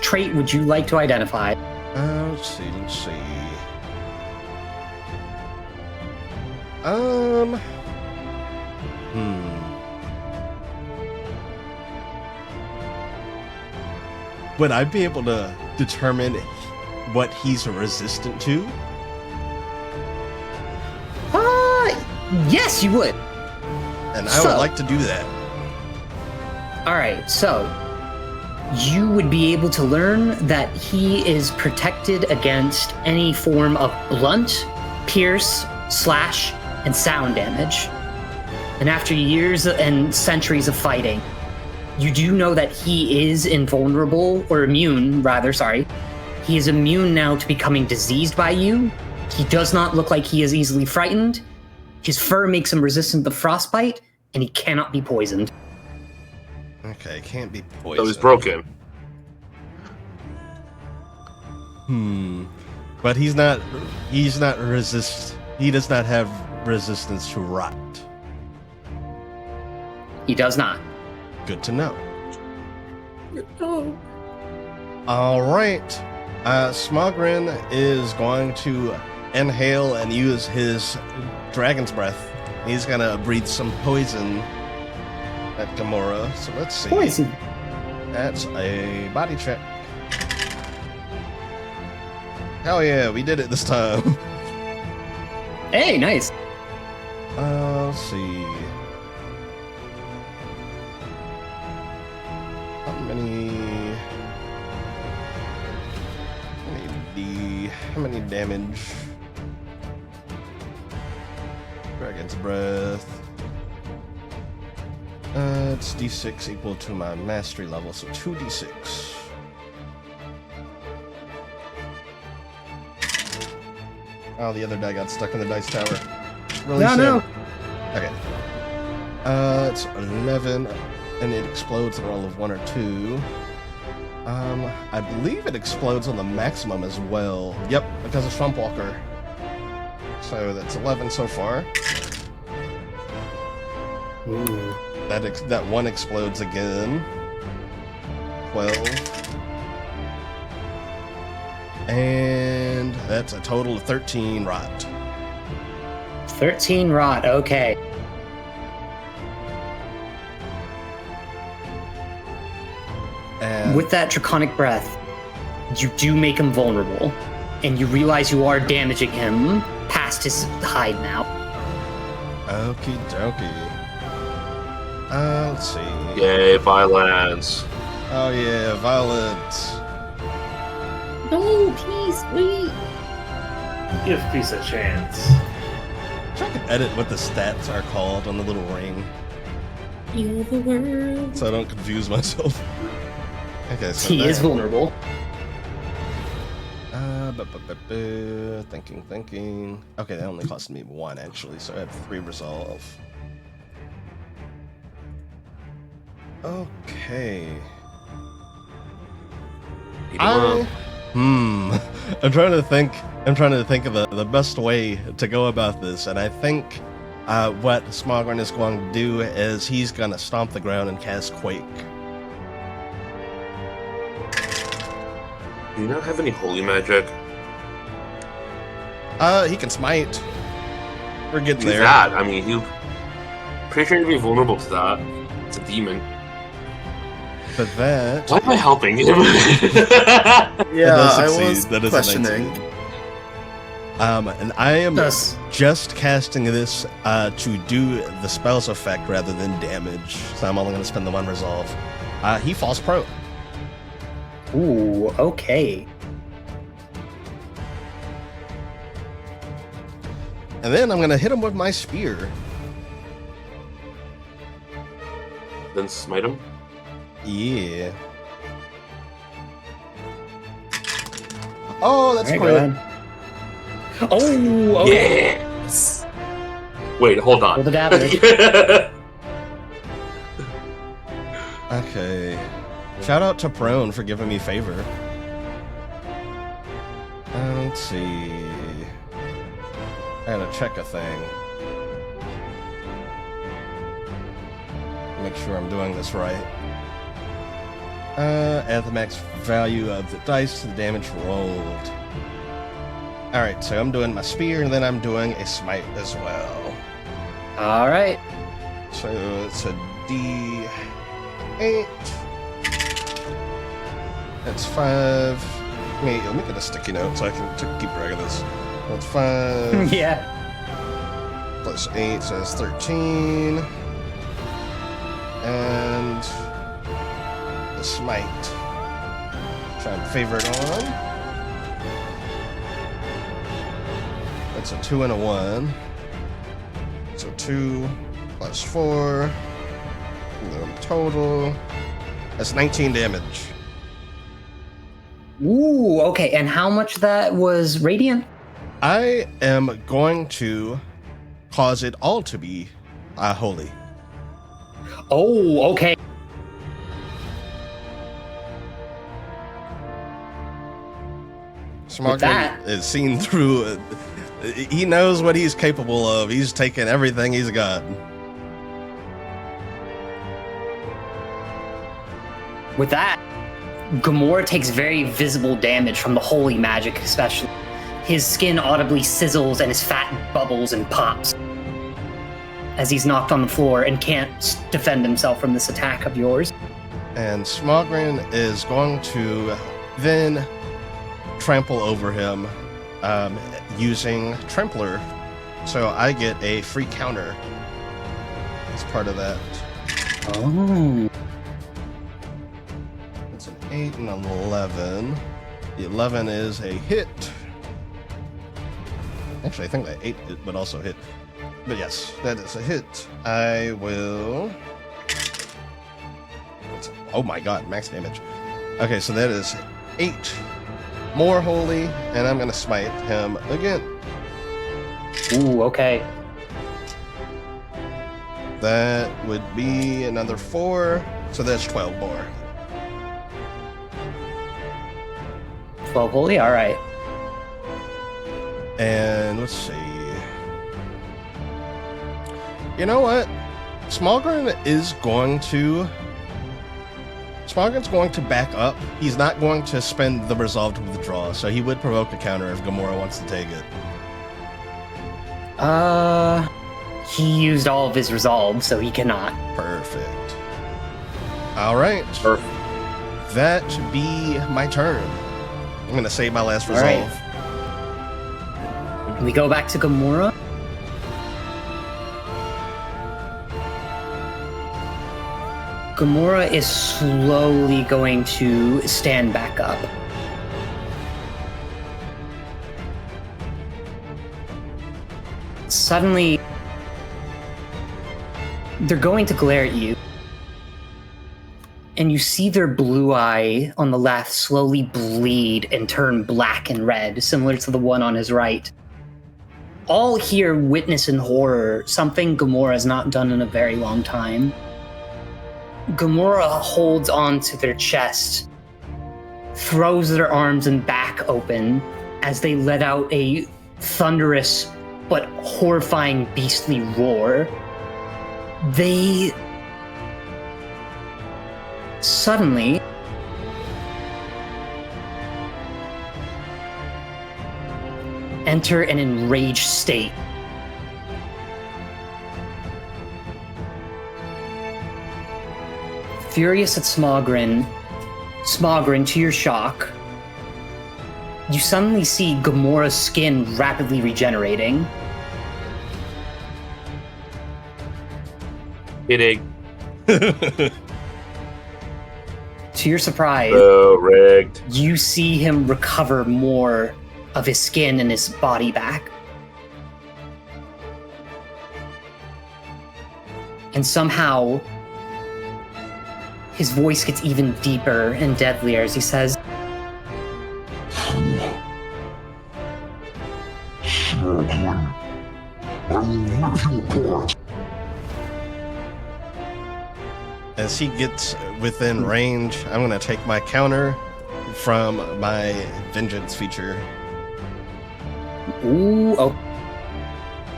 trait would you like to identify? Let's see. Would I be able to determine what he's resistant to? Yes, you would. And I would like to do that. All right, so you would be able to learn that he is protected against any form of blunt, pierce, slash, and sound damage. And after years and centuries of fighting, you do know that he is invulnerable, or immune, rather, sorry. He is immune now to becoming diseased by you. He does not look like he is easily frightened. His fur makes him resistant to frostbite, and he cannot be poisoned. Okay, can't be So poisoned. he's broken. But he does not have resistance to rot. He does not. Good to know. Oh. All right. Smogren is going to inhale and use his dragon's breath. He's gonna breathe some poison at Gamora. So let's see. Poison. That's a body check. Hell yeah, we did it this time. Hey, nice. Let's see. How many damage? Dragon's breath. It's d6 equal to my mastery level, so 2d6. Oh, the other die got stuck in the dice tower. Really No. Okay. It's 11, and it explodes at a roll of 1 or 2. I believe it explodes on the maximum as well. Yep, because of Swamp Walker. So that's 11 so far. Ooh. That one explodes again. 12. And that's a total of 13 rot. 13 rot, okay. And With that draconic breath, you do make him vulnerable, and you realize you are damaging him past his hide now. okie dokie. Let's see. Yay, violence. Oh yeah, violence. No, peace, wait. Give peace a chance. Try to edit what the stats are called on the little ring, Heal the world. so I don't confuse myself. Okay, so He is vulnerable. Thinking. Okay, that only cost me 1 actually, so I have 3 resolve. Okay. I'm trying to think of the best way to go about this, and I think what Smogren is going to do is he's gonna stomp the ground and cast Quake. Do you not have any holy magic? He can smite. We're getting Do there. that. I mean, you pretty sure you'd be vulnerable to that. It's a demon. But that Why am I helping him? Yeah, does I succeed. was That is a questioning. 19. And I am Thus, just casting this to do the spell's effect rather than damage. So I'm only going to spend the 1 resolve. He falls prone. ooh, okay. And then I'm going to hit him with my spear. Then smite him. Yeah. Oh, that's All right, cool. go ahead. Oh, okay. Yes. Wait, hold on. Roll the damage. Okay. Shout out to Prone for giving me favor. Let's see. I gotta check a thing. make sure I'm doing this right. Add the max value of the dice to the damage rolled. Alright, so I'm doing my spear, and then I'm doing a smite as well. All right. So it's a D8. That's 5. Let me get a sticky note so I can keep track of this. That's 5. Yeah. Plus 8, so that's 13. And the smite. Try and favor it on. That's a 2 and a 1. So 2 plus 4. And then total. That's 19 damage. Ooh, okay. And how much that was radiant? I am going to cause it all to be holy. Oh, okay. Smogren is seen through. He knows what he's capable of. He's taken everything he's got. With that, Gamora takes very visible damage from the holy magic, especially. His skin audibly sizzles and his fat bubbles and pops as he's knocked on the floor and can't defend himself from this attack of yours. And Smogren is going to then trample over him using Trampler. So I get a free counter as part of that. Oh. It's an 8 and an 11. The 11 is a hit. Actually, I think that 8 would also hit. But yes, that is a hit. I will... Oh my god, max damage. Okay, so that is 8 more holy, and I'm going to smite him again. Ooh, okay. That would be another 4, so that's 12 more. 12 holy, alright. And let's see. You know what? Smogren's going to back up. He's not going to spend the resolve to withdraw, so he would provoke a counter if Gamora wants to take it. He used all of his resolve, so he cannot. Perfect. All right. Perfect. That should be my turn. I'm going to save my last All resolve. right. We go back to Gamora. Gamora is slowly going to stand back up. Suddenly, they're going to glare at you. And you see their blue eye on the left slowly bleed and turn black and red, similar to the one on his right. All here witness in horror something Gamora has not done in a very long time. Gamora holds on to their chest, throws their arms and back open as they let out a thunderous but horrifying beastly roar. They suddenly enter an enraged state. Furious at Smogren, to your shock, you suddenly see Gamora's skin rapidly regenerating. Kidding. To your surprise, Rigged. you see him recover more of his skin and his body back. And somehow, his voice gets even deeper and deadlier as he says, Smogren, I will rip you apart. As he gets within range, I'm going to take my counter from my vengeance feature. ooh, oh.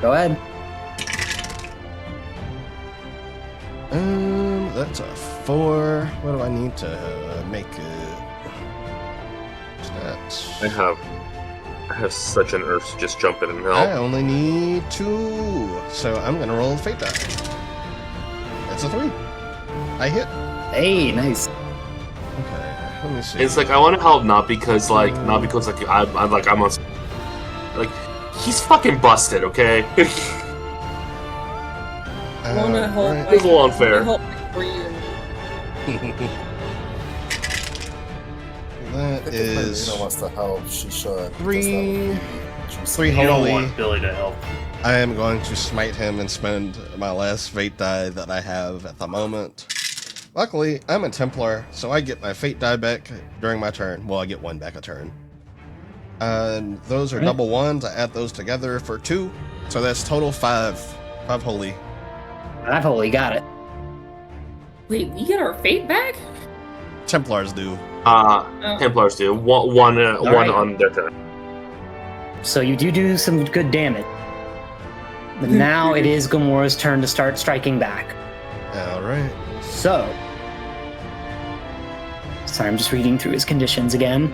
Go ahead. That's a 4. What do I need to make it? Stats. I have such an urge to just jump in and help. I only need 2, so I'm gonna roll a fate die. That's a 3. I hit. Hey, nice. Okay, let me see. It's like I want to help not because I'm on like he's fucking busted, okay? I wanna help. Right. It's a little unfair. I wanna help for you. That is Marina wants to help. She should. 3 3 You don't holy. want Billy to help. I am going to smite him and spend my last fate die that I have at the moment. Luckily, I'm a Templar, so I get my fate die back during my turn. Well, I get 1 back a turn. And those are double 1s. I add those together for 2. So that's total 5. 5 holy. I've holy got it. Wait, we get our fate back? Templars do. Templars do. One right. on their turn. So you do some good damage. But now it is Gamora's turn to start striking back. Alright. So. Sorry, I'm just reading through his conditions again.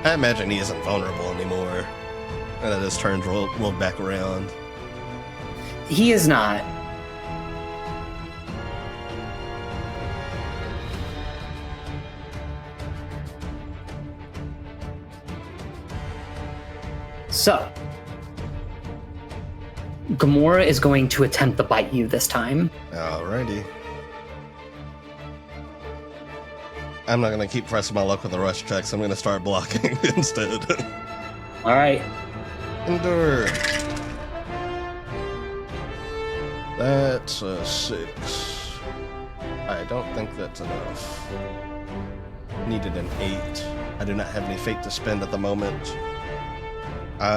I imagine he isn't vulnerable anymore. And that his turns rolled back around. He is not. So, Gamora is going to attempt to bite you this time. Alrighty. I'm not gonna keep pressing my luck with the rush checks. I'm gonna start blocking instead. All right. Endure. That's a 6. I don't think that's enough. Needed an 8. I do not have any fate to spend at the moment.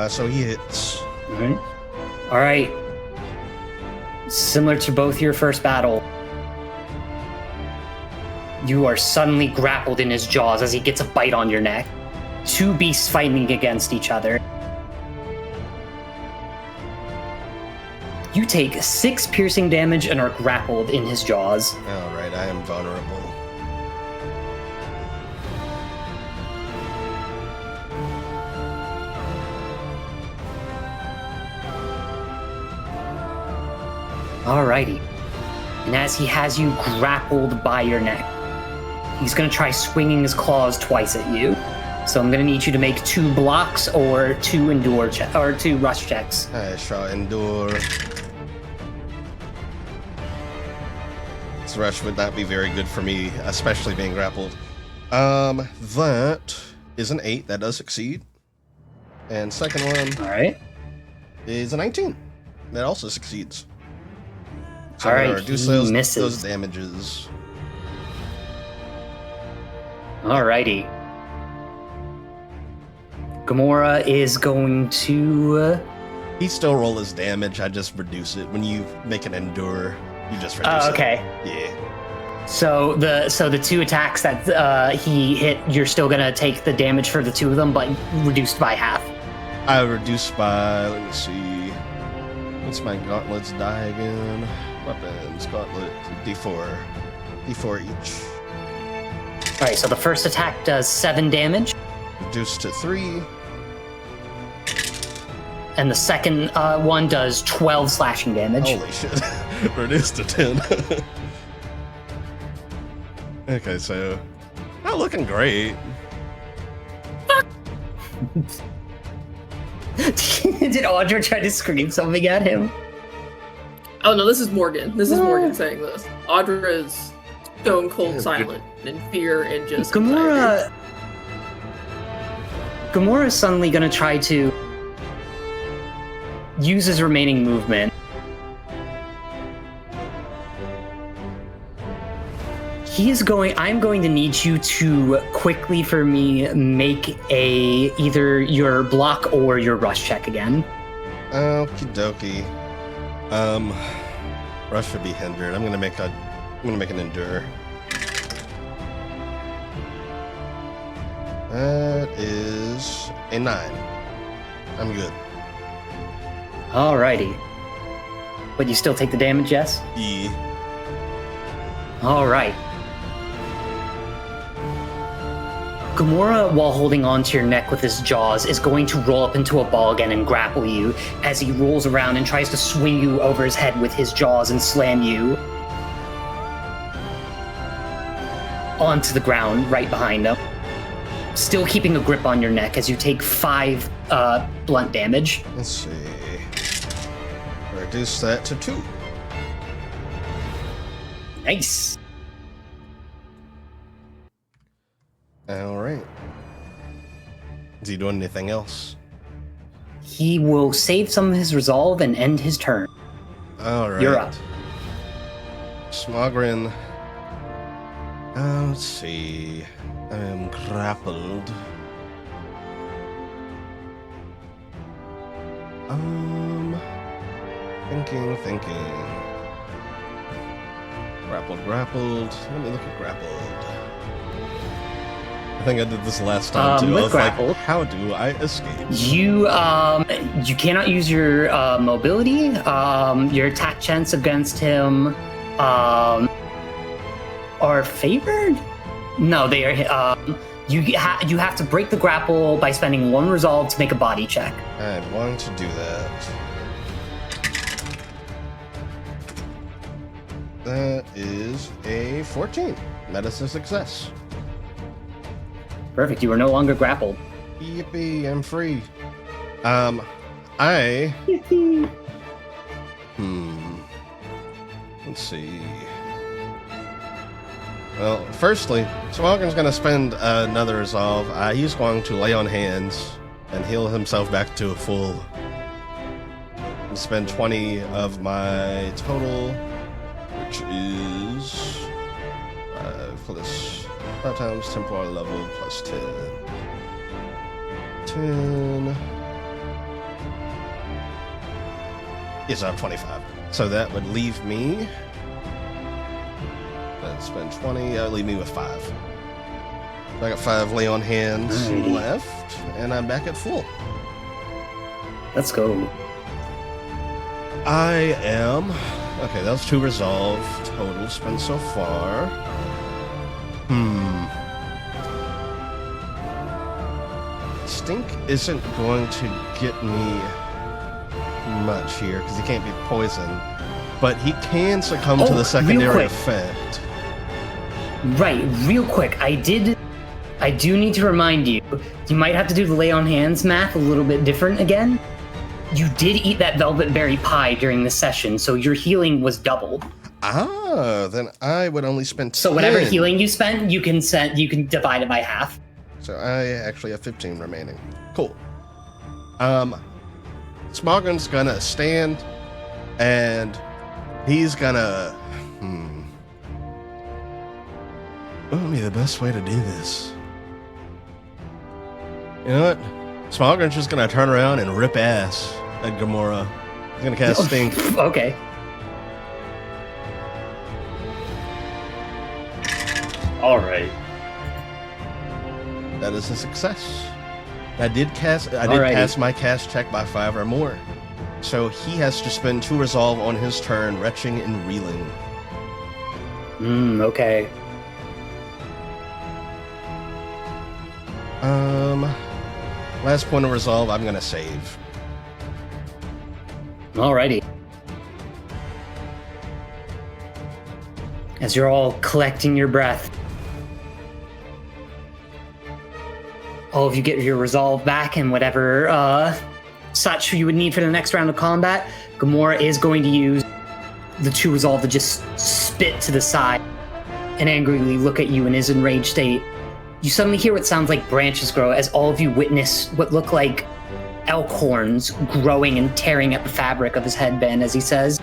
So he hits. All right. Similar to both your first battle, you are suddenly grappled in his jaws as he gets a bite on your neck. 2 beasts fighting against each other. You take 6 piercing damage and are grappled in his jaws. Alright, I am vulnerable. Alrighty. And as he has you grappled by your neck, he's going to try swinging his claws twice at you. So I'm going to need you to make 2 blocks or 2 or 2 rush checks. I shall endure. This rush would not be very good for me, especially being grappled. That is an 8. That does succeed. And second one All right. is a 19. That also succeeds. So All I'm gonna right, reduce he misses. those damages. Alrighty. Gamora is going to... He still roll his damage, I just reduce it. When you make an endure, you just reduce it. okay. Yeah. So the 2 attacks that he hit, you're still going to take the damage for the 2 of them, but reduced by half. I reduced by, let me see. What's my gauntlets die again? Weapons, gauntlet, D4. D4 each. Alright, so the first attack does 7 damage, Reduced to 3. and the second one does 12 slashing damage. Holy shit. Reduced to 10. Okay, so not looking great. Did Audra try to scream something at him? Oh no, this is Morgan. This is Morgan saying this. Audra is stone cold silent in fear and just anxiety. Gamora is suddenly going to try to use his remaining movement. I'm going to need you to quickly for me make either your block or your rush check again. Okie dokie. Rush should be hindered. I'm gonna make an endure. That is a 9. I'm good. Alrighty. But you still take the damage, yes? Yeah. Alright. Gamora, while holding onto your neck with his jaws, is going to roll up into a ball again and grapple you as he rolls around and tries to swing you over his head with his jaws and slam you onto the ground right behind him. Still keeping a grip on your neck as you take 5 blunt damage. Let's see. Reduce that to 2. Nice. Alright. Is he doing anything else? He will save some of his resolve and end his turn. Alright. You're up. Smogren. Let's see. I am grappled. Thinking. Grappled. Let me look at grappled. I think I did this last time too. I was grappled, like, how do I escape? You cannot use your mobility. Your attack chance against him are favored. No, they are. You have to break the grapple by spending 1 resolve to make a body check. I'm going to do that. That is a 14. That is a success. Perfect. You are no longer grappled. Yippee! I'm free. Let's see. Well, firstly, Smogren's going to spend another resolve. He's going to lay on hands and heal himself back to a full. And spend 20 of my total, which is 5 times temporal level plus 10. 10. Yes, I have 25. So that would leave me. Let's spend 20. That would leave me with 5. So I got 5 lay on hands left, and I'm back at full. Let's go. I am. Okay, that was 2 resolve total spent so far. Stink isn't going to get me much here because he can't be poisoned, but he can succumb to the secondary effect. Right, real quick. I do need to remind you. You might have to do the lay on hands math a little bit different again. You did eat that velvet berry pie during the session, so your healing was doubled. Ah, then I would only spend 10. So whatever healing you spent, you can divide it by half. So I actually have 15 remaining. Cool. Smogren's gonna stand, and he's gonna. What would be the best way to do this? You know what? Smogren's just gonna turn around and rip ass at Gamora. He's gonna cast Stink. Okay. All right. That is a success. I did pass my cast check by 5 or more. So he has to spend 2 resolve on his turn, retching and reeling. Okay. Last point of resolve, I'm gonna save. Alrighty. As you're all collecting your breath, all of you get your resolve back and whatever such you would need for the next round of combat. Gamora is going to use the 2 resolve to just spit to the side and angrily look at you in his enraged state. You suddenly hear what sounds like branches grow as all of you witness what look like elk horns growing and tearing at the fabric of his headband as he says,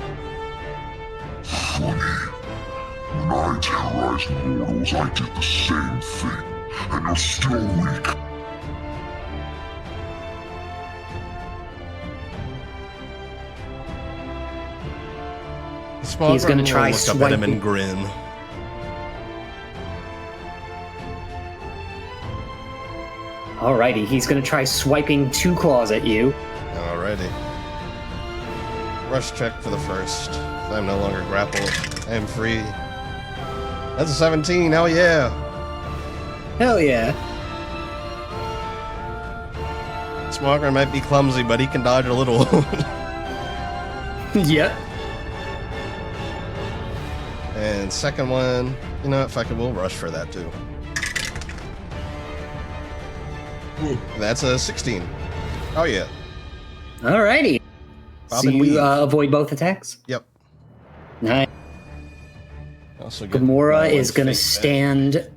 Funny. When I terrorized mortals, I did the same thing, and you're still weak. He's gonna try look up at him swiping. and grin. Alrighty, he's gonna try swiping 2 claws at you. Alrighty. rush check for the first. I'm no longer grappled. I am free. That's a 17, hell yeah! Hell yeah. Smogren might be clumsy, but he can dodge a little. Yep. And second one, you know what, fuck it, we'll rush for that too. That's a 16. Oh yeah. Alrighty. So Bob and you weave. avoid both attacks? Yep. Nice. Also get Gamora my is one gonna fake stand.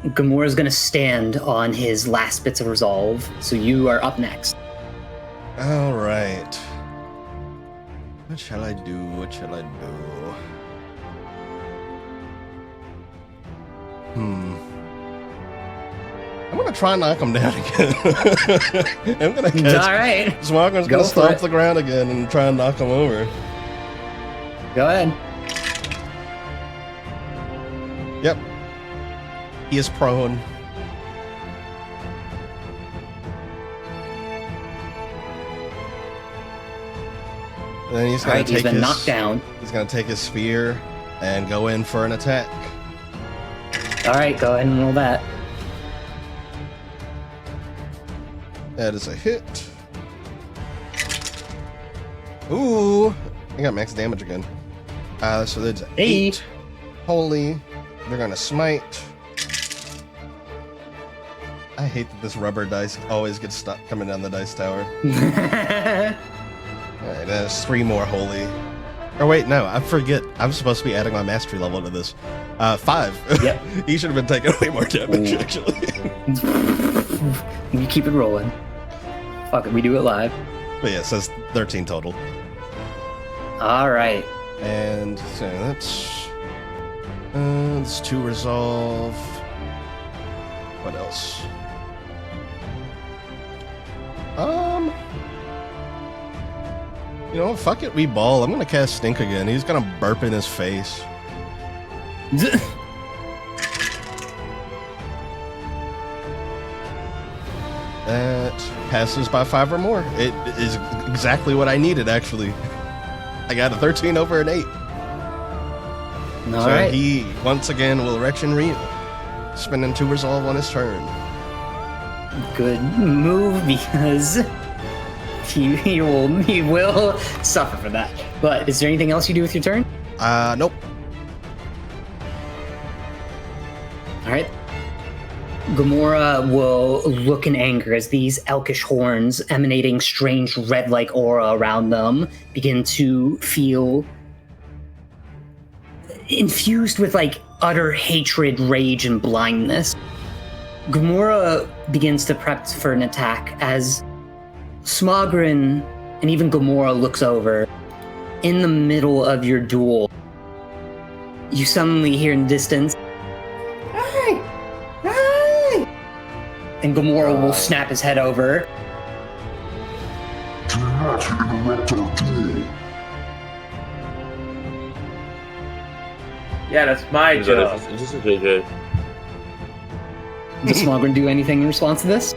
Gamora's gonna stand on his last bits of resolve. So you are up next. All right. What shall I do? What shall I do? I'm gonna try and knock him down again. I'm gonna catch. All right. Smogren's Go gonna for stomp it. the ground again and try and knock him over. Go ahead. Yep. He is prone. And then he's All gonna right, he's take been his knocked down. He's gonna take his spear and go in for an attack. All right, go ahead and roll that. That is a hit. Ooh, I got max damage again. So that's 8. Holy, they're gonna smite. I hate that this rubber dice always gets stuck coming down the dice tower. Alright, that's 3 more holy. Or wait, no, I forget. I'm supposed to be adding my mastery level to this. 5. Yep. He should have been taking way more damage, actually. You keep it rolling. Fuck it, we do it live. But yeah, it says 13 total. All right. And so that's 2 resolve. What else? You know what? Fuck it, we ball. I'm gonna cast Stink again. He's gonna burp in his face. That passes by 5 or more. It is exactly what I needed, actually. I got a 13 over an 8. All So right. he, once again, will retch and reel, spending 2 resolve on his turn. Good move because he will suffer for that. But is there anything else you do with your turn? Nope. All right. Gamora will look in anger as these elkish horns emanating strange red-like aura around them begin to feel infused with like utter hatred, rage, and blindness. Gamora begins to prep for an attack as Smogren and even Gamora looks over. In the middle of your duel, you suddenly hear in the distance, "Hey! Hey!" And Gamora will snap his head over. Do not interrupt our duel. Yeah, that's my job. Is this a JJ? Does Smogren do anything in response to this?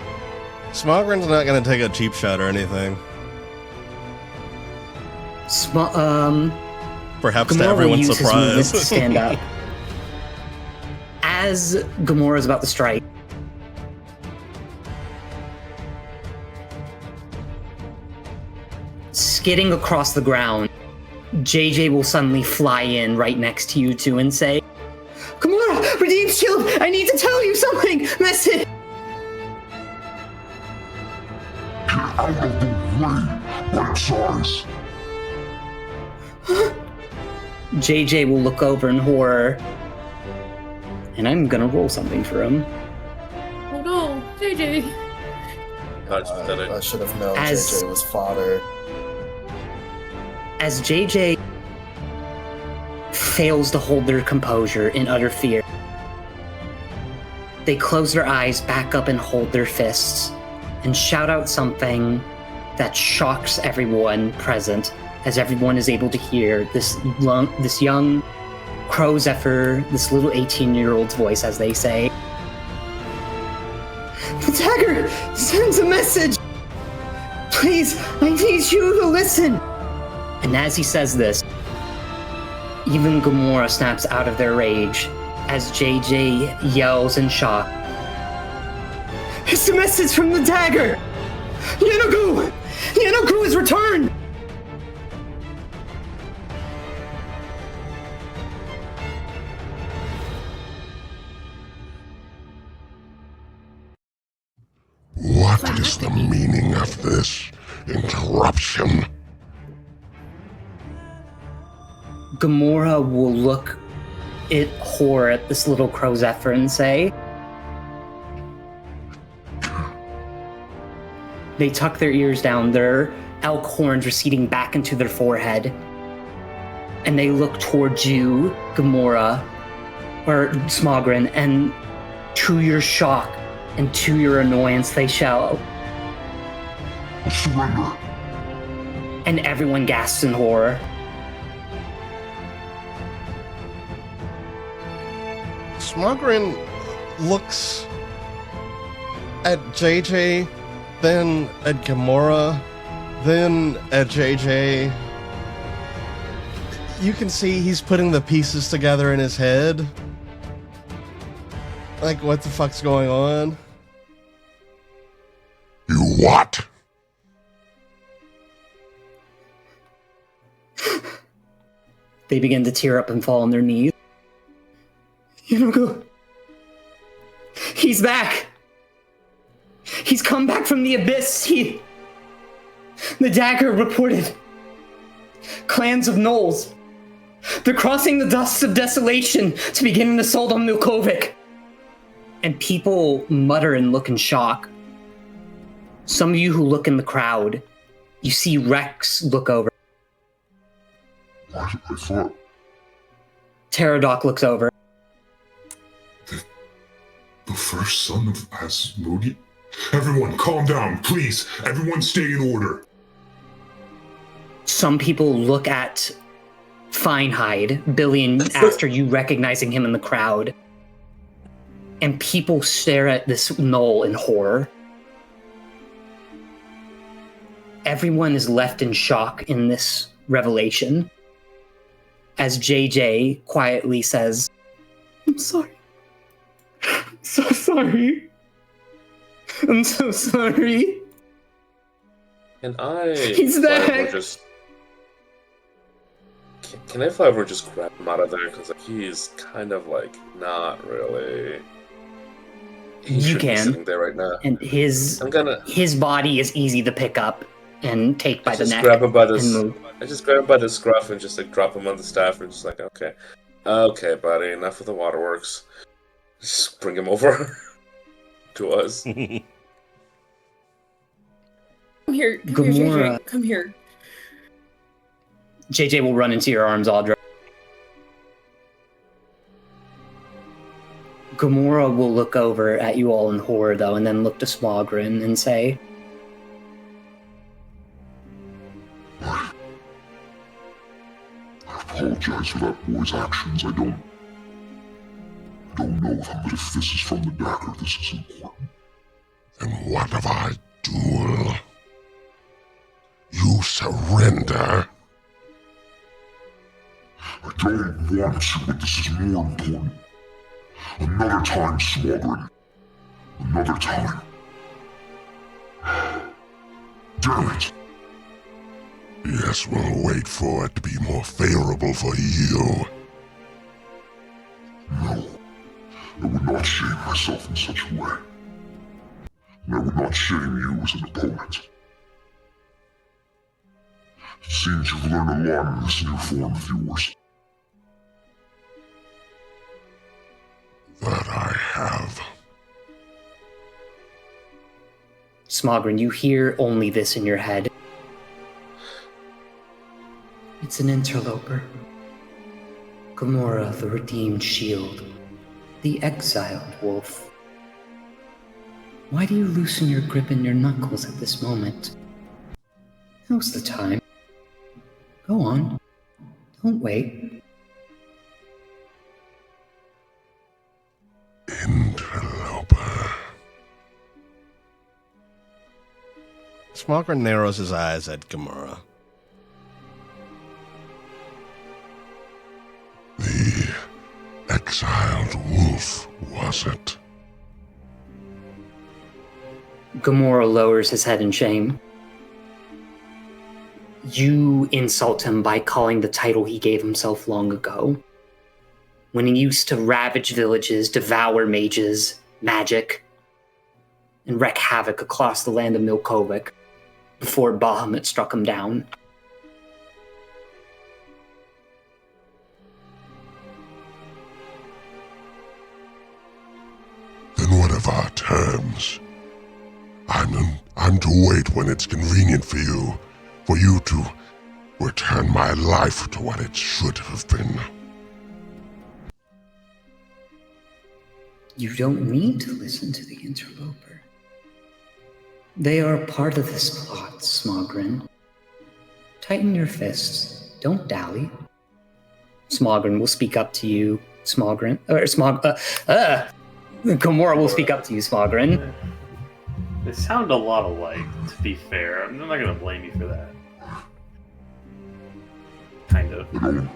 Smogren's not gonna take a cheap shot or anything. Perhaps to Gamora will everyone's use his movement surprise. to stand up. As Gamora is about to strike, skidding across the ground, JJ will suddenly fly in right next to you two and say, "Gamora, redeem shield! I need to tell you something! Message!" Get out of the way, right size. JJ will look over in horror, and I'm gonna roll something for him. Oh no, JJ. That's pathetic. I should have known As- JJ was fodder. As JJ fails to hold their composure in utter fear, they close their eyes back up and hold their fists and shout out something that shocks everyone present as everyone is able to hear this young Crow Zephyr, this little 18-year-old's voice as they say, "The dagger sends a message! Please, I need you to listen!" And as he says this, even Gamora snaps out of their rage as JJ yells in shock. It's the message from the dagger! Yanogu! Yanogu has returned! What is the meaning of this interruption? Gamora will look it horror at this little crow Zephyr and say, they tuck their ears down, their elk horns receding back into their forehead, and they look towards you, Gamora, or Smogren, and to your shock and to your annoyance, they shout, Surrender. and everyone gasps in horror. Smogren looks at JJ, then at Gamora, then at JJ. You can see he's putting the pieces together in his head. Like, what the fuck's going on? You what? They begin to tear up and fall on their knees. Yanogu. He's back. He's come back from the abyss. The dagger reported. Clans of gnolls. They're crossing the dust of desolation to begin an assault on Milkovic. And people mutter and look in shock. Some of you who look in the crowd, you see Rex look over. I thought... Pterodoc looks over. The first son of Asmodi? Everyone, calm down, please. Everyone stay in order. Some people look at Finehide, Billion, after you recognizing him in the crowd. And people stare at this gnoll in horror. Everyone is left in shock in this revelation. As JJ quietly says, I'm sorry. I'm so sorry. I'm so sorry. Can I? He's fly over back. Can I fly over and just grab him out of there? Because he's kind of like not really. He You should be can. sitting there right now. And his body is easy to pick up and take by the neck. Grab him by and this. move. I just grab him by the scruff and just like drop him on the staff and just like, okay, buddy, enough of the waterworks. Just bring him over to us. Come here, Gamora. JJ. Come here. JJ will run into your arms, Audra. Gamora will look over at you all in horror, though, and then look to Smogren and say, I apologize for that boy's actions. I don't know them, but if this is from the dagger, this is important. Then what have I done? You surrender? I don't want to, but this is more important. Another time, Smogren. Another time. Damn it! Yes, we'll wait for it to be more favorable for you. No. I would not shame myself in such a way. And I would not shame you as an opponent. It seems you've learned a lot in this new form of yours. That I have. Smogren, you hear only this in your head. It's an interloper. Gamora, the redeemed shield. The exiled wolf. Why do you loosen your grip in your knuckles at this moment? Now's the time. Go on. Don't wait. Interloper. Smogren narrows his eyes at Gamora. the exiled wolf, was it? Gamora lowers his head in shame. You insult him by calling the title he gave himself long ago, when he used to ravage villages, devour mages, magic, and wreak havoc across the land of Milkovic before Bahamut struck him down. Then what of our terms? I'm to wait when it's convenient for you to return my life to what it should have been. You don't need to listen to the interloper. They are part of this plot, Smogren. Tighten your fists. Don't dally. Smogren will speak up to you, Smogren. Gamora will speak up to you, Smogren. They sound a lot alike, to be fair. I'm not gonna blame you for that. Kind of. I don't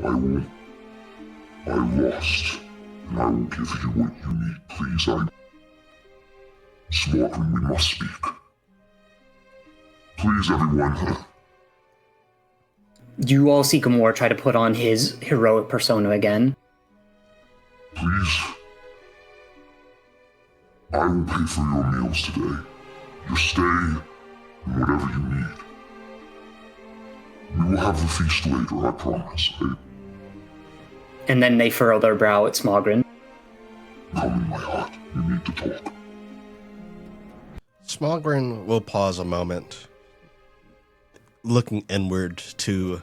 want. I lost. And I will give you what you need, please. Smogren, we must speak. Please, everyone. You all see Gamora try to put on his heroic persona again. Please. I will pay for your meals today. Your stay, and whatever you need. We will have the feast later, I promise. And then they furrow their brow at Smogren. Come in my heart. We need to talk. Smogren will pause a moment, looking inward to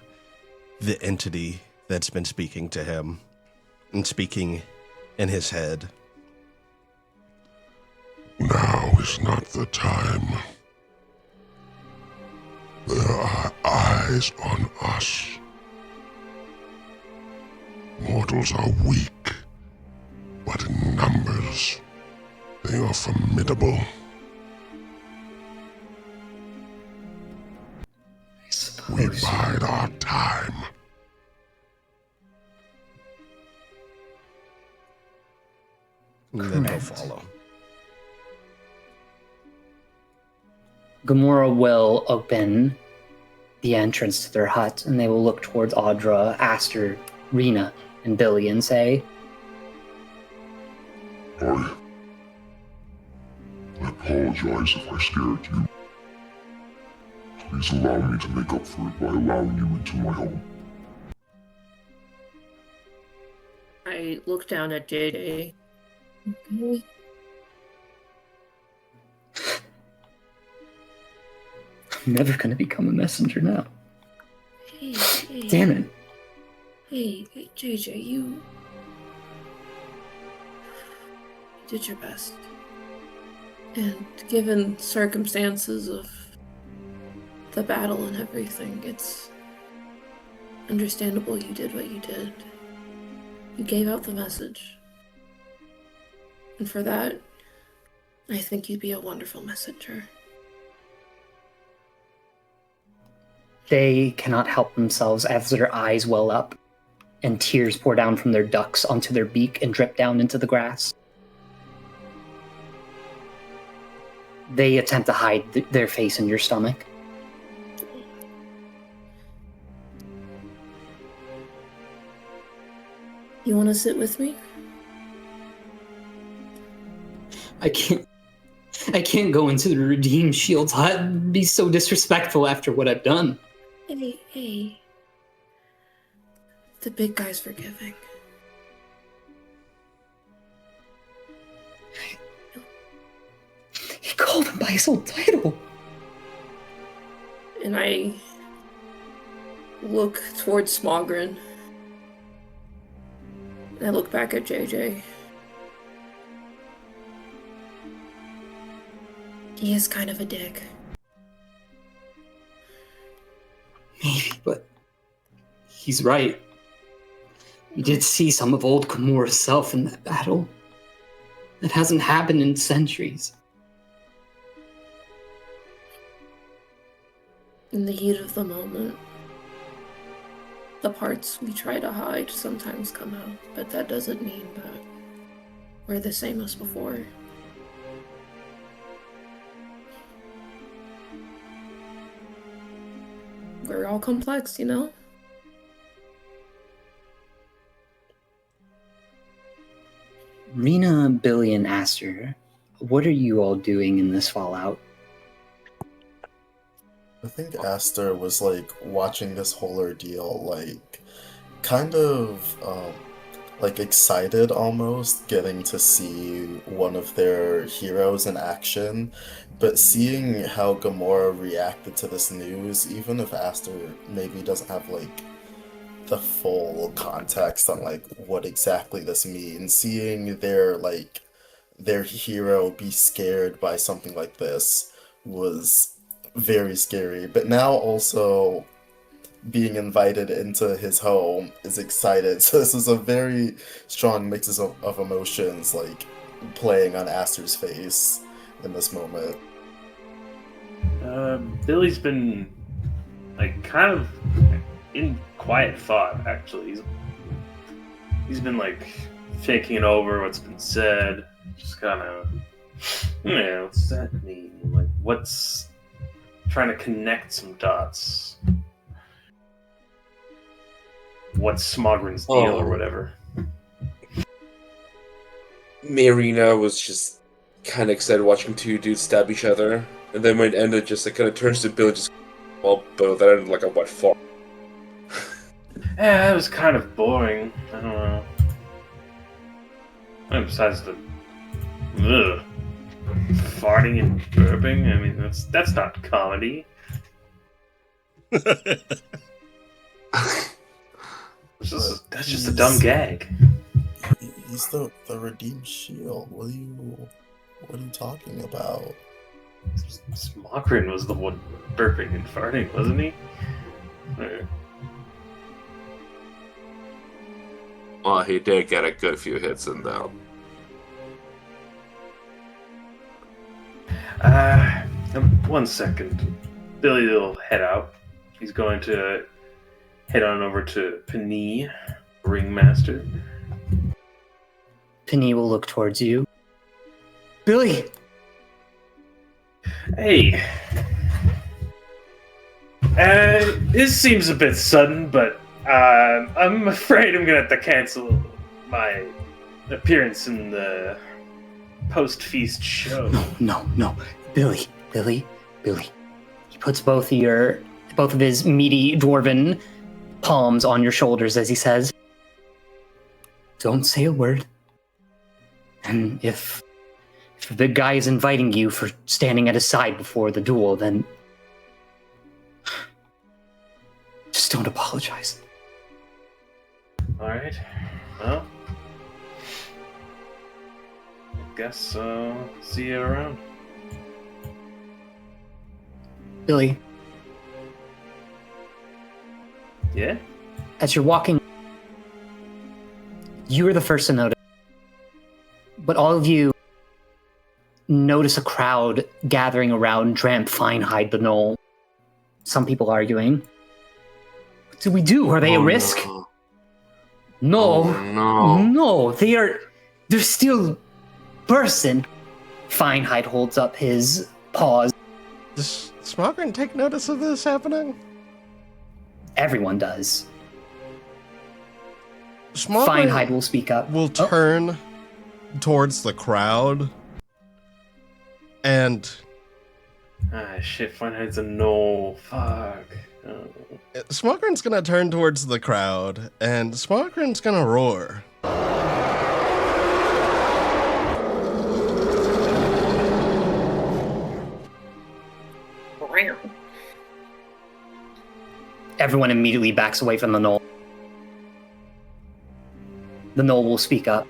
the entity that's been speaking to him and speaking in his head. Now is not the time. There are eyes on us. Mortals are weak, but in numbers, they are formidable. We bide our time. And then they'll follow. Gamora will open the entrance to their hut, and they will look towards Audra, Aster, Rena, and Billy and say, I apologize if I scared you. Please allow me to make up for it by allowing you into my home. I look down at JJ. Okay. I'm never gonna become a messenger now. Hey. Damn it. Hey, JJ, you did your best. And given circumstances of the battle and everything, it's understandable you did what you did. You gave out the message. And for that, I think you'd be a wonderful messenger. They cannot help themselves as their eyes well up, and tears pour down from their ducts onto their beak and drip down into the grass. They attempt to hide their face in your stomach. You want to sit with me? I can't go into the Redeemed Shield's hut and be so disrespectful after what I've done. Hey. The big guy's forgiving. He called him by his old title. And I look towards Smogren. And I look back at JJ. He is kind of a dick. Maybe, but he's right. We did see some of old Gamora's self in that battle. That hasn't happened in centuries. In the heat of the moment, The parts we try to hide sometimes come out, but that doesn't mean that we're the same as before. We're all complex, you know? Rena, Billy, and Aster, what are you all doing in this fallout? I think Aster was like watching this whole ordeal, like kind of like excited almost, getting to see one of their heroes in action. But seeing how Gamora reacted to this news, even if Aster maybe doesn't have like the full context on like what exactly this means, seeing their hero be scared by something like this was very scary. But now also being invited into his home is excited. So this is a very strong mix of emotions like playing on Aster's face in this moment. Billy's been like kind of in quiet thought, actually. He's been like thinking over what's been said, just kind of, what's that mean? Like, what's trying to connect some dots? What's Smogren's deal or whatever? Marina was just kind of excited watching two dudes stab each other, and then when it ended, just like kind of turns to Bill, just well, but that ended like a what far? Yeah, it was kind of boring. I don't know. And besides the farting and burping, I mean that's not comedy. That's just a dumb gag. He's the redeemed shield. What are you talking about? Smokrin was the one burping and farting, wasn't he? Well, he did get a good few hits in though. One second. Billy will head out. He's going to head on over to Penny, Ringmaster. Penny will look towards you. Billy! Hey. This seems a bit sudden, but I'm afraid I'm gonna have to cancel my appearance in the post-feast show. No. Billy. He puts both of his meaty dwarven palms on your shoulders as he says, "Don't say a word. And if the guy is inviting you for standing at his side before the duel, then just don't apologize." Alright. Well, I guess see you around. Billy, Yeah? as you're walking, you are the first to notice, but all of you notice a crowd gathering around Dramp Finehide the Knoll. Some people arguing. What do we do? Are they a risk? No. No, they're still person. Finehide holds up his paws. Does Smogren take notice of this happening? Everyone does. Smogren Finehide will speak up. will turn towards the crowd and Shit, Finehide's a no. Fuck. Oh. Smogren's gonna turn towards the crowd and Smogren's gonna roar. Everyone immediately backs away from the knoll. The knoll will speak up.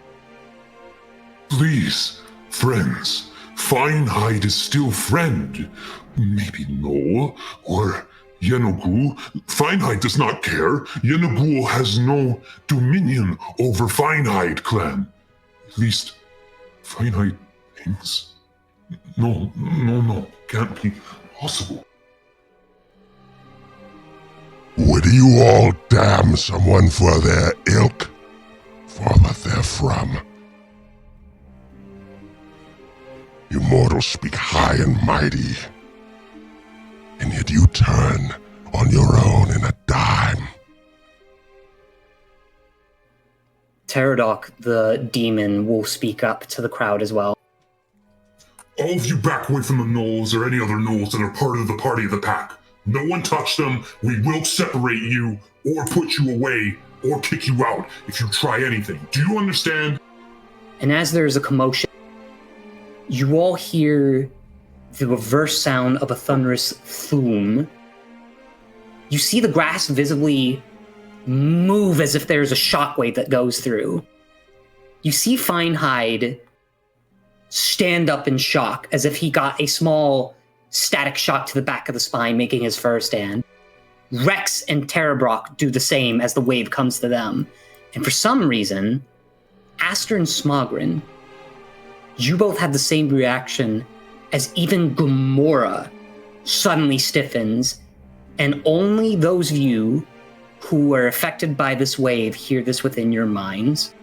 Please, friends, Finehide is still friend. Maybe Noel or Yenogul. Finehide does not care. Yenogul has no dominion over Finehide clan. At least, Finehide thinks. No. Can't be possible. What you all damn someone for their ilk, for what they're from? You mortals speak high and mighty, and yet you turn on your own in a dime. Pterodok, the demon, will speak up to the crowd as well. All of you back away from the gnolls or any other gnolls that are part of the party of the pack. No one touch them. We will separate you, or put you away, or kick you out if you try anything. Do you understand? And as there's a commotion, you all hear the reverse sound of a thunderous thum. You see the grass visibly move as if there's a shockwave that goes through. You see Finehide stand up in shock, as if he got a small static shock to the back of the spine, making his fur stand. Rex and Terrabrock do the same as the wave comes to them. And for some reason, Aster and Smogren, you both have the same reaction as even Gamora suddenly stiffens, and only those of you who are affected by this wave hear this within your minds.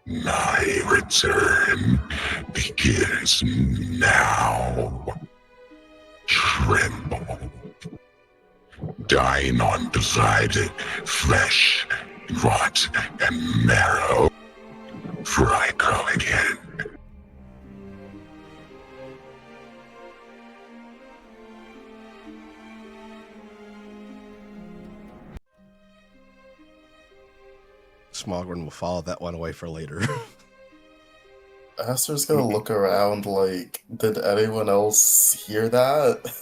My return begins now. Tremble. Dine on divided flesh, rot, and marrow. For I call again. Smogren will follow that one away for later. Aster's gonna look around like, did anyone else hear that?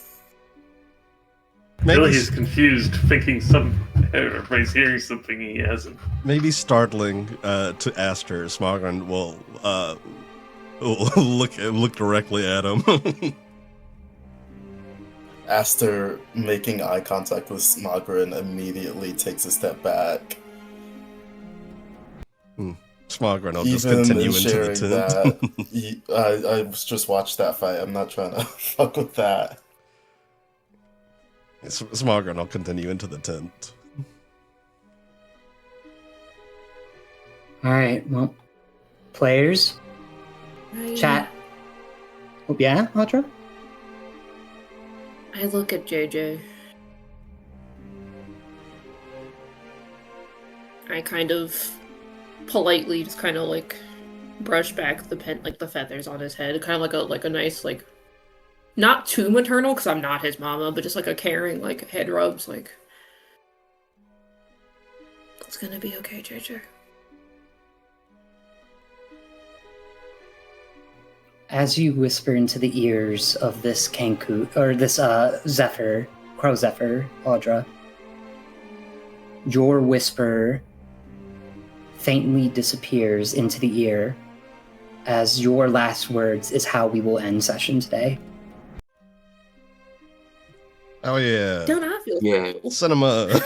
Really, he's confused, thinking everybody's hearing something he hasn't. Maybe startling to Aster, Smogren will look directly at him. Aster, making eye contact with Smogren, immediately takes a step back. Smogren will just continue into the tent. I just watched that fight. I'm not trying to fuck with that. Smogren will continue into the tent. All right, well, players, chat. Oh, yeah, Audra? I look at JJ. I kind of politely just kind of like brush back the feathers on his head, kind of like a nice, like, not too maternal because I'm not his mama, but just like a caring like head rubs, like, it's gonna be okay, JJ. As you whisper into the ears of this Kanku, or this Zephyr, Crow Zephyr, Audra, your whisper faintly disappears into the ear as your last words is how we will end session today. Oh yeah. Don't I feel Yeah. Cinema.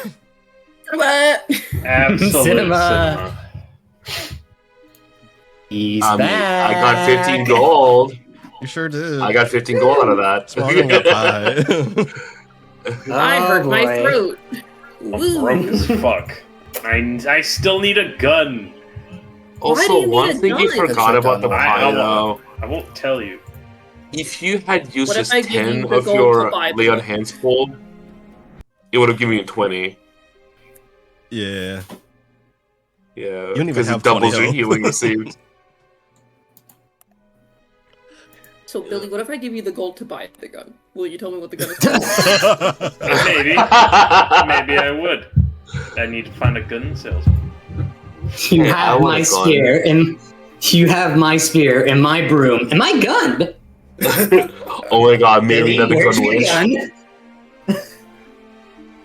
What? Absolute Cinema. He's back. I got 15 gold. You sure did. I got 15 gold out of that. Smogren got pie. I hurt my boy. throat. I'm broke as fuck. I still need a gun. Why do Also, you one need a thing you gun? forgot about the pie, though. I won't tell you. If you had used What if just I give 10 you the of gold your to buy lay on them? hands gold, it would have given you 20. Yeah. Yeah, don't even because have it doubles 20 your health. healing received. So, Billy, what if I give you the gold to buy the gun? Will you tell me what the gun is called? Maybe. Maybe I would. I need to find a gun salesman. You Hey, I have want my a gun. spear, and you have my spear and my broom and my gun. Oh my god, Billy, Marina the where's gun your witch. gun?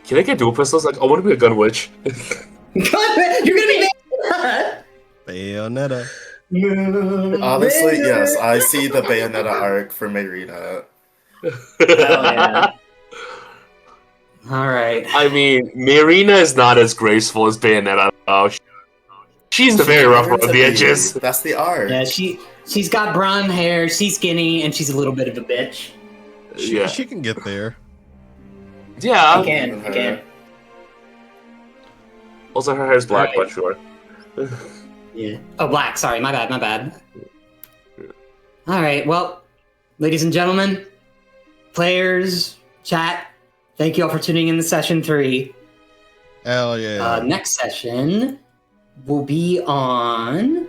Can I get dual pistols? Like, I want to be a gun witch. You're gonna be Bayonetta. Honestly, yes, I see the Bayonetta arc for Marina. Hell yeah. All right. I mean, Marina is not as graceful as Bayonetta. Oh, She's very rough on the edges. That's the art. Yeah, she's got blonde hair, she's skinny, and she's a little bit of a bitch. She can get there. Yeah. I can. Also, her hair's black, Right. but sure. Yeah. Oh, black. Sorry, my bad. All right. Well, ladies and gentlemen, players, chat, thank you all for tuning in to session 3. Hell yeah. Next session will be on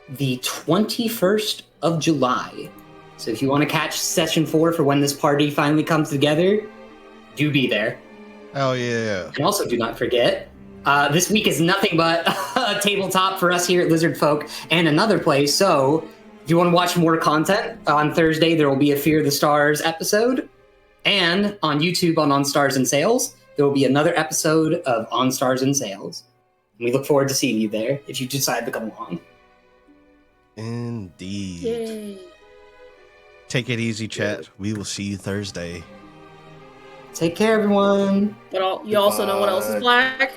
the 21st of July. So if you want to catch session 4 for when this party finally comes together, do be there. Hell yeah. And also do not forget, this week is nothing but a tabletop for us here at Lizardfolk and another place. So if you want to watch more content, on Thursday there will be a Fear the Stars episode. And on YouTube on Stars and Sales, there will be another episode of On Stars and Sales. We look forward to seeing you there if you decide to come along. Indeed. Yay. Take it easy, chat. We will see you Thursday. Take care, everyone. But you also know what else is black?